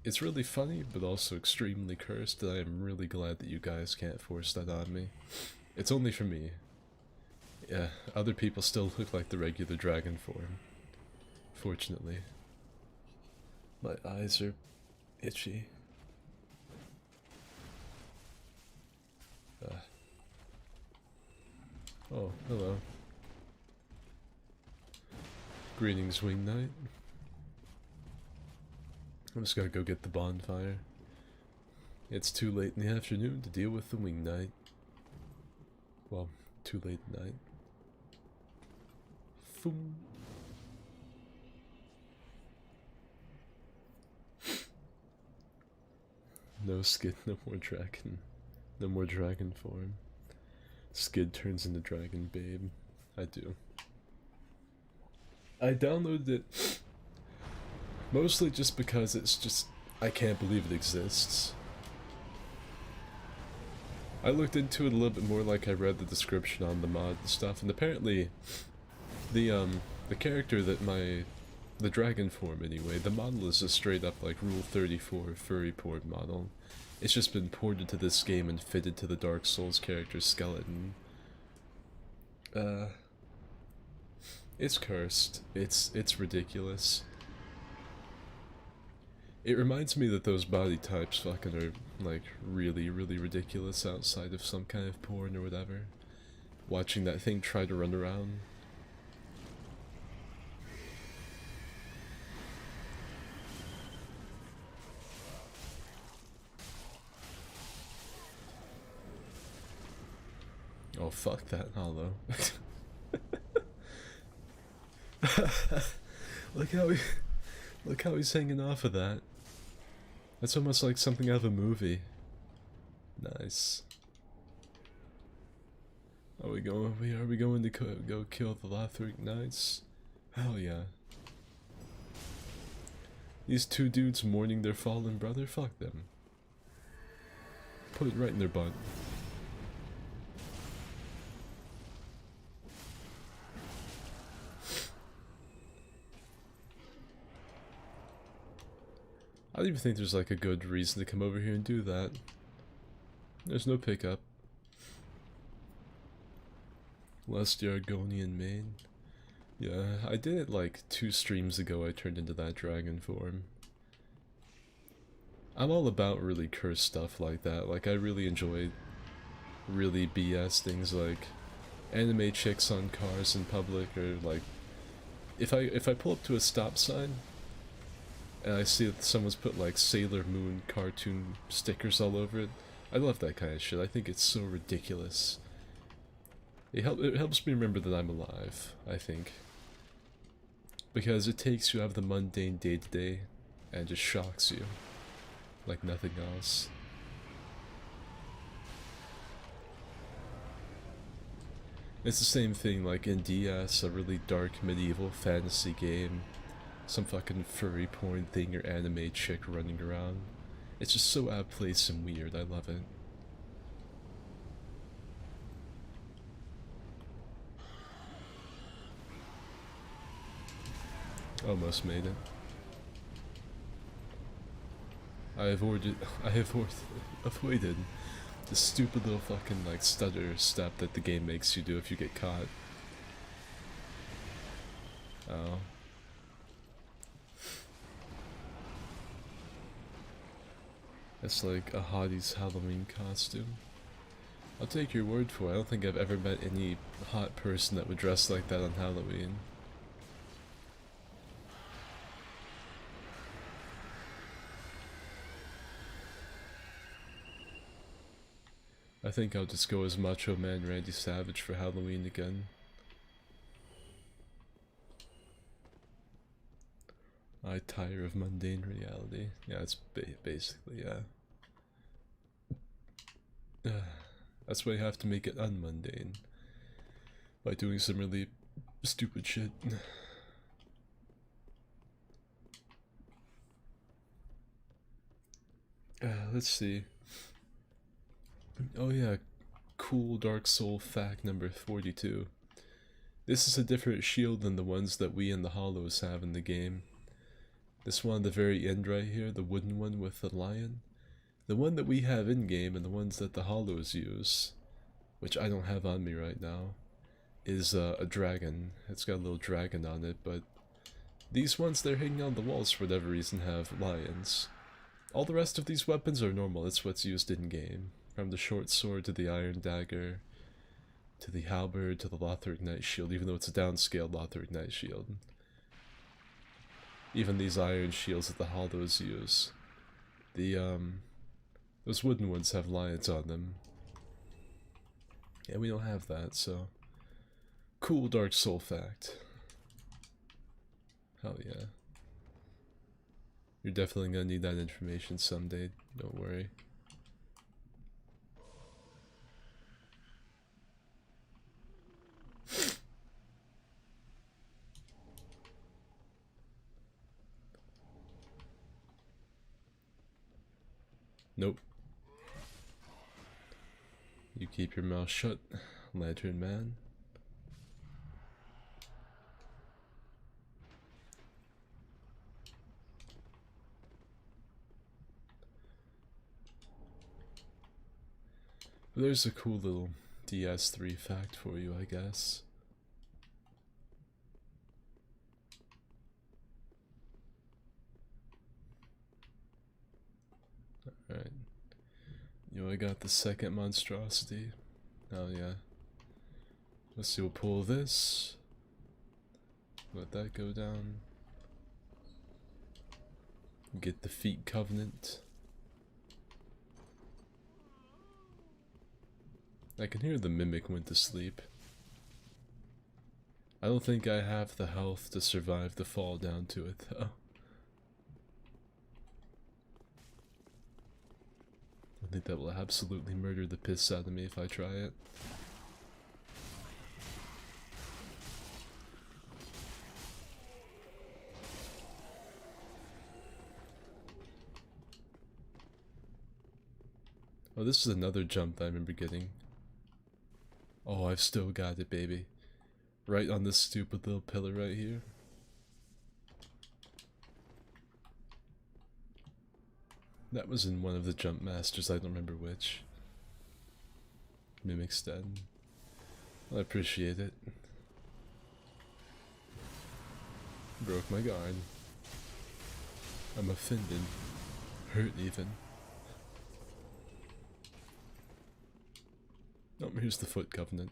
Speaker 1: it's really funny, but also extremely cursed, and I am really glad that you guys can't force that on me. It's only for me. Yeah, other people still look like the regular dragon form. Fortunately. My eyes are itchy. Oh, hello. Greetings, Wing Knight. I'm just gonna go get the bonfire. It's too late in the afternoon to deal with the Wing Knight. Well, too late at night. Foom. No Skid, no more dragon. No more dragon form. Skid turns into dragon, babe. I do. I downloaded it mostly just because it's just, I can't believe it exists. I looked into it a little bit more, like I read the description on the mod and stuff, and apparently the character that the dragon form anyway, the model is a straight up like Rule 34 furry porn model. It's just been ported to this game and fitted to the Dark Souls character's skeleton. It's cursed. It's ridiculous. It reminds me that those body types fucking are, like, really, really ridiculous outside of some kind of porn or whatever. Watching that thing try to run around. Oh, fuck that hollow. Look how he's hanging off of that. That's almost like something out of a movie. Nice. Are we going to go kill the Lothric Knights? Hell yeah. These two dudes mourning their fallen brother? Fuck them. Put it right in their butt. I don't even think there's like a good reason to come over here and do that. There's no pickup. Last Argonian main. Yeah, I did it like 2 streams ago. I turned into that dragon form. I'm all about really cursed stuff like that. Like, I really enjoy really BS things like anime chicks on cars in public, or like if I pull up to a stop sign and I see that someone's put like Sailor Moon cartoon stickers all over it, I love that kind of shit. I think it's so ridiculous. It helps me remember that I'm alive, I think. Because it takes you out of the mundane day-to-day and just shocks you like nothing else. It's the same thing like in DS, a really dark medieval fantasy game. Some fucking furry porn thing or anime chick running around. It's just so out of place and weird. I love it. Almost made it. I avoided the stupid little fucking like stutter step that the game makes you do if you get caught. Oh. It's like a hottie's Halloween costume. I'll take your word for it. I don't think I've ever met any hot person that would dress like that on Halloween. I think I'll just go as Macho Man Randy Savage for Halloween again. I tire of mundane reality. Yeah, it's basically, yeah. That's why you have to make it unmundane. by doing some really stupid shit. Let's see. Oh yeah, cool Dark Soul fact number 42. This is a different shield than the ones that we and the Hollows have in the game. This one at the very end right here, the wooden one with the lion. The one that we have in-game and the ones that the Hollows use, which I don't have on me right now, is a dragon. It's got a little dragon on it, but these ones they're hanging on the walls for whatever reason have lions. All the rest of these weapons are normal, it's what's used in-game. From the short sword to the iron dagger, to the halberd, to the Lothric Knight shield, even though it's a downscaled Lothric Knight shield. Even these iron shields that the Hollows use. Those wooden ones have lions on them. Yeah, we don't have that, so... Cool Dark Soul fact. Hell yeah. You're definitely gonna need that information someday, don't worry. Nope. You keep your mouth shut, Lantern Man. There's a cool little DS3 fact for you, I guess. Alright. You know, I got the second monstrosity. Oh yeah. Let's see, we'll pull this. Let that go down. Get the Feet Covenant. I can hear the Mimic went to sleep. I don't think I have the health to survive the fall down to it, though. I think that will absolutely murder the piss out of me if I try it. Oh, this is another jump that I remember getting. Oh, I've still got it, baby. Right on this stupid little pillar right here. That was in one of the jump masters, I don't remember which. Mimic's dead. I appreciate it. Broke my guard. I'm offended. Hurt even. Oh, here's the Foot Covenant.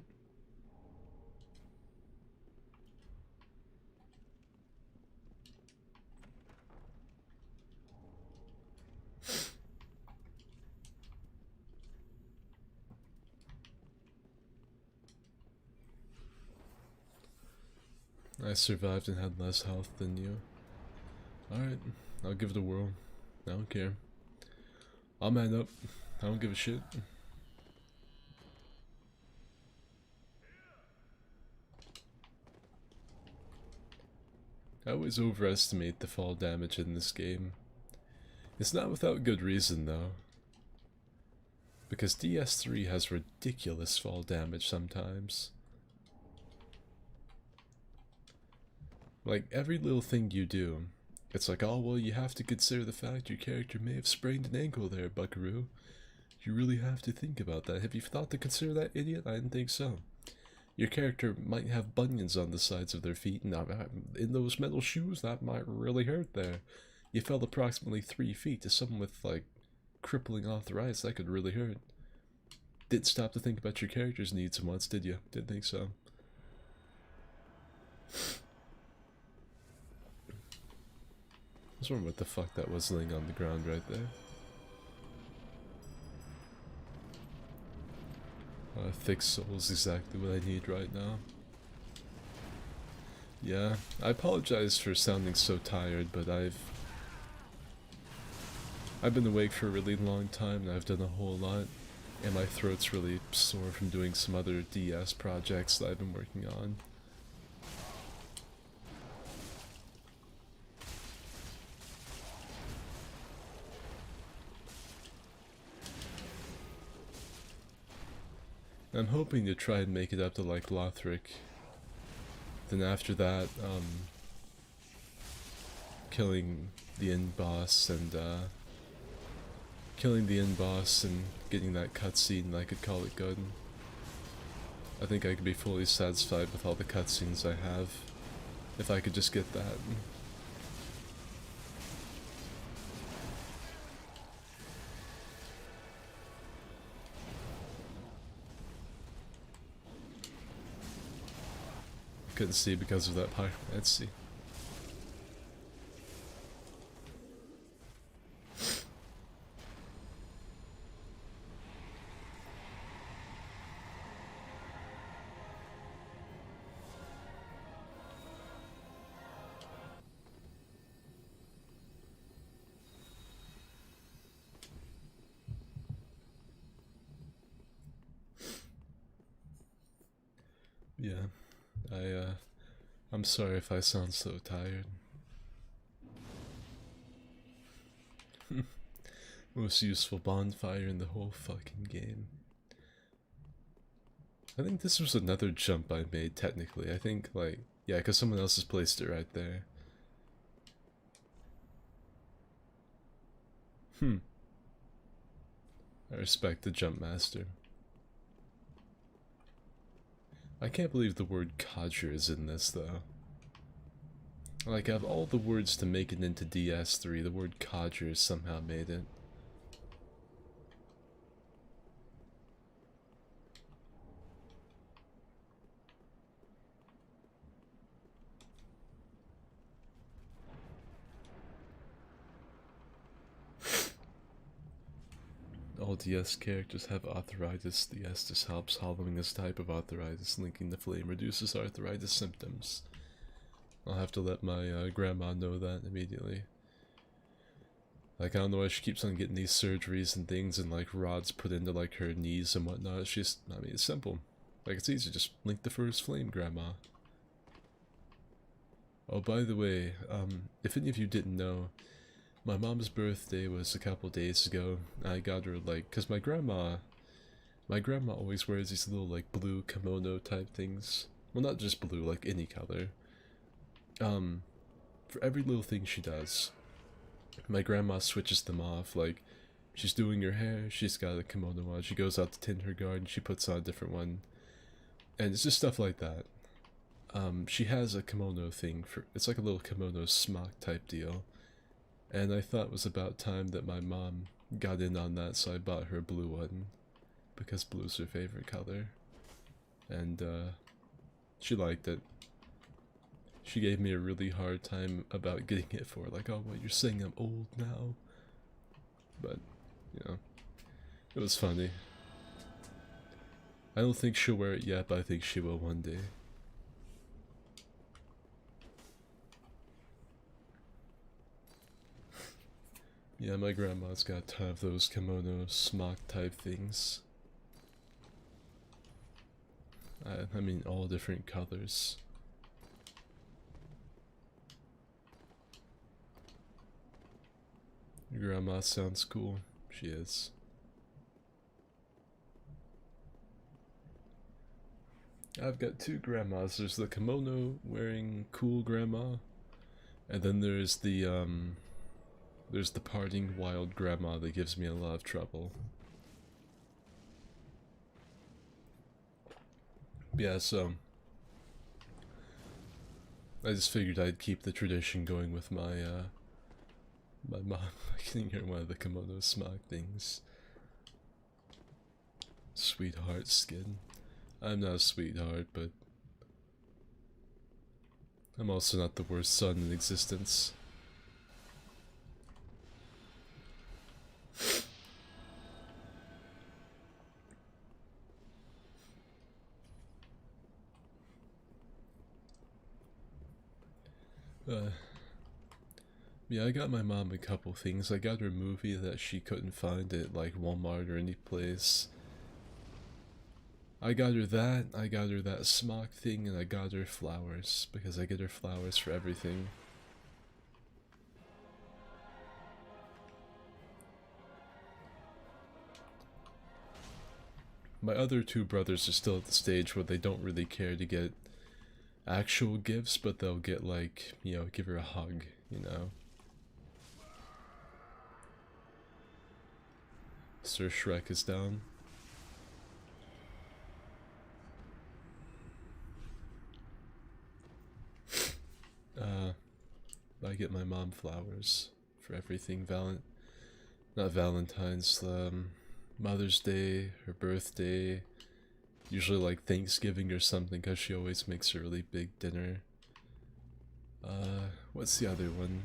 Speaker 1: I survived and had less health than you. Alright, I'll give it a whirl. I don't care. I'll man up. I don't give a shit. I always overestimate the fall damage in this game. It's not without good reason, though. Because DS3 has ridiculous fall damage sometimes. Like, every little thing you do, it's like, oh, well, you have to consider the fact your character may have sprained an ankle there, buckaroo. You really have to think about that. Have you thought to consider that, idiot? I didn't think so. Your character might have bunions on the sides of their feet, and in those metal shoes, that might really hurt there. You fell approximately 3 feet to someone with, like, crippling arthritis, that could really hurt. Didn't stop to think about your character's needs and wants, did you? Didn't think so. I was wondering what the fuck that was laying on the ground right there. Thick soul is exactly what I need right now. Yeah, I apologize for sounding so tired, but I've been awake for a really long time and I've done a whole lot. And my throat's really sore from doing some other DS projects that I've been working on. I'm hoping to try and make it up to like Lothric. Then after that, killing the end boss and getting that cutscene, I could call it good. I think I could be fully satisfied with all the cutscenes I have if I could just get that. Couldn't see because of that pyromancy. Yeah, I'm sorry if I sound so tired. Most useful bonfire in the whole fucking game. I think this was another jump I made, technically. I think, like, yeah, because someone else has placed it right there. I respect the jump master. I can't believe the word codger is in this, though. Like, of all the words to make it into DS3, the word codger somehow made it. All DS characters have arthritis. The Estus helps. Hollowing this type of arthritis. Linking the flame reduces arthritis symptoms. I'll have to let my grandma know that immediately. Like, I don't know why she keeps on getting these surgeries and things and, like, rods put into, like, her knees and whatnot. It's just, I mean, it's simple. Like, it's easy. Just link the first flame, grandma. Oh, by the way, if any of you didn't know, my mom's birthday was a couple days ago. I got her, like, because my grandma always wears these little, like, blue kimono type things. Well, not just blue, like any color. For every little thing she does, my grandma switches them off. Like, she's doing her hair, she's got a kimono on. She goes out to tend her garden, she puts on a different one. And it's just stuff like that. She has a kimono thing for, it's like a little kimono smock type deal. And I thought it was about time that my mom got in on that, so I bought her a blue one. Because blue's her favorite color. And, she liked it. She gave me a really hard time about getting it for, like, oh, what, you're saying I'm old now? But, you know, it was funny. I don't think she'll wear it yet, but I think she will one day. Yeah, my grandma's got a ton of those kimono smock type things. I mean, all different colors. Your grandma sounds cool. She is. I've got two grandmas. There's the kimono wearing cool grandma, and then there's the partying wild grandma that gives me a lot of trouble. Yeah, so I just figured I'd keep the tradition going with my my mom getting her one of the kimono smock things. Sweetheart skin. I'm not a sweetheart, but I'm also not the worst son in existence. Yeah, I got my mom a couple things. I got her a movie that she couldn't find at like Walmart or any place. I got her that smock thing, and I got her flowers, because I get her flowers for everything. My other two brothers are still at the stage where they don't really care to get actual gifts, but they'll get, like, you know, give her a hug, you know. Sir Shrek is down. I get my mom flowers for everything. Not Valentine's, Mother's Day, her birthday, usually like Thanksgiving or something, because she always makes a really big dinner. What's the other one?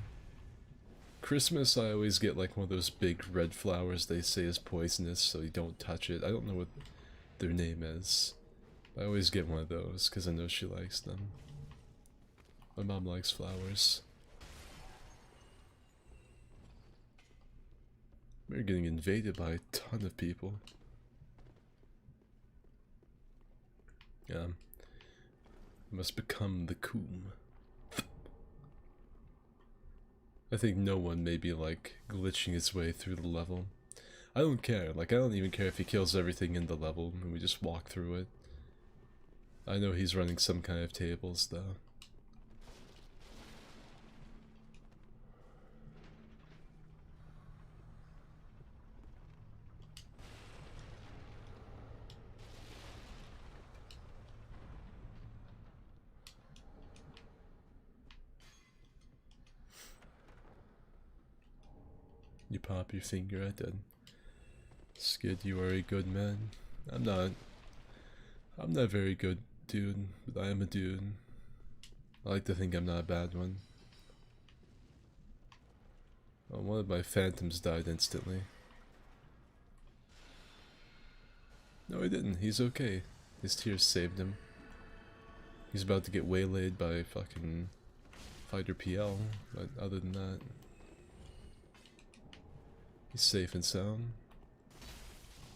Speaker 1: Christmas, I always get like one of those big red flowers they say is poisonous, so you don't touch it. I don't know what their name is. I always get one of those, because I know she likes them. My mom likes flowers. We're getting invaded by a ton of people. Yeah. Must become the coom. I think no one may be like glitching his way through the level. I don't care. Like, I don't even care if he kills everything in the level and we just walk through it. I know he's running some kind of tables though. You pop your finger at that. Skid, you are a good man. I'm not. I'm not very good, dude, but I am a dude. I like to think I'm not a bad one. Oh, one of my phantoms died instantly. No, he didn't. He's okay. His tears saved him. He's about to get waylaid by fucking Fighter PL, but other than that, he's safe and sound.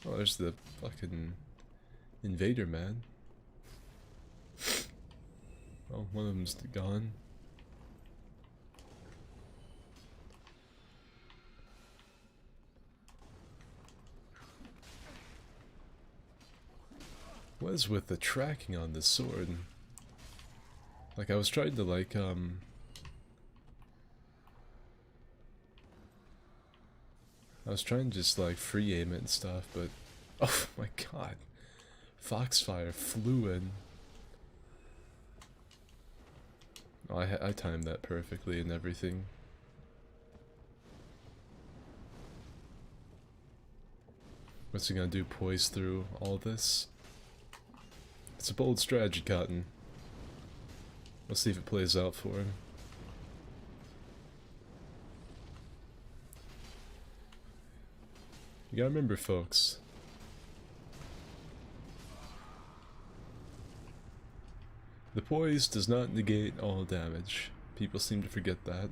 Speaker 1: Oh, there's the fucking invader, man. Oh, one of them's gone. What is with the tracking on this sword? Like, I was trying to, like, I was trying to just, like, free aim it and stuff, but... Oh my god. Foxfire flew in. Oh, I timed that perfectly and everything. What's he gonna do? Poise through all this? It's a bold strategy, Cotton. Let's see if it plays out for him. You gotta remember, folks. The poise does not negate all damage. People seem to forget that.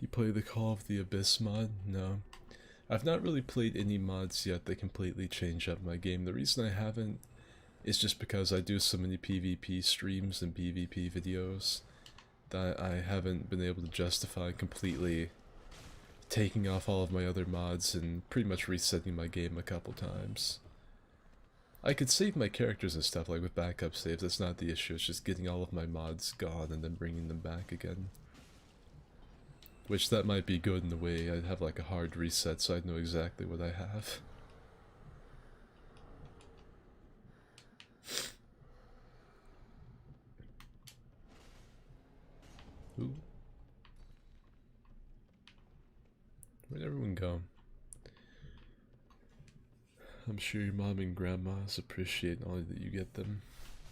Speaker 1: You play the Call of the Abyss mod? No. I've not really played any mods yet that completely change up my game. The reason I haven't is just because I do so many PvP streams and PvP videos that I haven't been able to justify completely taking off all of my other mods and pretty much resetting my game a couple times. I could save my characters and stuff, like with backup saves, that's not the issue, it's just getting all of my mods gone and then bringing them back again. Which that might be good in a way. I'd have like a hard reset so I'd know exactly what I have. Ooh. Where'd everyone go? I'm sure your mom and grandmas appreciate all that you get them.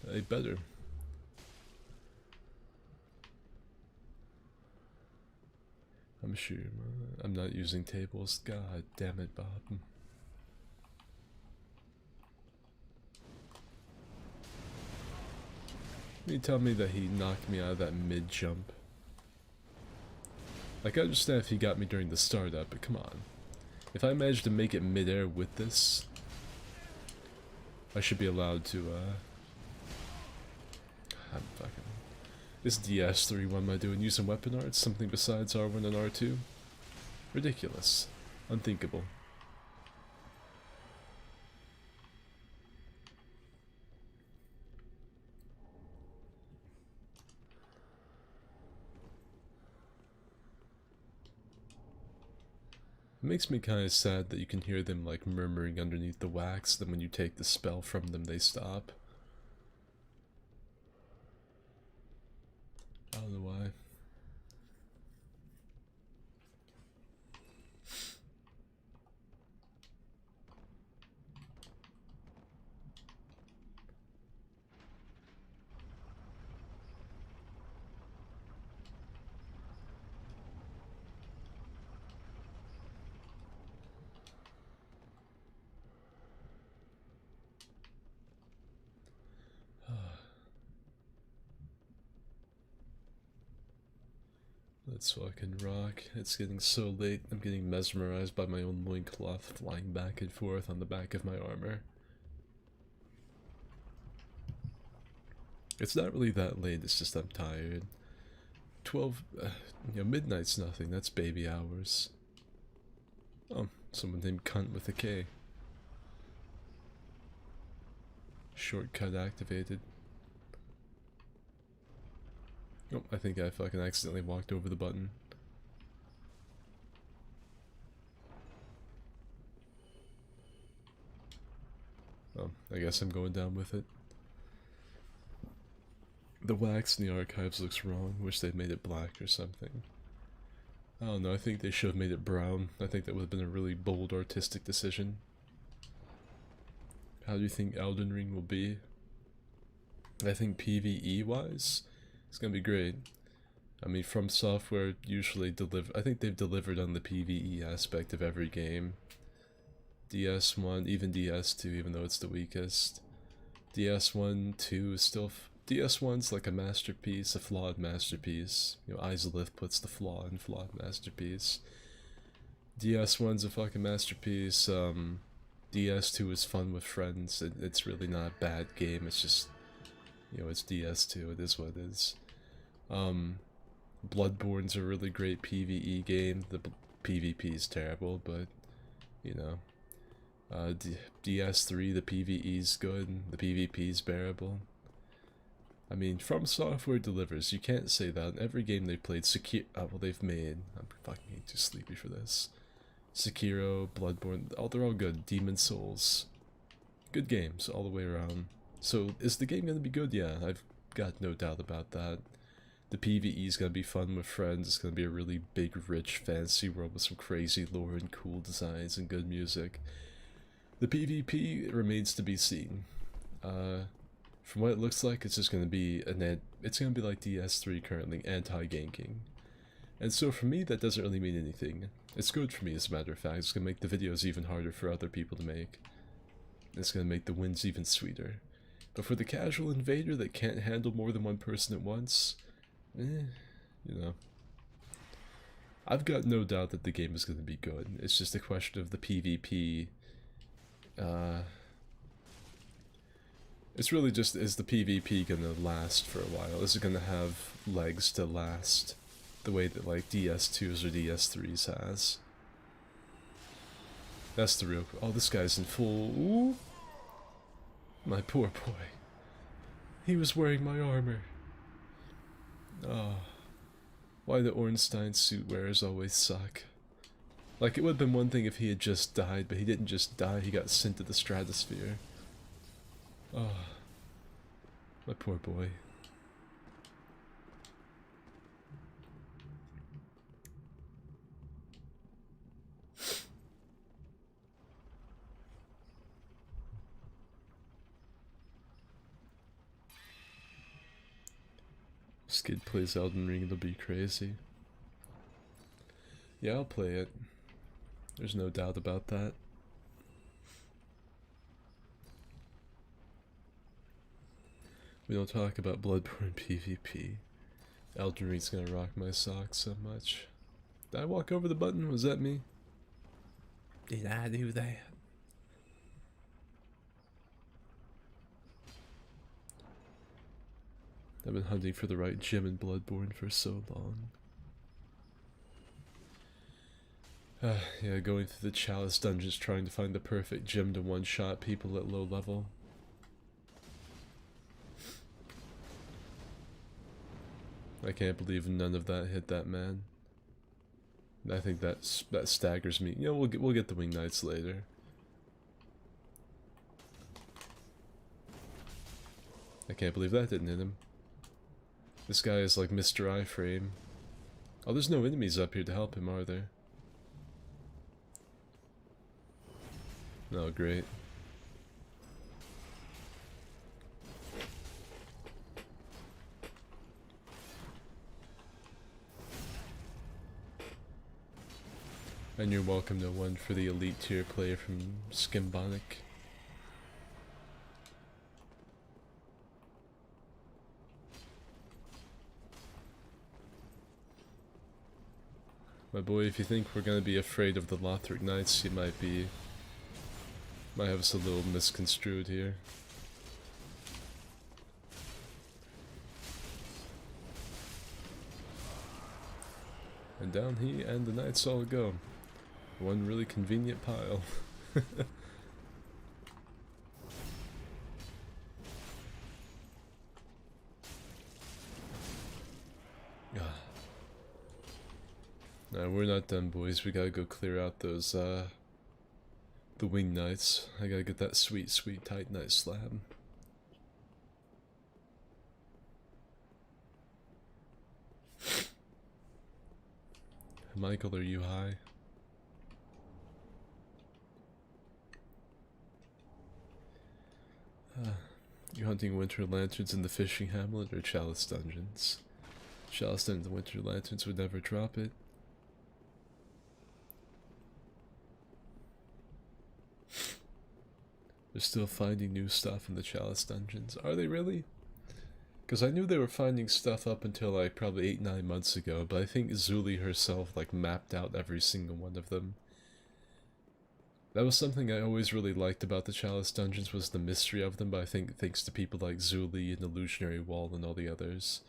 Speaker 1: They better. I'm sure. I'm not using tables. God damn it, Bob. You tell me that he knocked me out of that mid-jump. Like, I understand if he got me during the startup, but come on. If I manage to make it midair with this, I should be allowed to, I'm fucking... This DS3 one am I doing using weapon arts? Something besides R1 and R2? Ridiculous. Unthinkable. It makes me kind of sad that you can hear them like murmuring underneath the wax, then when you take the spell from them they stop. I don't know why. Let's fucking rock. It's getting so late, I'm getting mesmerized by my own loincloth flying back and forth on the back of my armor. It's not really that late, it's just I'm tired. 12, midnight's nothing, that's baby hours. Oh, someone named Cunt with a K. Shortcut activated. Oh, I think I fucking accidentally walked over the button. Oh, I guess I'm going down with it. The wax in the archives looks wrong. Wish they'd made it black or something. I don't know, I think they should have made it brown. I think that would have been a really bold artistic decision. How do you think Elden Ring will be? I think PvE-wise, it's gonna be great. I mean, From Software usually I think they've delivered on the PvE aspect of every game. DS1, even DS2, even though it's the weakest. DS1, 2 is still... DS1's like a masterpiece, a flawed masterpiece. You know, Izalith puts the flaw in flawed masterpiece. DS1's a fucking masterpiece. DS2 is fun with friends. It's really not a bad game, it's just... You know, it's DS2, it is what it is. Bloodborne's a really great PvE game. The PvP is terrible, but, you know. DS3, the PvE's good, the PvP's bearable. I mean, From Software delivers, you can't say that. In every game they've played, they've made, I'm fucking too sleepy for this. Sekiro, Bloodborne, they're all good. Demon Souls. Good games all the way around. So, is the game gonna be good? Yeah, I've got no doubt about that. The PvE is gonna be fun with friends, it's gonna be a really big, rich, fantasy world with some crazy lore and cool designs and good music. The PvP remains to be seen. From what it looks like, it's just gonna be it's gonna be like DS3 currently, anti-ganking. And so for me, that doesn't really mean anything. It's good for me, as a matter of fact. It's gonna make the videos even harder for other people to make. It's gonna make the wins even sweeter. But for the casual invader that can't handle more than one person at once, you know. I've got no doubt that the game is gonna be good. It's just a question of the PvP. It's really just, is the PvP gonna last for a while? Is it gonna have legs to last the way that like DS2s or DS3s has? That's the real... Oh, this guy's in full... Ooh. My poor boy. He was wearing my armor. Oh. Why the Ornstein suit wearers always suck. Like, it would have been one thing if he had just died, but he didn't just die, he got sent to the stratosphere. Oh, my poor boy. Skid plays Elden Ring, it'll be crazy. Yeah, I'll play it. There's no doubt about that. We don't talk about Bloodborne PvP. Elden Ring's gonna rock my socks so much. Did I walk over the button? Was that me? Did I do that? I've been hunting for the right gem in Bloodborne for so long. Yeah, going through the Chalice dungeons trying to find the perfect gem to one-shot people at low level. I can't believe none of that hit that man. I think that staggers me. You know, we'll get the Wing Knights later. I can't believe that didn't hit him. This guy is like Mr. Iframe. Oh, there's no enemies up here to help him, are there? Oh, great. And you're welcome to one for the elite tier player from Skidonic. My boy, if you think we're gonna be afraid of the Lothric Knights, you might have us a little misconstrued here. And down he and the Knights all go. One really convenient pile. Nah, we're not done, boys. We gotta go clear out those, the Wing Knights. I gotta get that sweet, sweet Titanite slab. Michael, are you high? You hunting winter lanterns in the fishing hamlet or Chalice dungeons? Chalice dungeons and winter lanterns would never drop it. They're still finding new stuff in the Chalice dungeons. Are they really? Because I knew they were finding stuff up until like probably 8-9 months ago, but I think Zuli herself like mapped out every single one of them. That was something I always really liked about the Chalice dungeons, was the mystery of them, but I think thanks to people like Zuli and Illusionary Wall and all the others,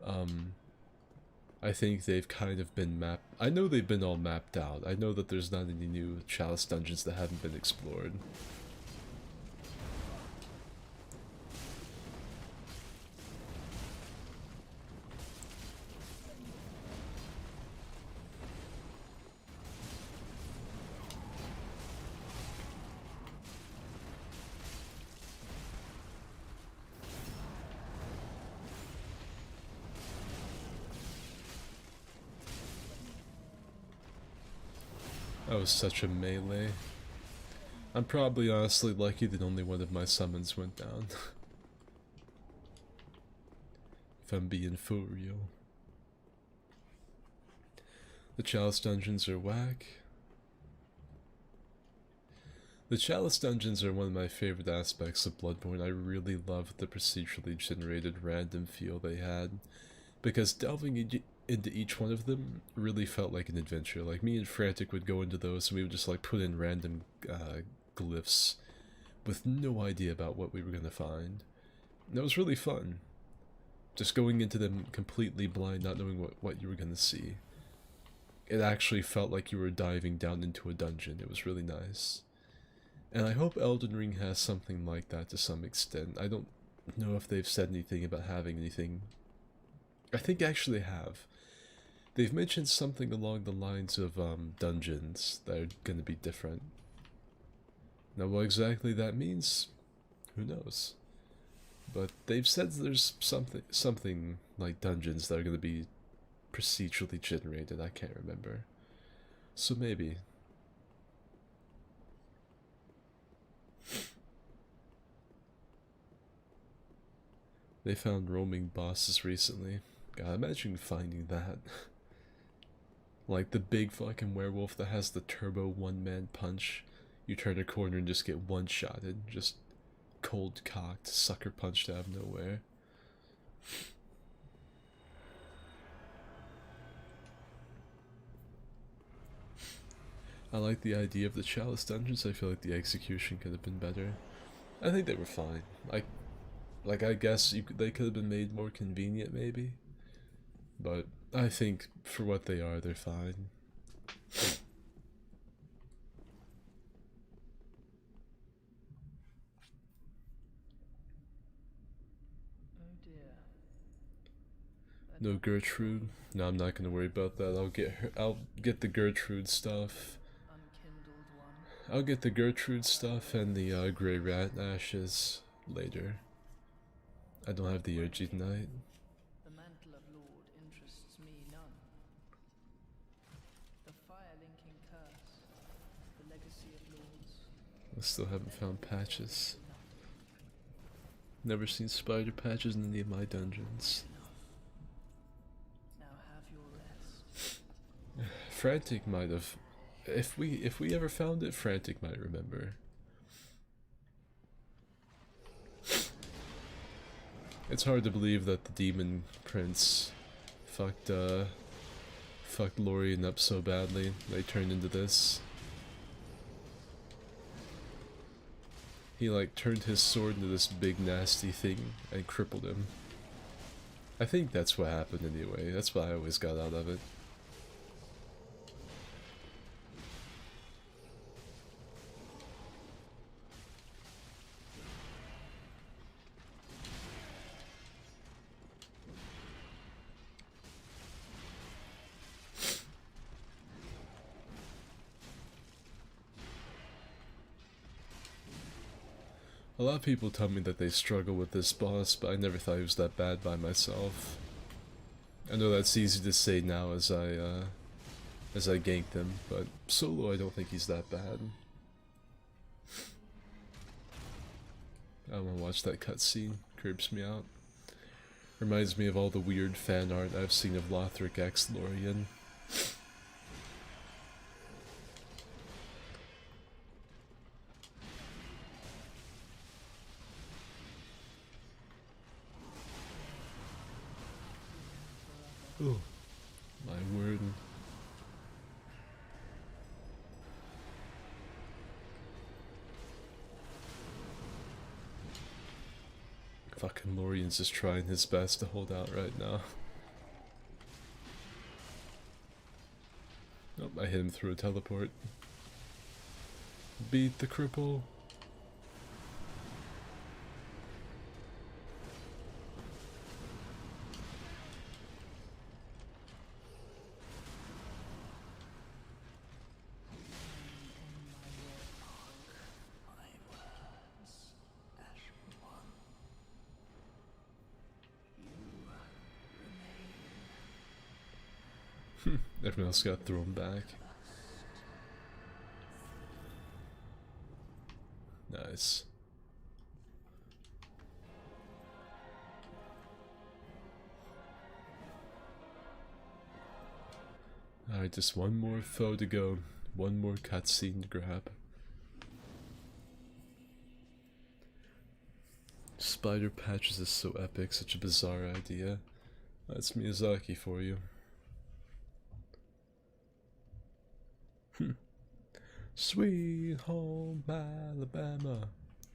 Speaker 1: I think they've kind of been mapped. I know they've been all mapped out. I know that there's not any new Chalice dungeons that haven't been explored. That was such a melee. I'm probably honestly lucky that only one of my summons went down. If I'm being for real. The Chalice dungeons are whack. The Chalice dungeons are one of my favorite aspects of Bloodborne. I really loved the procedurally generated random feel they had, because delving into each one of them really felt like an adventure. Like, me and Frantic would go into those and we would just like put in random glyphs with no idea about what we were gonna find. And that was really fun. Just going into them completely blind, not knowing what you were gonna see. It actually felt like you were diving down into a dungeon. It was really nice. And I hope Elden Ring has something like that to some extent. I don't know if they've said anything about having anything. I think actually they have. They've mentioned something along the lines of dungeons that are going to be different. Now what exactly that means, who knows? But they've said there's something like dungeons that are going to be procedurally generated. I can't remember. So maybe. They found roaming bosses recently. God, imagine finding that. Like the big fucking werewolf that has the turbo one-man punch. You turn a corner and just get one-shotted. Just cold-cocked, sucker punched out of nowhere. I like the idea of the Chalice dungeons. I feel like the execution could have been better. I think they were fine. I guess they could have been made more convenient, maybe. But I think for what they are, they're fine.
Speaker 7: Oh dear.
Speaker 1: No Gertrude. No, I'm not gonna worry about that. I'll get her. I'll get the Gertrude stuff.
Speaker 7: Unkindled one.
Speaker 1: I'll get the Gertrude stuff and the Grey Rat ashes later. I don't have the energy tonight.
Speaker 7: The mantle of Lord interests me none. The fire-linking curse. The legacy of lords.
Speaker 1: I still haven't found patches. Never seen spider patches in any of my dungeons.
Speaker 7: Now have your rest.
Speaker 1: Frantic might have. If we ever found it, Frantic might remember. It's hard to believe that the demon prince fucked Lorien up so badly. They turned into this. He like turned his sword into this big nasty thing and crippled him. I think that's what happened anyway. That's what I always got out of it. A lot of people tell me that they struggle with this boss, but I never thought he was that bad by myself. I know that's easy to say now as I ganked him, but solo I don't think he's that bad. I wanna watch that cutscene, creeps me out. Reminds me of all the weird fan art I've seen of Lothric X Lorien. Oh, my word. Fucking Lorien's just trying his best to hold out right now. Nope, I hit him through a teleport. Beat the cripple. Everyone else got thrown back. Nice. Alright, just one more foe to go. One more cutscene to grab. Spider patches is so epic, such a bizarre idea. That's Miyazaki for you. Sweet home Alabama,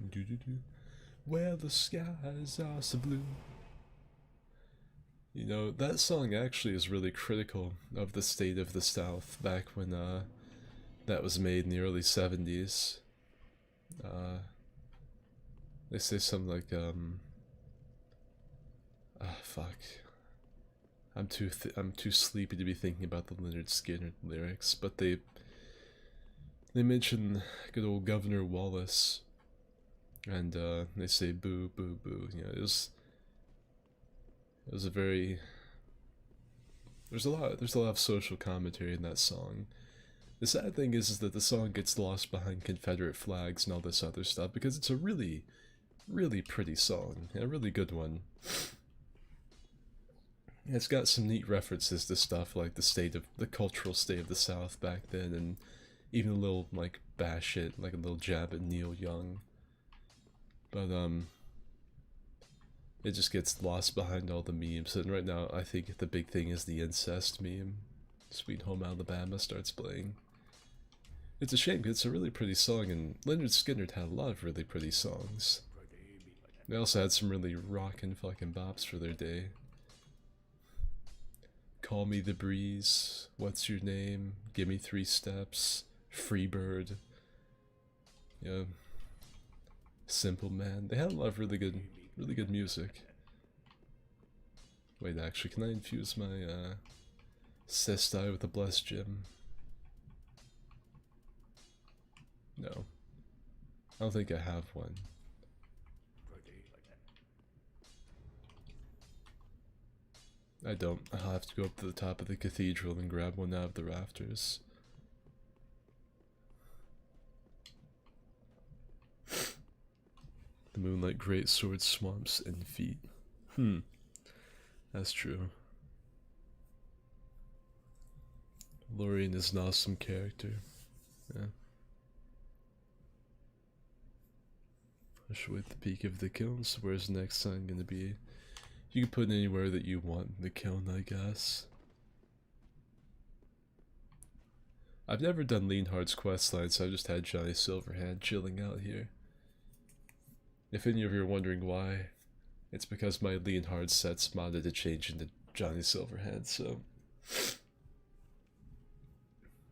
Speaker 1: doo-doo-doo, where the skies are so blue. You know, that song actually is really critical of the state of the South back when that was made in the early 70s. They say something like, fuck. I'm too sleepy to be thinking about the Leonard Skinner lyrics, but they mention good old Governor Wallace, and they say boo, boo, boo. You know, it was a very there's a lot of social commentary in that song. The sad thing is that the song gets lost behind Confederate flags and all this other stuff because it's a really, really pretty song, a really good one. It's got some neat references to stuff like the cultural state of the South back then, and even a little, like, bash it, like a little jab at Neil Young. But, it just gets lost behind all the memes, and right now I think the big thing is the incest meme. Sweet Home Alabama starts playing. It's a shame 'cause it's a really pretty song, and Leonard Skinner had a lot of really pretty songs. They also had some really rockin' fucking bops for their day. Call Me the Breeze, What's Your Name, Gimme 3 Steps, Freebird. Yeah. Simple Man. They had a lot of really good music. Wait, actually, can I infuse my Sestai with a Blessed Gem? No. I don't think I have one. I don't. I'll have to go up to the top of the cathedral and grab one out of the rafters. The moonlight great sword swamps and feet. That's true. Lorien is an awesome character. Yeah. I should wait the peak of the kilns. Where's the next sign gonna be? You can put it anywhere that you want in the kiln, I guess. I've never done Leonhardt's questline, so I just had Johnny Silverhand chilling out here. If any of you are wondering why, it's because my Leonhard set's modded to change into Johnny Silverhand, so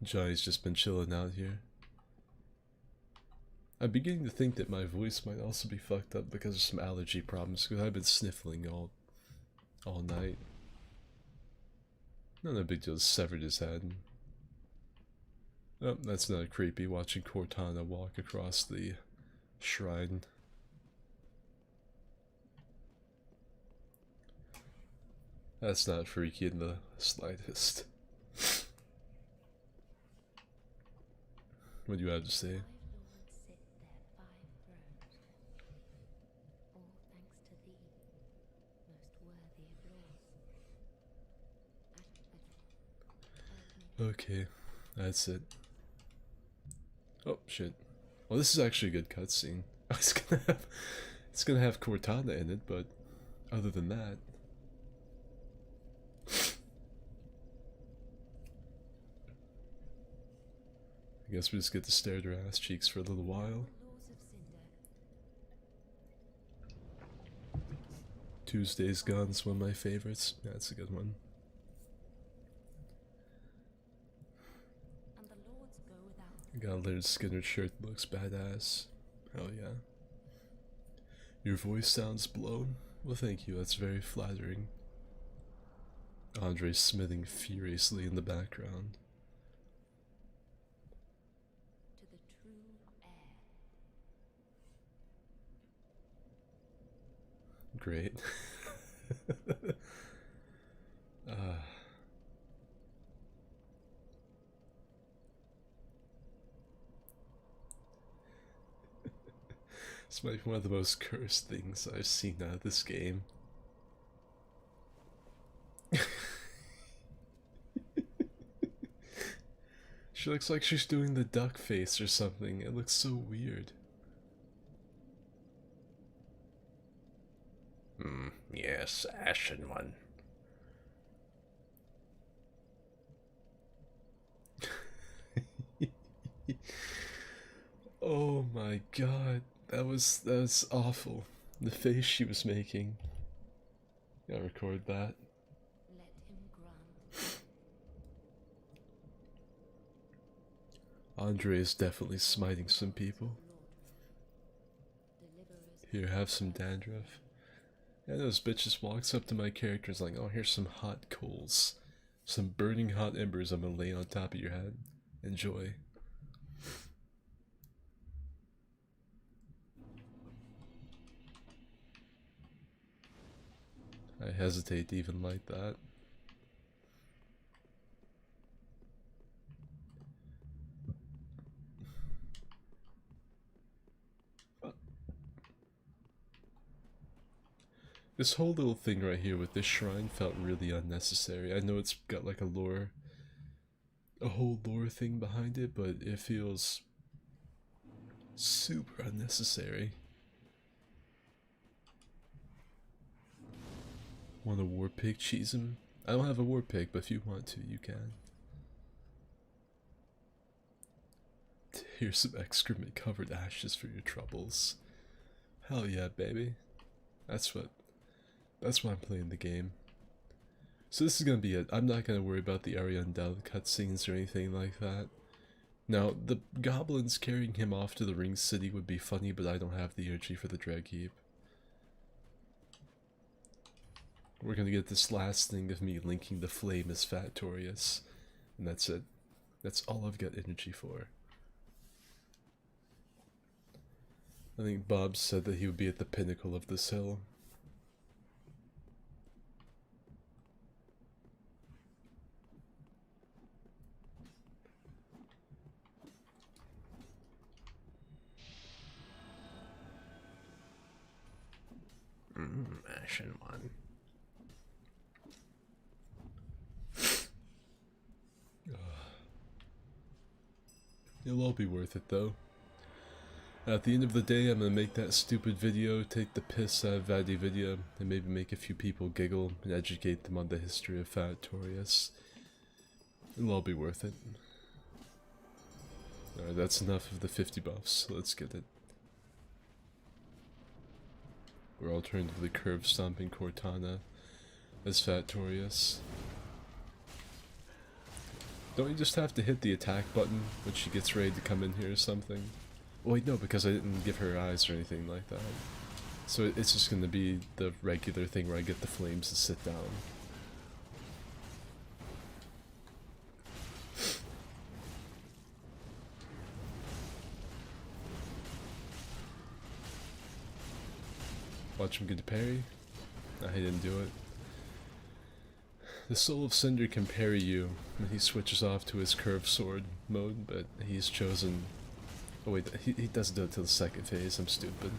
Speaker 1: Johnny's just been chilling out here. I'm beginning to think that my voice might also be fucked up because of some allergy problems, because I've been sniffling all night. Not a big deal, severed his head. Oh, that's not creepy, watching Cortana walk across the shrine. That's not freaky in the slightest. What do you have to say? Okay, that's it. Oh shit. Well, this is actually a good cutscene. It's gonna have Cortana in it, but other than that, I guess we just get to stare at her ass cheeks for a little while. Tuesday's Guns, one of my favorites. Yeah, that's a good one. Got a Leonard Skinner shirt that looks badass. Hell yeah. Your voice sounds blown. Well, thank you, that's very flattering. Andre smithing furiously in the background.
Speaker 2: To the true heir.
Speaker 1: Great. This might be one of the most cursed things I've seen out of this game. She looks like she's doing the duck face or something. It looks so weird. Yes, Ashen One. Oh my god, that was awful. The face she was making. Gotta record that.
Speaker 2: Let him grant.
Speaker 1: Andre is definitely smiting some people. Here, have some dandruff. Yeah, those bitches walks up to my character and is like, oh, here's some hot coals. Some burning hot embers I'm gonna lay on top of your head. Enjoy. I hesitate to even light that. This whole little thing right here with this shrine felt really unnecessary. I know it's got like a whole lore thing behind it, but it feels super unnecessary. Want a war pig cheese him? I don't have a war pig, but if you want to, you can. Here's some excrement covered ashes for your troubles. Hell yeah, baby. That's why I'm playing the game. So this is gonna be it. I'm not gonna worry about the Ariandel cutscenes or anything like that. Now, the goblins carrying him off to the ring city would be funny, but I don't have the energy for the drag heap. We're gonna get this last thing of me linking the flame as Factorious, and that's it. That's all I've got energy for. I think Bob said that he would be at the pinnacle of this hill. Ashen one. It'll all be worth it though. At the end of the day, I'm gonna make that stupid video, take the piss out of VadiVidya, and maybe make a few people giggle and educate them on the history of Factorious. It'll all be worth it. Alright, that's enough of the 50 buffs, so let's get it. We're alternatively curve stomping Cortana as Factorious. Don't you just have to hit the attack button when she gets ready to come in here or something? Oh wait, no, because I didn't give her eyes or anything like that. So it's just gonna be the regular thing where I get the flames to sit down. Watch him get a parry. No, he didn't do it. The Soul of Cinder can parry you when he switches off to his curved sword mode, but he's chosen... Oh wait, he doesn't do it till the second phase, I'm stupid.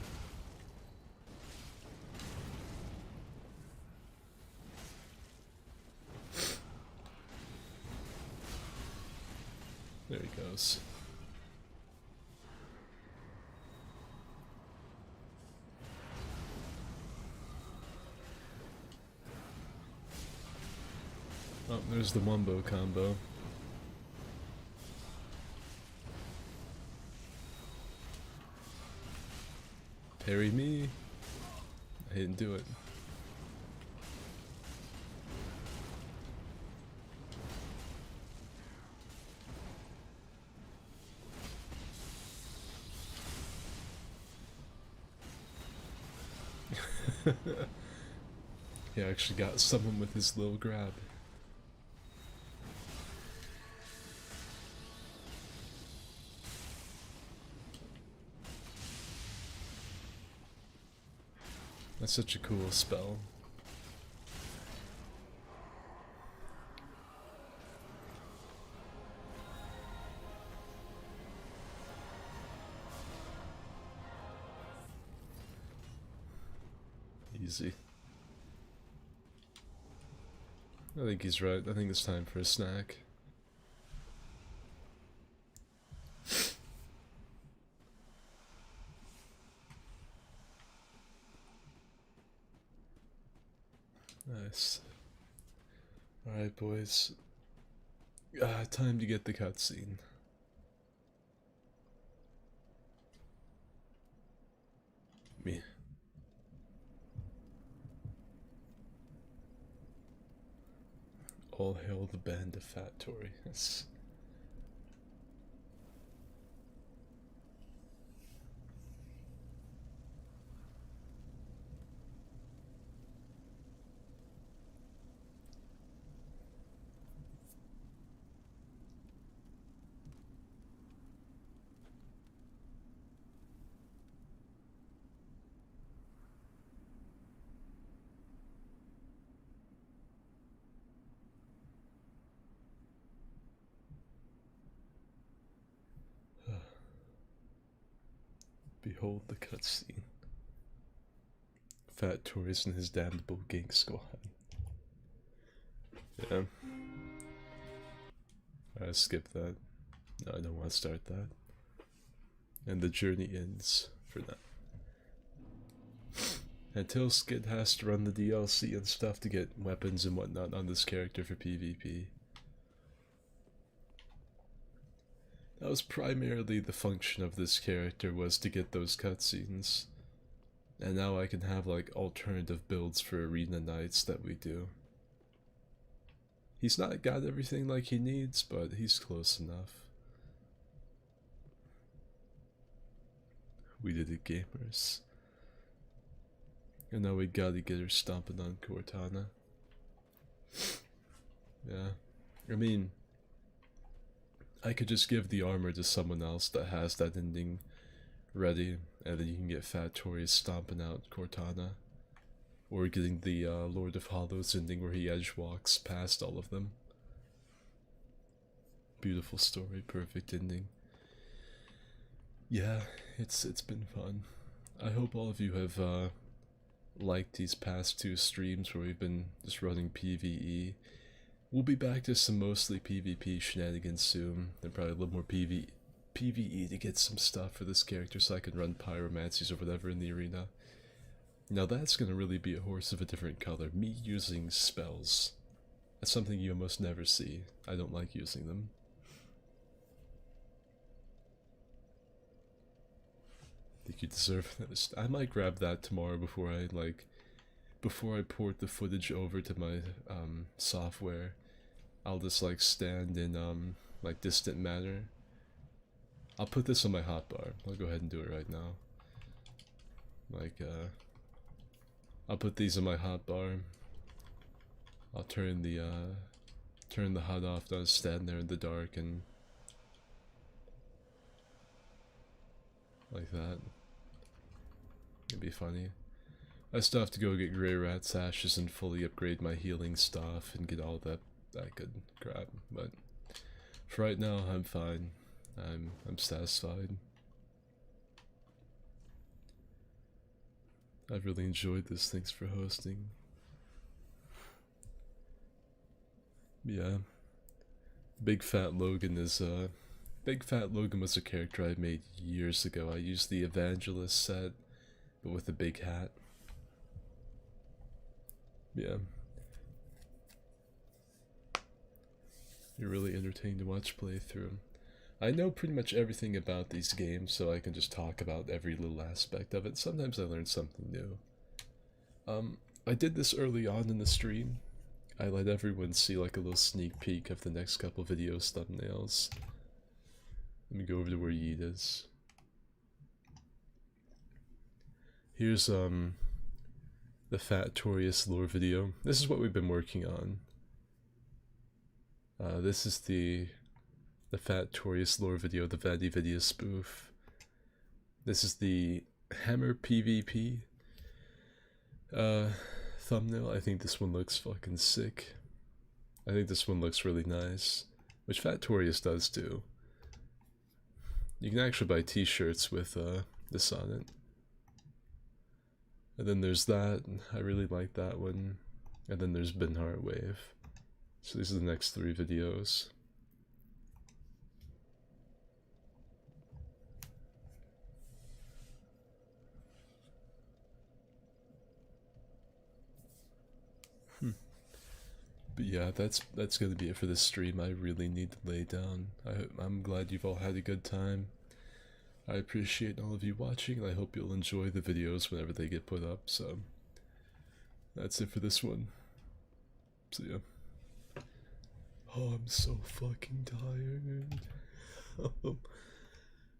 Speaker 1: There he goes. Oh, there's the Wumbo combo. Parry me. I didn't do it. He actually got someone with his little grab. That's such a cool spell. Easy. I think he's right. I think it's time for a snack. Nice. Alright, boys. Time to get the cutscene. Me. All hail the band of Factorious. Behold the cutscene. Factorious and his damnable gang squad. Yeah. I skip that. No, I don't want to start that. And the journey ends for now. Until Skid has to run the DLC and stuff to get weapons and whatnot on this character for PvP. That was primarily the function of this character, was to get those cutscenes. And now I can have like alternative builds for arena nights that we do. He's not got everything like he needs, but he's close enough. We did it, gamers. And now we gotta get her stomping on Cortana. Yeah. I mean, I could just give the armor to someone else that has that ending ready, and then you can get Fat Tori stomping out Cortana. Or getting the Lord of Hollows ending where he edge walks past all of them. Beautiful story, perfect ending. Yeah, it's been fun. I hope all of you have liked these past 2 streams where we've been just running PvE. We'll be back to some mostly PvP shenanigans soon, and probably a little more PvE to get some stuff for this character so I can run pyromancies or whatever in the arena. Now that's gonna really be a horse of a different color. Me using spells. That's something you almost never see. I don't like using them. Think you deserve this. I might grab that tomorrow before I port the footage over to my software. I'll just like stand in like distant matter. I'll put this on my hotbar. I'll go ahead and do it right now. Like I'll put these on my hotbar. I'll turn the HUD off. I'll stand there in the dark and like that. It'd be funny. I still have to go get Grey Rat's ashes and fully upgrade my healing stuff and get all that good crap. But for right now, I'm fine. I'm satisfied. I've really enjoyed this. Thanks for hosting. Yeah. Big Fat Logan is Big Fat Logan was a character I made years ago. I used the Evangelist set, but with a big hat. Yeah. You're really entertaining to watch playthrough. I know pretty much everything about these games, so I can just talk about every little aspect of it. Sometimes I learn something new. I did this early on in the stream. I let everyone see like a little sneak peek of the next couple videos thumbnails. Let me go over to where Yeet is. Here's the Fat Torius lore video. This is what we've been working on. This is the Fat Torius lore video, the Vanity Video spoof. This is the Hammer PvP thumbnail. I think this one looks fucking sick. I think this one looks really nice, which Fat Torius does too. You can actually buy t-shirts with this on it. And then there's that, I really like that one. And then there's Benhart Wave. So these are the next 3 videos. But yeah, that's gonna be it for this stream. I really need to lay down. I'm glad you've all had a good time. I appreciate all of you watching, and I hope you'll enjoy the videos whenever they get put up. So that's it for this one. So yeah. Oh, I'm so fucking tired.